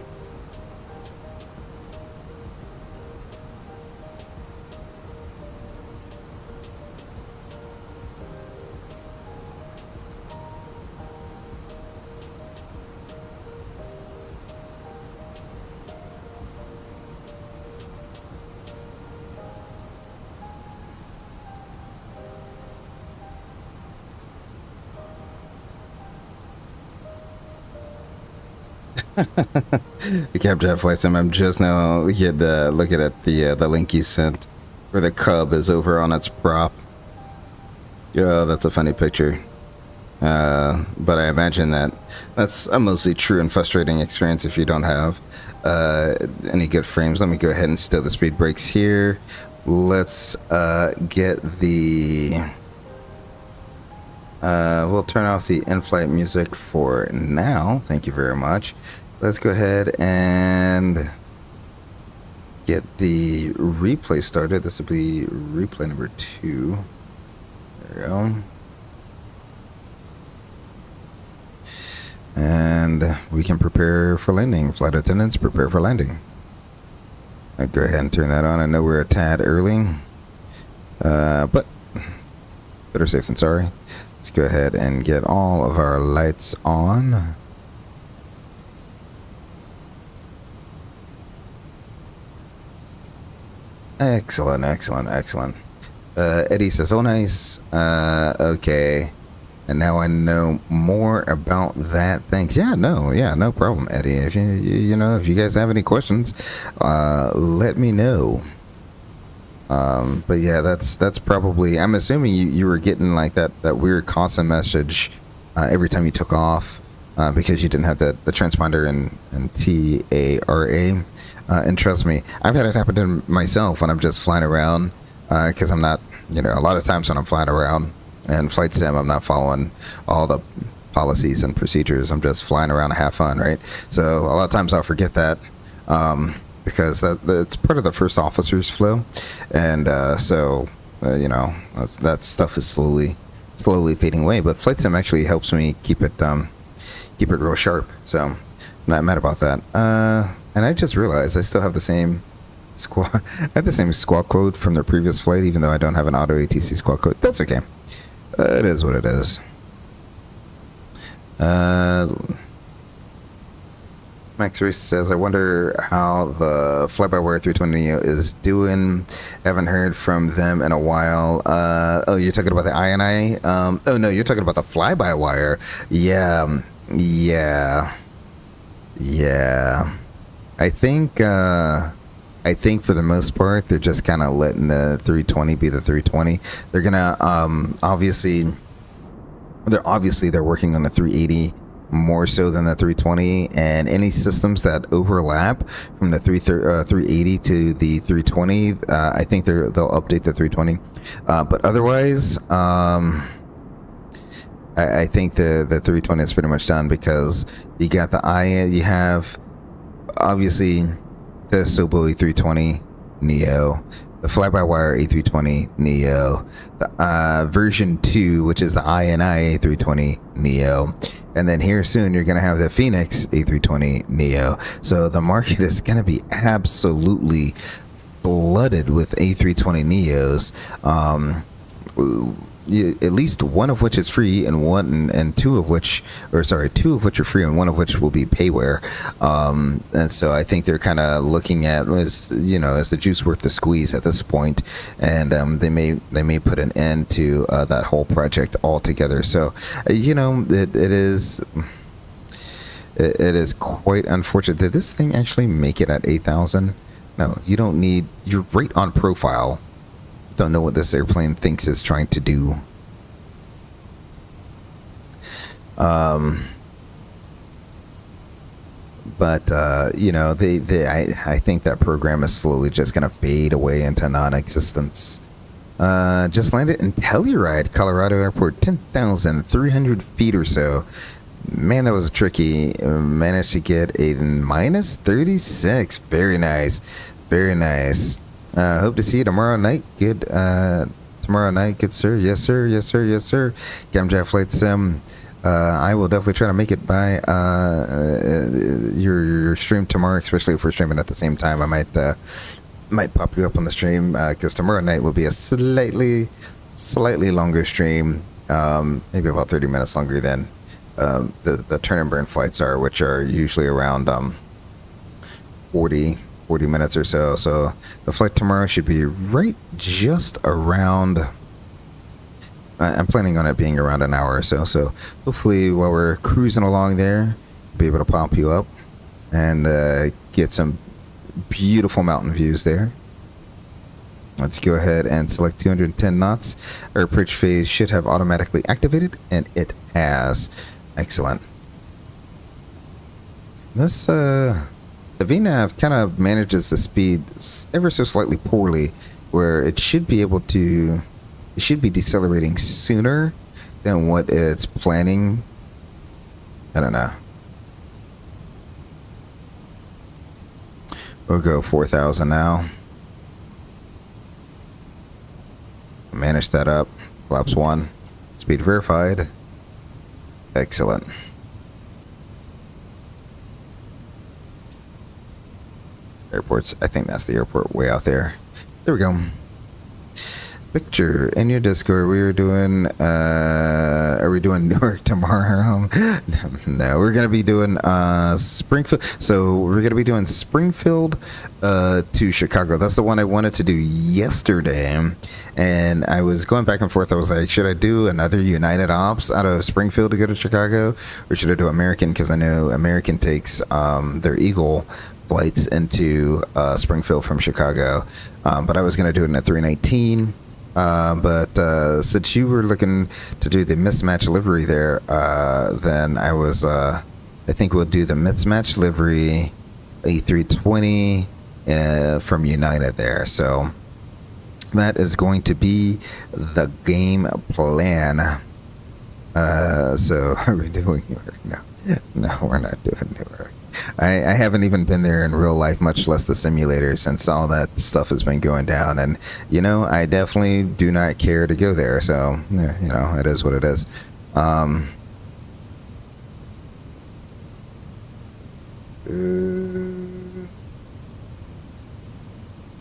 The Capture Flight Sim. I'm just now looking at the link you sent where the Cub is over on its prop. Yeah, that's a funny picture. But I imagine that's a mostly true and frustrating experience if you don't have any good frames. Let me go ahead and stow the speed brakes here. Let's get the we'll turn off the in-flight music for now. Thank you very much. Let's go ahead and get the replay started. This will be replay number 2. There we go. And we can prepare for landing. Flight attendants, prepare for landing. I'll go ahead and turn that on. I know we're a tad early, but better safe than sorry. Let's go ahead and get all of our lights on. Excellent, excellent, excellent. Eddie says, oh, nice. Okay. And now I know more about that. Thanks. Yeah, no problem, Eddie. If if you guys have any questions, let me know. But yeah, that's probably, I'm assuming you were getting like that weird constant message every time you took off. because you didn't have the transponder and TARA. And trust me, I've had it happen to myself when I'm just flying around, because I'm not, a lot of times when I'm flying around in flight sim, I'm not following all the policies and procedures. I'm just flying around to have fun, right? So a lot of times I'll forget that, because it's part of the first officer's flow, and that stuff is slowly fading away. But flight sim actually helps me keep it real sharp. So I'm not mad about that. And I just realized I still have the same squawk. I have the same squawk code from the previous flight, even though I don't have an auto ATC squawk code. That's okay. It is what it is. Max Reese says, I wonder how the fly-by-wire 320 is doing. Haven't heard from them in a while. Oh, you're talking about the INI? Oh, no, you're talking about the fly-by-wire. Yeah. I think for the most part, they're just kind of letting the 320 be the 320. They're gonna they're working on the 380 more so than the 320, and any systems that overlap from the 380 to the 320, I think they'll update the 320. But otherwise, I think the 320 is pretty much done, because you got you have obviously the Sobo A320 Neo, the fly-by-wire A320 Neo, the version 2, which is the INI A320 Neo, and then here soon you're going to have the Fenix A320 Neo. So the market is going to be absolutely flooded with A320 Neos. At least one of which is free, and two of which are free, and one of which will be payware. And so I think they're kind of looking at, is the juice worth the squeeze at this point, and they may put an end to that whole project altogether. So it is quite unfortunate. Did this thing actually make it at 8,000? No, you don't need. You're right on profile. Don't know what this airplane thinks it's trying to do. But I think that program is slowly just gonna fade away into non-existence. Just landed in Telluride, Colorado Airport, 10,300 feet or so. Man, that was tricky. Managed to get a minus 36. Very nice. Very nice. Hope to see you tomorrow night. Good. Tomorrow night, good sir. Yes, sir. Yes, sir. Yes, sir. Gamjack Flight Sim. I will definitely try to make it by your stream tomorrow, especially if we're streaming at the same time. I might pop you up on the stream, because tomorrow night will be a slightly longer stream, maybe about 30 minutes longer than the turn and burn flights are, which are usually around 40 minutes or so. So the flight tomorrow should be right just around, I'm planning on it being around an hour or so. So hopefully while we're cruising along there, be able to pop you up and get some beautiful mountain views there. Let's go ahead and select 210 knots. Our approach phase should have automatically activated, and it has. Excellent. This the VNAV kind of manages the speed ever so slightly poorly, where it should be decelerating sooner than what it's planning. I don't know. We'll go 4,000 now. Manage that up. Flaps 1. Speed verified. Excellent. Airports. I think that's the airport way out there. There we go. Picture in your Discord. Are we doing Newark tomorrow? No, we're gonna be doing Springfield. So we're gonna be doing Springfield to Chicago. That's the one I wanted to do yesterday, and I was going back and forth. I was like, should I do another United Ops out of Springfield to go to Chicago, or should I do American? Because I know American takes their Eagle flights into Springfield from Chicago, but I was gonna do it in a 319. But since you were looking to do the mismatch livery there, then I think we'll do the mismatch livery A320 from United there. So that is going to be the game plan. So are we doing Newark? No, we're not doing Newark. I haven't even been there in real life, much less the simulator, since all that stuff has been going down. And, I definitely do not care to go there. So, yeah, it is what it is.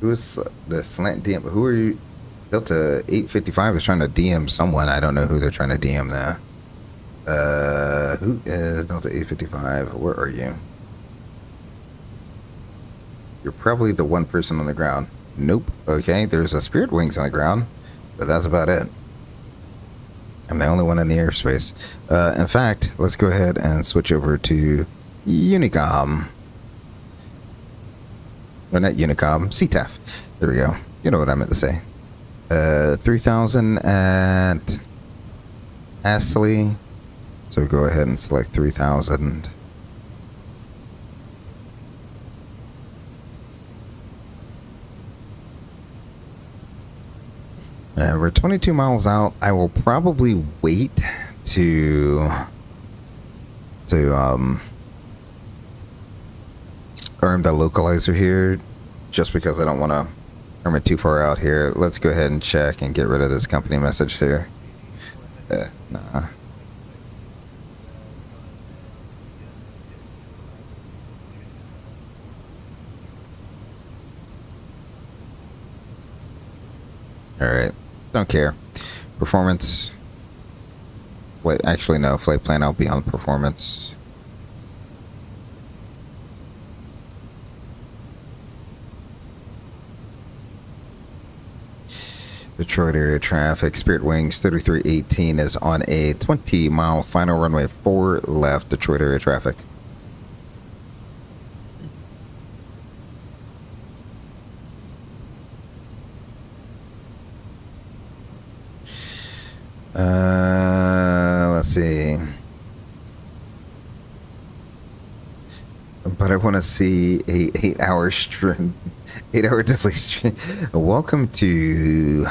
Who is the slant DM? Who are you? Delta 855 is trying to DM someone. I don't know who they're trying to DM now. Who is Delta 855? Where are you? You're probably the one person on the ground. Nope. Okay, there's a Spirit Wings on the ground, but that's about it. I'm the only one in the airspace. In fact, let's go ahead and switch over to Unicom. Or not Unicom, CTAF. There we go. You know what I meant to say. 3,000 at Astley. So we go ahead and select 3,000. And we're 22 miles out. I will probably wait to arm the localizer here, just because I don't want to arm it too far out here. Let's go ahead and check and get rid of this company message here. Nah. Alright, don't care. Performance. Wait, actually no, flight plan, I'll be on performance. Detroit area traffic, Spirit Wings 3318 is on a 20-mile final runway 4 left, Detroit area traffic. Let's see. But I want to see a 8-hour stream, 8-hour delay stream. Welcome to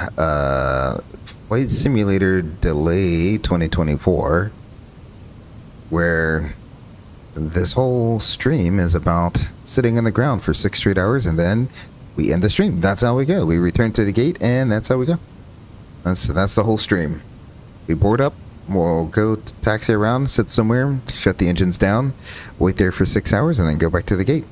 Flight Simulator Delay 2024, where this whole stream is about sitting on the ground for 6 straight hours, and then we end the stream. That's how we go. We return to the gate, and that's how we go. That's the whole stream. We board up, we'll go taxi around, sit somewhere, shut the engines down, wait there for 6 hours, and then go back to the gate.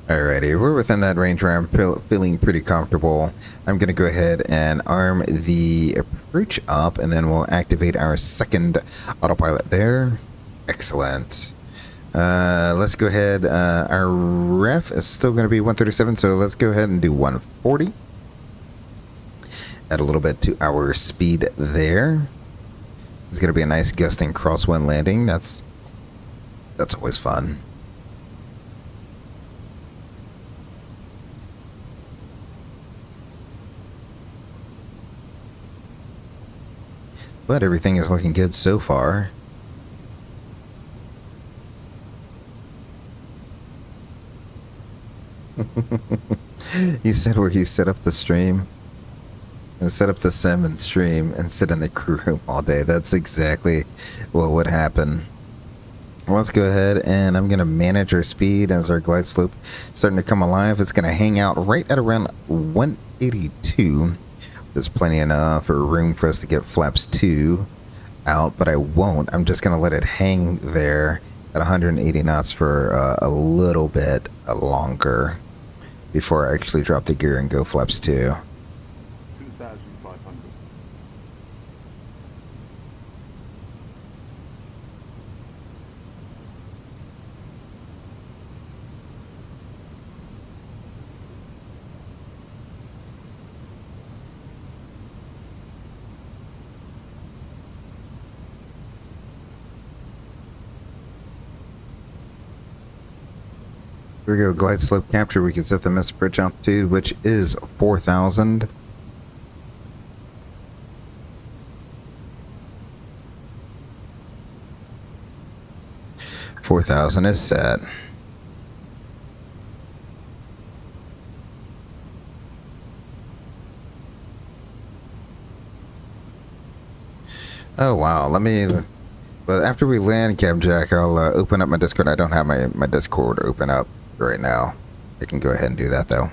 Alrighty, we're within that range where I'm feeling pretty comfortable. I'm going to go ahead and arm the approach up, and then we'll activate our second autopilot there. Excellent. Let's go ahead. Our ref is still going to be 137, so let's go ahead and do 140. Add a little bit to our speed there. It's going to be a nice gusting crosswind landing. That's always fun. But everything is looking good so far. He said where you set up the stream and set up the sim and stream and sit in the crew room all day. That's exactly what would happen. Let's go ahead and I'm going to manage our speed as our glide slope starting to come alive. It's going to hang out right at around 182. There's plenty enough or room for us to get flaps 2 out, but I won't. I'm just going to let it hang there at 180 knots for a little bit longer before I actually drop the gear and go flaps 2.
2,500.
Here we go, glide slope capture. We can set the missile approach altitude, which is 4,000. $4,000 is set. Oh wow, let me, but after we land, Cab Jack, I'll open up my Discord. I don't have my Discord open up right now. I can go ahead and do that though.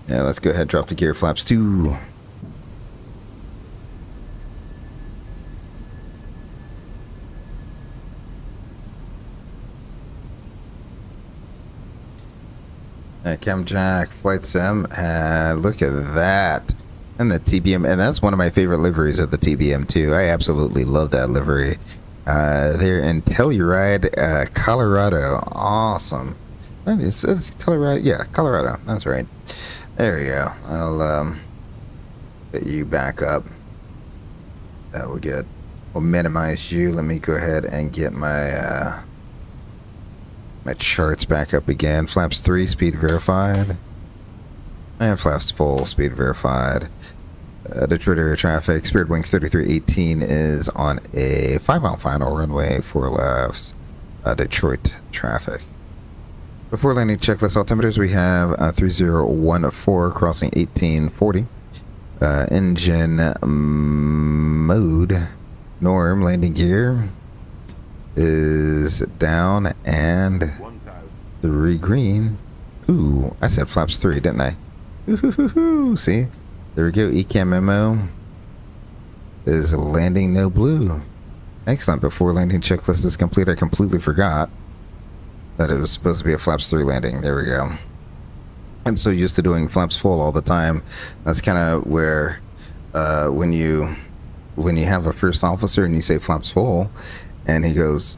Yeah, let's go ahead and drop the gear flaps 2. Cam Jack, Flight Sim, look at that. And the TBM, and that's one of my favorite liveries of the TBM too. I absolutely love that livery. They're in Telluride, Colorado. Awesome. It's Telluride, yeah, Colorado. That's right. There we go. I'll get you back up. That will get. We'll minimize you. Let me go ahead and get my my charts back up again. Flaps 3, speed verified. And flaps full, speed verified. Detroit area traffic. Spirit Wings 3318 is on a 5-mile final runway, 4 lefts. Detroit traffic. Before landing checklist altimeters, we have 3014 crossing 1840. Engine mode. Norm landing gear is down and 3 green. Ooh, I said flaps 3, didn't I? Ooh, see? There we go. ECAM memo is landing no blue. Excellent. Before landing checklist is complete, I completely forgot that it was supposed to be a flaps 3 landing. There we go. I'm so used to doing flaps full all the time. That's kind of where when you have a first officer and you say flaps full, and he goes,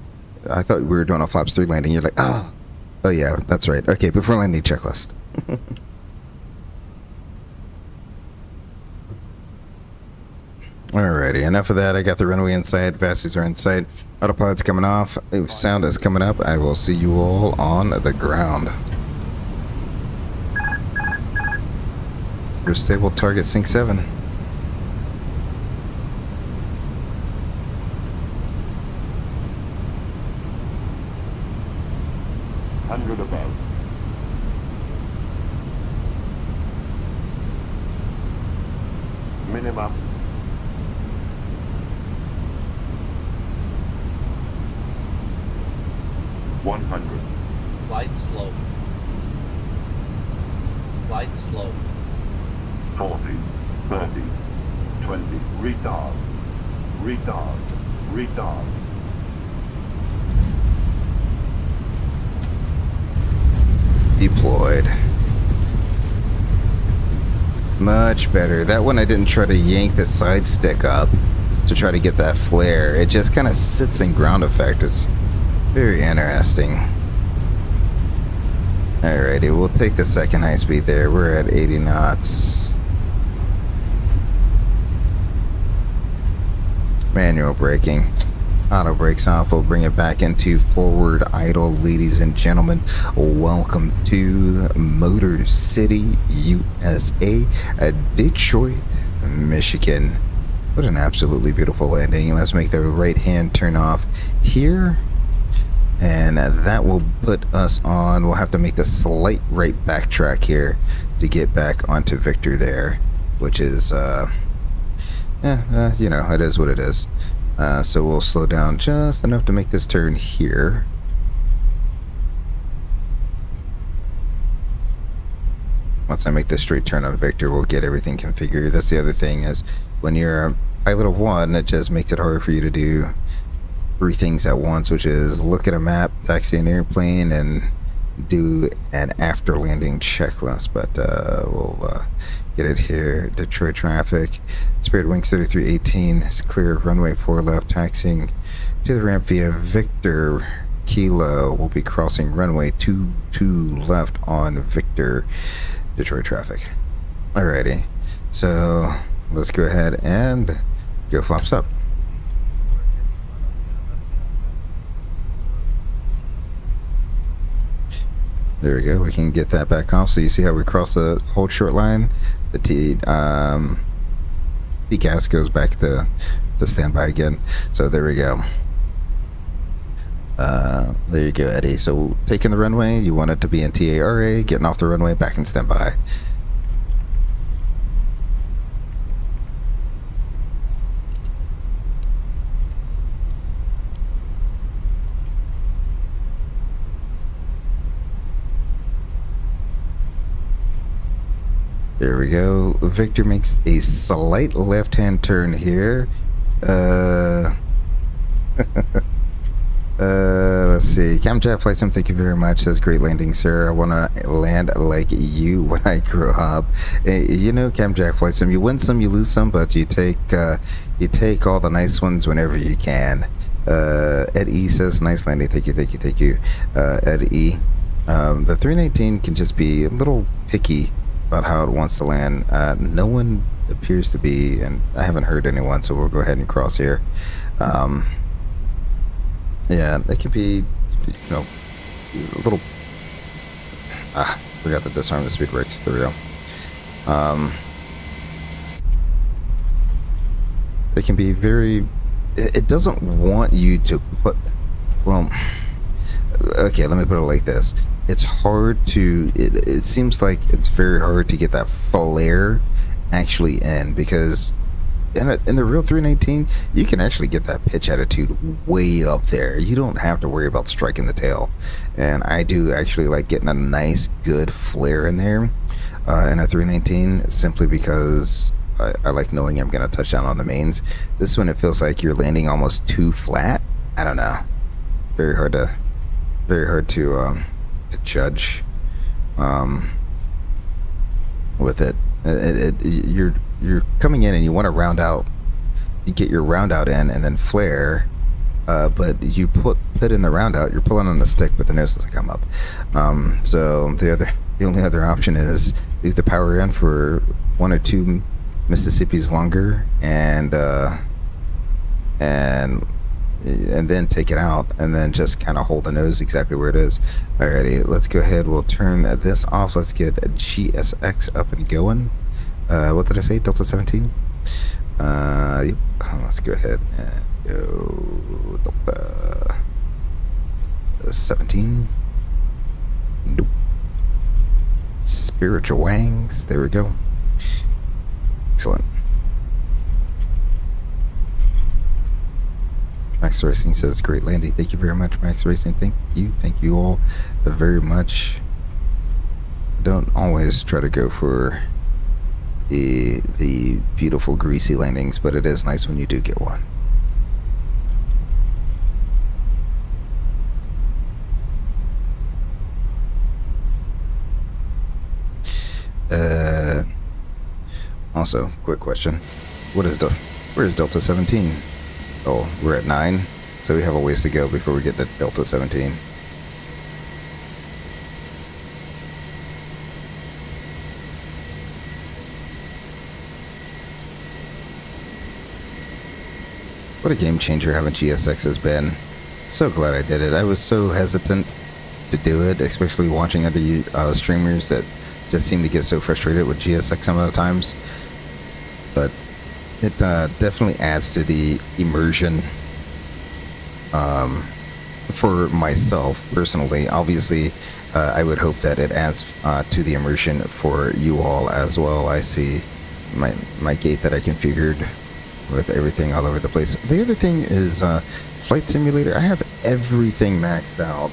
I thought we were doing a flaps 3 landing. You're like, oh yeah, that's right. Okay, before landing checklist. Alrighty, enough of that. I got the runway in sight. Vasties are in sight. Autopilot's coming off. If sound is coming up, I will see you all on the ground. Your stable target sync 7.
100 above. Minimum. $100.
Flight slow. Flight slow.
40, 30, 20. Retard. Retard. Retard.
Deployed. Much better. That one I didn't try to yank the side stick up to try to get that flare. It just kind of sits in ground effect. It's very interesting. Alrighty, we'll take the second high speed there. We're at 80 knots. Manual braking. Auto brakes off. We'll bring it back into forward idle. Ladies and gentlemen, welcome to Motor City, USA, Detroit, Michigan. What an absolutely beautiful landing. Let's make the right hand turn off here. And that will put us on. We'll have to make the slight right backtrack here to get back onto Victor there, which is, you know, it is what it is. So we'll slow down just enough to make this turn here. Once I make this straight turn on Victor, we'll get everything configured. That's the other thing, is when you're a pilot of one, it just makes it harder for you to do 3 things at once, which is look at a map, taxi an airplane, and do an after landing checklist. But we'll get it here. Detroit traffic. Spirit Wings 3318 is clear. Runway 4 left, taxiing to the ramp via Victor Kilo. We'll be crossing runway 22 left on Victor. Detroit traffic. Alrighty, so let's go ahead and go flaps up. There we go. We can get that back off. So you see how we cross the whole short line? The gas goes back to standby again. So there we go. There you go, Eddie. So taking the runway, you want it to be in TARA, getting off the runway, back in standby. There we go. Victor makes a slight left-hand turn here. Let's see. Camjet Flight Sim, thank you very much. That's great landing, sir. I want to land like you when I grow up. You know, Camjet Flight Sim, you win some, you lose some, but you take all the nice ones whenever you can. Ed E says, nice landing. Thank you, thank you, thank you. Ed E. The 319 can just be a little picky about how it wants to land. No one appears to be, and I haven't heard anyone, so we'll go ahead and cross here. Yeah, it can be, you know, a little. Forgot to disarm the speed brakes. There we go. It can be very. It doesn't want you to put. Well, okay, let me put it like this. It's hard to. It seems like it's very hard to get that flare actually in, because in the real 319, you can actually get that pitch attitude way up there. You don't have to worry about striking the tail. And I do actually like getting a nice, good flare in there in a 319, simply because I like knowing I'm going to touch down on the mains. This one, it feels like you're landing almost too flat. I don't know. Very hard to judge with it. You're coming in and you want to round out. You get your round out in and then flare, but you put in the round out. You're pulling on the stick, but the nose doesn't come up. So the only other option is leave the power in for 1 or 2 Mississippis longer, and then take it out, and then just kind of hold the nose exactly where it is. Alrighty, let's go ahead. We'll turn this off. Let's get a GSX up and going. What did I say? Delta 17? Yep. Let's go ahead and go Delta 17. Nope. Spiritual Wangs. There we go. Excellent. Max Racing says, great landing. Thank you very much, Max Racing. Thank you all very much. Don't always try to go for the beautiful greasy landings, but it is nice when you do get one. Also, quick question. Where's Delta 17? Oh, we're at 9, so we have a ways to go before we get the Delta 17. What a game changer having GSX has been. So glad I did it. I was so hesitant to do it, especially watching other streamers that just seem to get so frustrated with GSX some of the times. But it definitely adds to the immersion for myself personally. Obviously, I would hope that it adds to the immersion for you all as well. I see my gate that I configured with everything all over the place. The other thing is Flight Simulator. I have everything maxed out.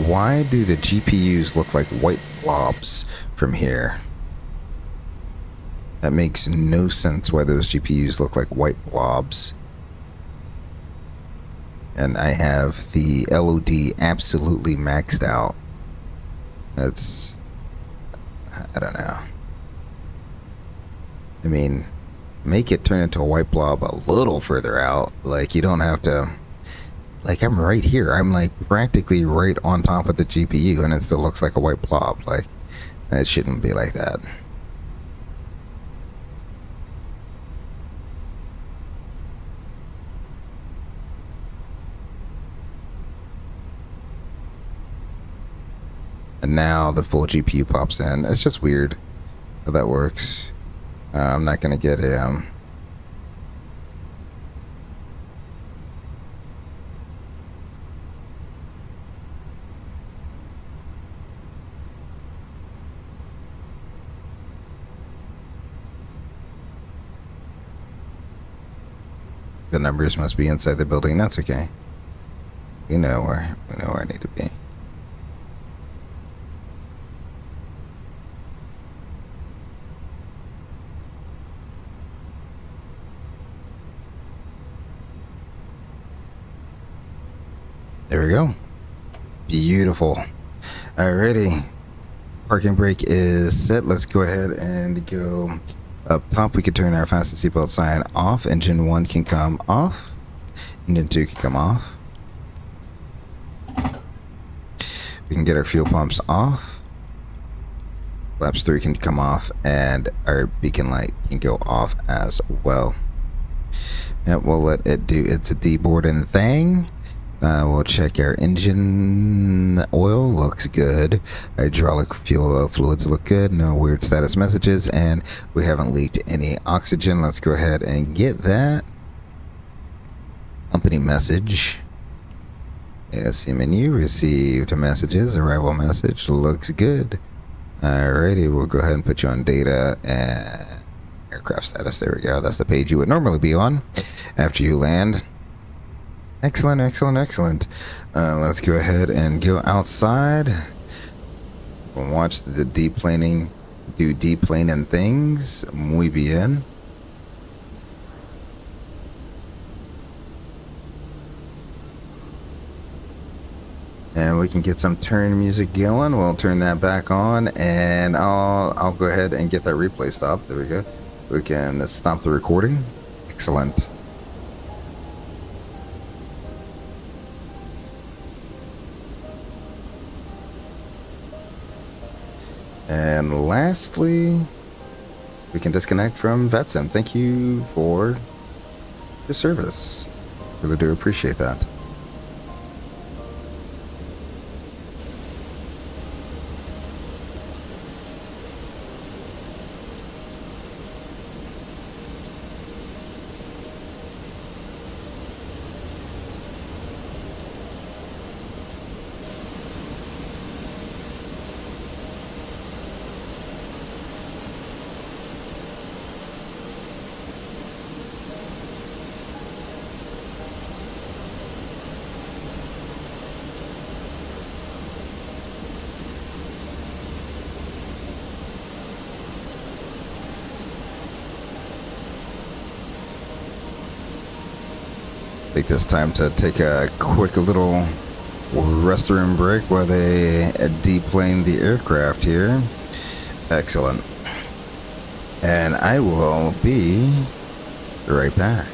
Why do the GPUs look like white blobs from here? That makes no sense why those GPUs look like white blobs. And I have the LOD absolutely maxed out. That's... I don't know. I mean, make it turn into a white blob a little further out. Like, you don't have to... Like, I'm right here. I'm, like, practically right on top of the GPU, and it still looks like a white blob. Like, it shouldn't be like that. and now the full GPU pops in. It's just weird how that works. I'm not gonna get a the numbers must be inside the building. That's okay. We know where I need to be. There we go. Beautiful. Alrighty. Parking brake is set. Let's go ahead and go up top. We can turn our fasten seatbelt sign off. Engine 1 can come off. Engine 2 can come off. We can get our fuel pumps off. Flaps 3 can come off, and our beacon light can go off as well. Yep, we'll let it do its deboarding thing. We'll check our engine oil. Looks good. Hydraulic fuel fluids look good. No weird status messages, and we haven't leaked any oxygen. Let's go ahead and get that. Company message. ASC menu. Received messages. Arrival message. Looks good. Alrighty, we'll go ahead and put you on data and aircraft status. There we go. That's the page you would normally be on after you land. Excellent, excellent, excellent. Let's go ahead and go outside. We'll watch the deplaning do deplaning things. Muy bien. And we can get some turn music going. We'll turn that back on, and I'll go ahead and get that replay stopped. There we go. We can stop the recording. Excellent. And lastly, we can disconnect from VetSim. Thank you for your service. Really do appreciate that. Take this time to take a quick little restroom break while they deplane the aircraft here. Excellent. And I will be right back.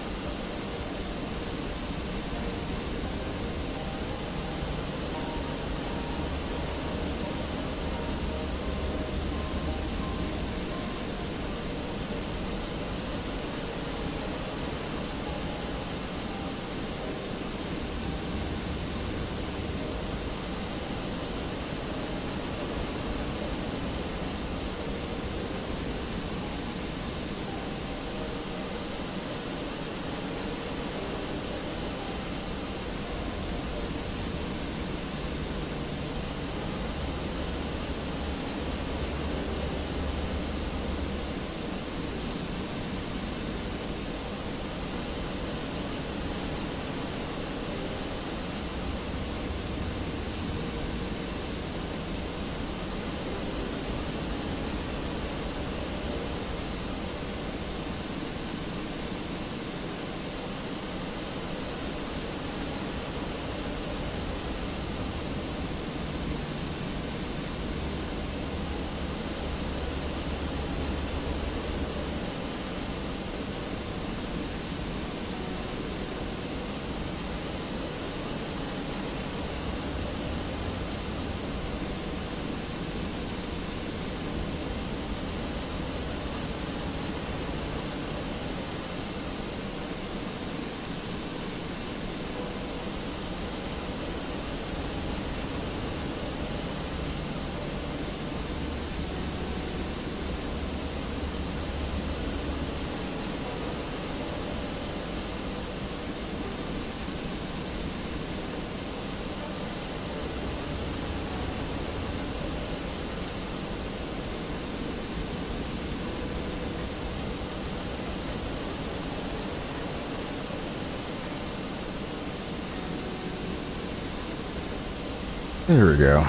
There we go.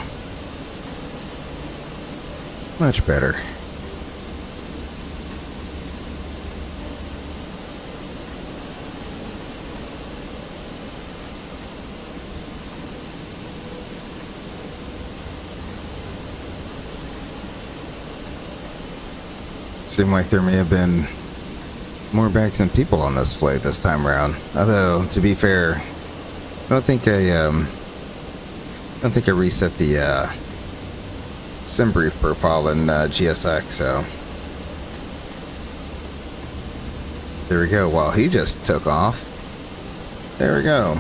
Much better. Seemed like there may have been more bags than people on this flight this time around. Although, to be fair, I don't think I reset the sim brief profile in GSX, so there we go. Well, he just took off. There we go.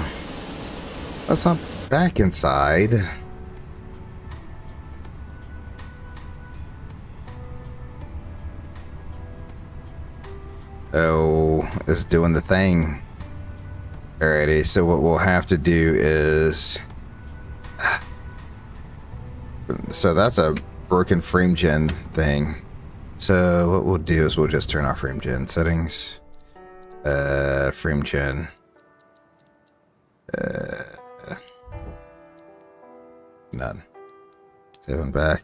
Let's hop back inside. Oh, it's doing the thing. Alrighty, so what we'll have to do is... So that's a broken frame gen thing. So what we'll do is we'll just turn off frame gen settings. Frame gen. None. Going back.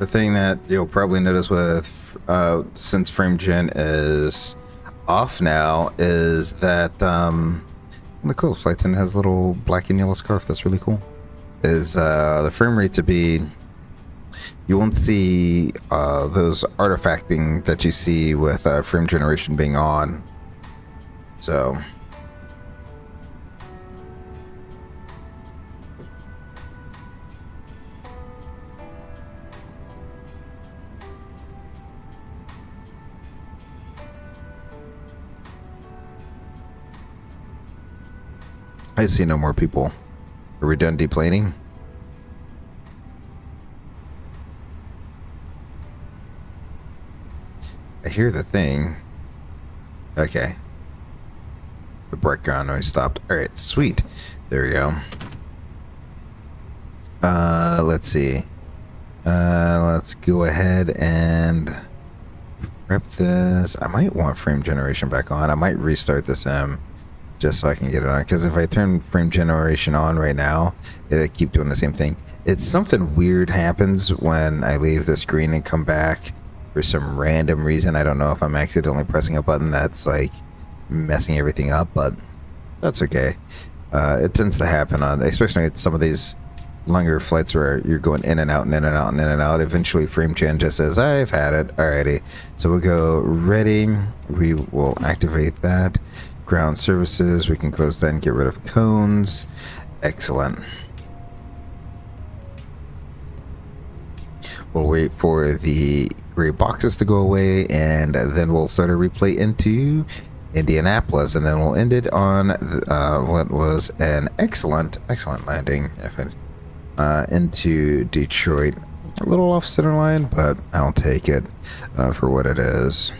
The thing that you'll probably notice with since frame gen is off now is that the cool flight attendant has a little black and yellow scarf that's really cool. Is the frame rate to be, you won't see those artifacting that you see with frame generation being on. So I see no more people. Are we done deplaning? I hear the thing. Okay. The background noise stopped. Alright, sweet. There we go. Let's see. Let's go ahead and prep this. I might want frame generation back on. I might restart this just so I can get it on, because if I turn frame generation on right now, it'll keep doing the same thing. It's something weird happens when I leave the screen and come back for some random reason. I don't know if I'm accidentally pressing a button that's like messing everything up, but that's okay. It tends to happen on, especially at some of these longer flights where you're going in and out and in and out and in and out. Eventually frame gen just says, I've had it. Alrighty, so we'll go ready. We will activate that. Ground services, we can close that and get rid of cones. Excellent. We'll wait for the gray boxes to go away, and then we'll start a replay into Indianapolis, and then we'll end it on what was an excellent landing into Detroit. A little off center line, but I'll take it for what it is.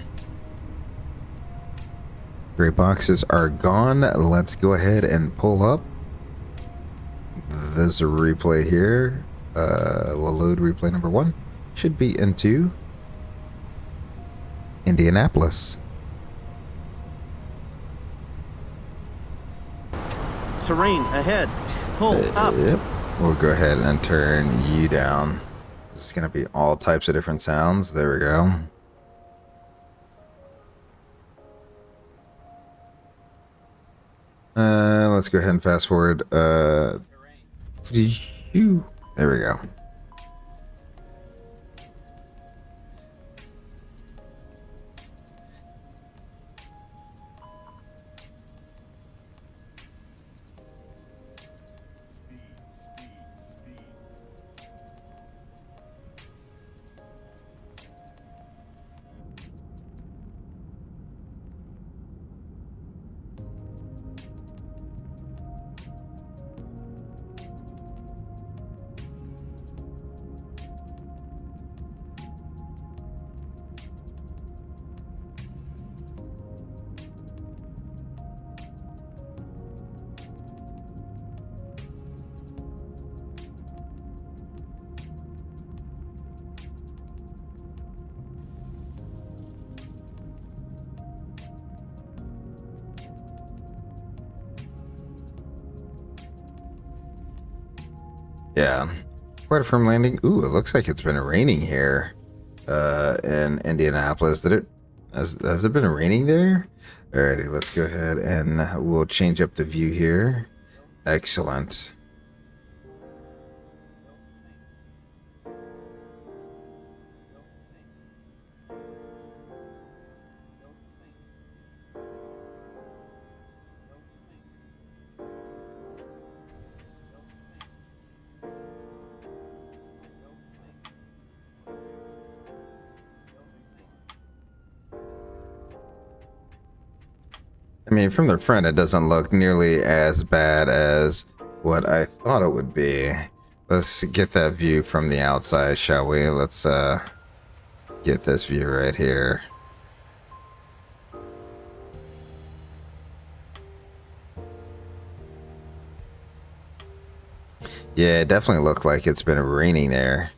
Gray boxes are gone. Let's go ahead and pull up. There's a replay here. We'll load replay number 1. Should be into Indianapolis.
Terrain ahead. Pull up.
Yep. We'll go ahead and turn you down. This is going to be all types of different sounds. There we go. Let's go ahead and fast forward. There we go. Yeah. Quite a firm landing. Ooh, it looks like it's been raining here in Indianapolis. Has it been raining there? Alrighty, let's go ahead and we'll change up the view here. Excellent. I mean, from the front, it doesn't look nearly as bad as what I thought it would be. Let's get that view from the outside, shall we? Let's get this view right here. Yeah, it definitely looked like it's been raining there.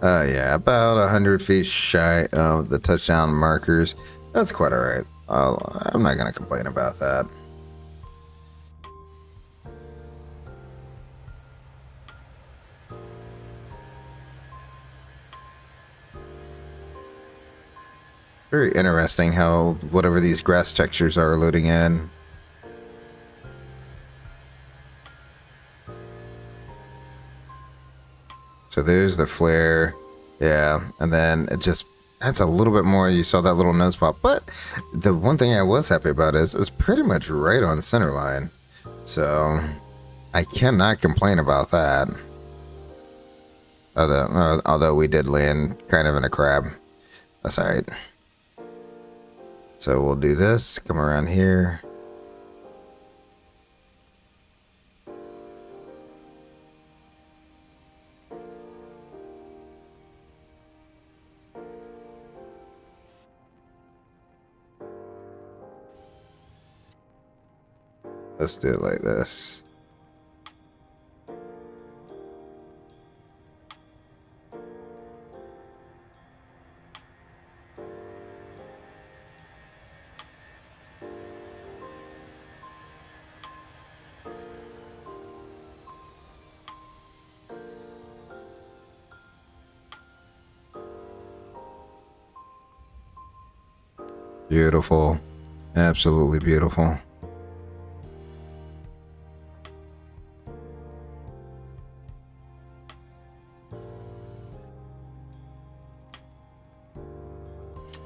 Yeah, about 100 feet shy of the touchdown markers. That's quite alright. I'm not gonna complain about that. Very interesting how whatever these grass textures are loading in. So there's the flare. Yeah, and then it just adds a little bit more. You saw that little nose pop. But the one thing I was happy about is it's pretty much right on center line. So I cannot complain about that. Although we did land kind of in a crab. That's alright. So we'll do this. Come around here. Let's do it like this. Beautiful. Absolutely beautiful.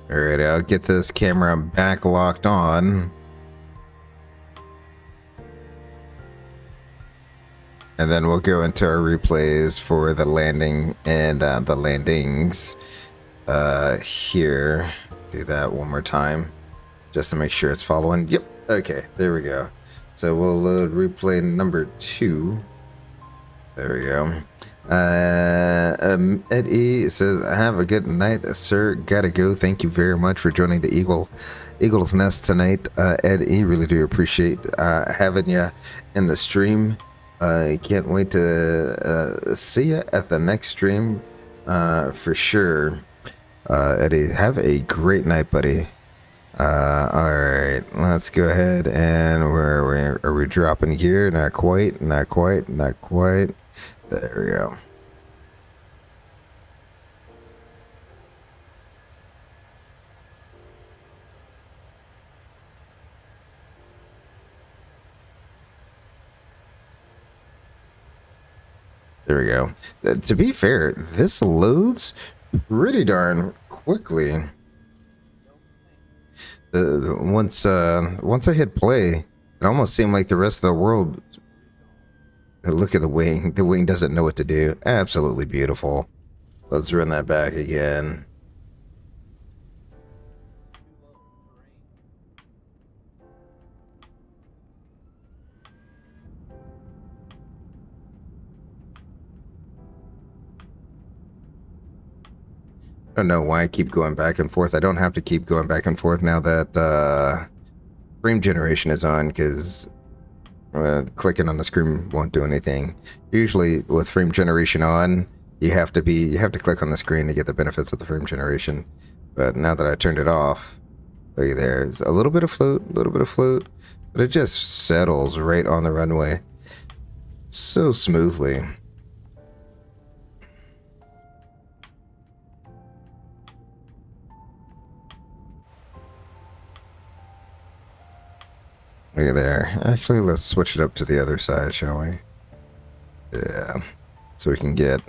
Alright, I'll get this camera back locked on. And then we'll go into our replays for the landing and the landings here. Do that one more time just to make sure it's following. Yep. Okay, there we go. So we'll load replay number 2. There we go. Ed E says, have a good night, sir. Gotta go. Thank you very much for joining the Eagle's Nest tonight. Ed E, really do appreciate having you in the stream. Can't wait to see you at the next stream for sure. Eddie, have a great night, buddy. Alright, let's go ahead and where are we dropping here? Not quite, not quite, not quite. There we go. There we go. To be fair, this loads pretty darn quickly. Once I hit play, it almost seemed like the rest of the world. Look at the wing. The wing doesn't know what to do. Absolutely beautiful. Let's run that back again. I don't know why I keep going back and forth. I don't have to keep going back and forth now that frame generation is on, because clicking on the screen won't do anything. Usually with frame generation on, you have to click on the screen to get the benefits of the frame generation. But now that I turned it off, look at there. It's a little bit of float, but it just settles right on the runway so smoothly. Look at there. Actually, let's switch it up to the other side, shall we? Yeah. So we can get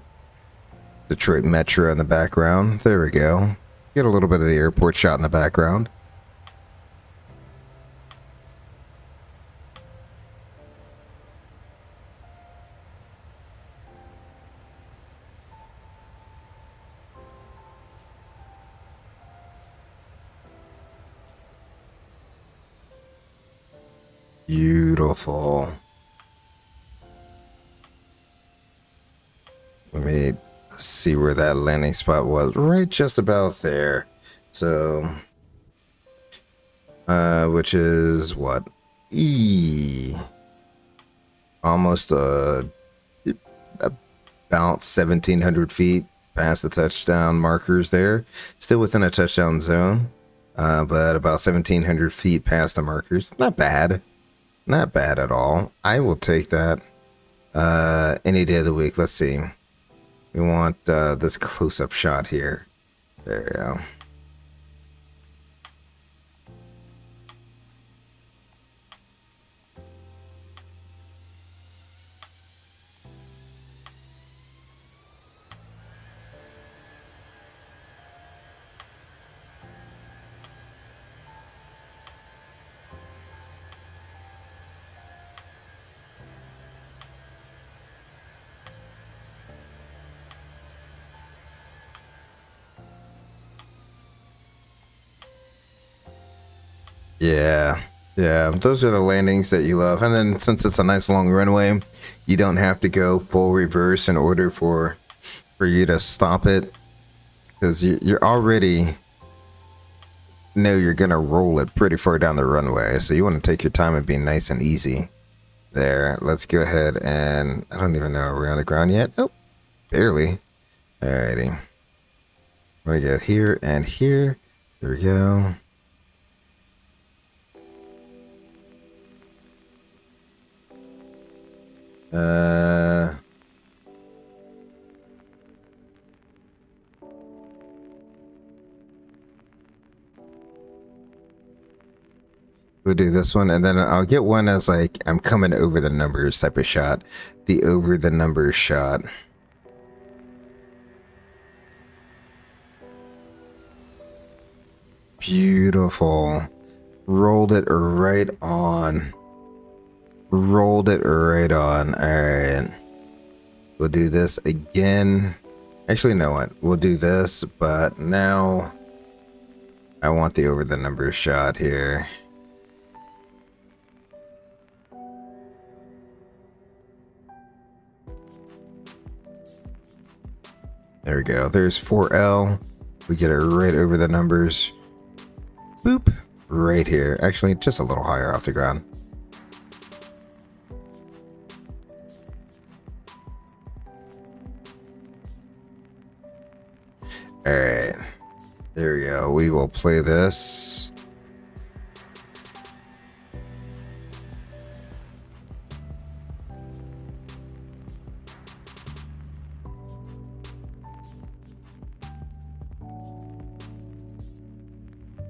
Detroit Metro in the background. There we go. Get a little bit of the airport shot in the background. Beautiful. Let me see where that landing spot was. Right just about there. So, which is what? Almost about 1,700 feet past the touchdown markers there. Still within a touchdown zone, but about 1,700 feet past the markers. Not bad. Not bad at all. I will take that any day of the week. Let's see. We want this close-up shot here. There we go. Yeah, those are the landings that you love. And then since it's a nice long runway, you don't have to go full reverse in order for you to stop it, because you're already know you're gonna roll it pretty far down the runway, so you want to take your time and be nice and easy. There, let's go ahead and I don't even know, are we on the ground yet? Oh, barely. Alrighty, we go here and here. There we go. We'll do this one, and then I'll get one as like I'm coming over the numbers type of shot. The over the numbers shot. Beautiful. Rolled it right on. Rolled it right on. Alright. We'll do this again. Actually, you know what? We'll do this, but now I want the over the numbers shot here. There we go. There's 4L. We get it right over the numbers. Boop. Right here. Actually, just a little higher off the ground. Alright. There we go. We will play this.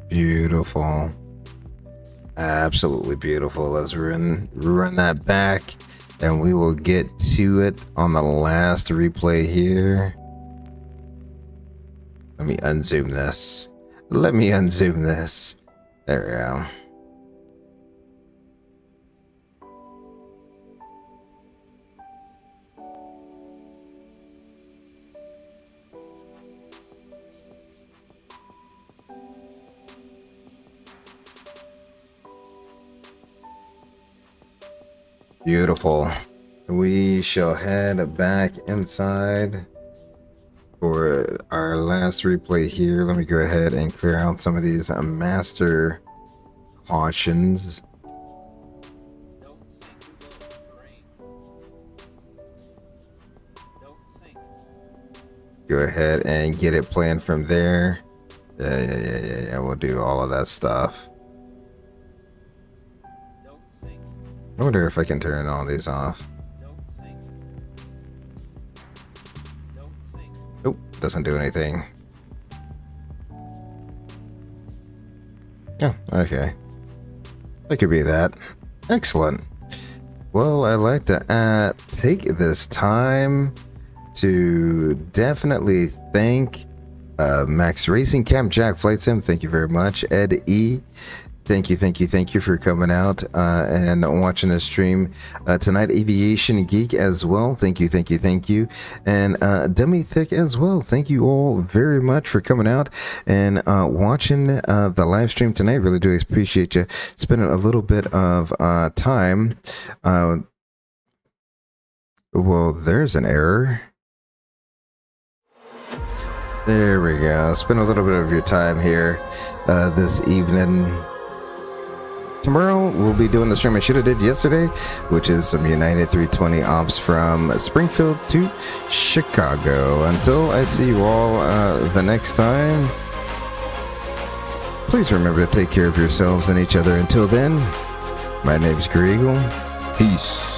Beautiful. Absolutely beautiful. Let's run that back, and we will get to it on the last replay here. Let me unzoom this. Let me unzoom this. There we go. Beautiful. We shall head back inside for our last replay here. Let me go ahead and clear out some of these master cautions. Go ahead and get it planned from there. Yeah. We'll do all of that stuff. I wonder if I can turn all these off. Nope, doesn't do anything. Oh, okay. That could be that. Excellent. Well, I'd like to take this time to definitely thank Max Racing, Camp Jack Flight Sim. Thank you very much. Ed E. Thank you for coming out and watching the stream tonight. Aviation Geek as well. Thank you. And Dummy Thick as well. Thank you all very much for coming out and watching the live stream tonight. Really do appreciate you spending a little bit of time. Well, there's an error. There we go. Spend a little bit of your time here this evening. Tomorrow we'll be doing the stream I should have did yesterday, which is some United 320 ops from Springfield to Chicago. Until I see you all the next time, please remember to take care of yourselves and each other. Until then, my name's Greg Eagle. Peace.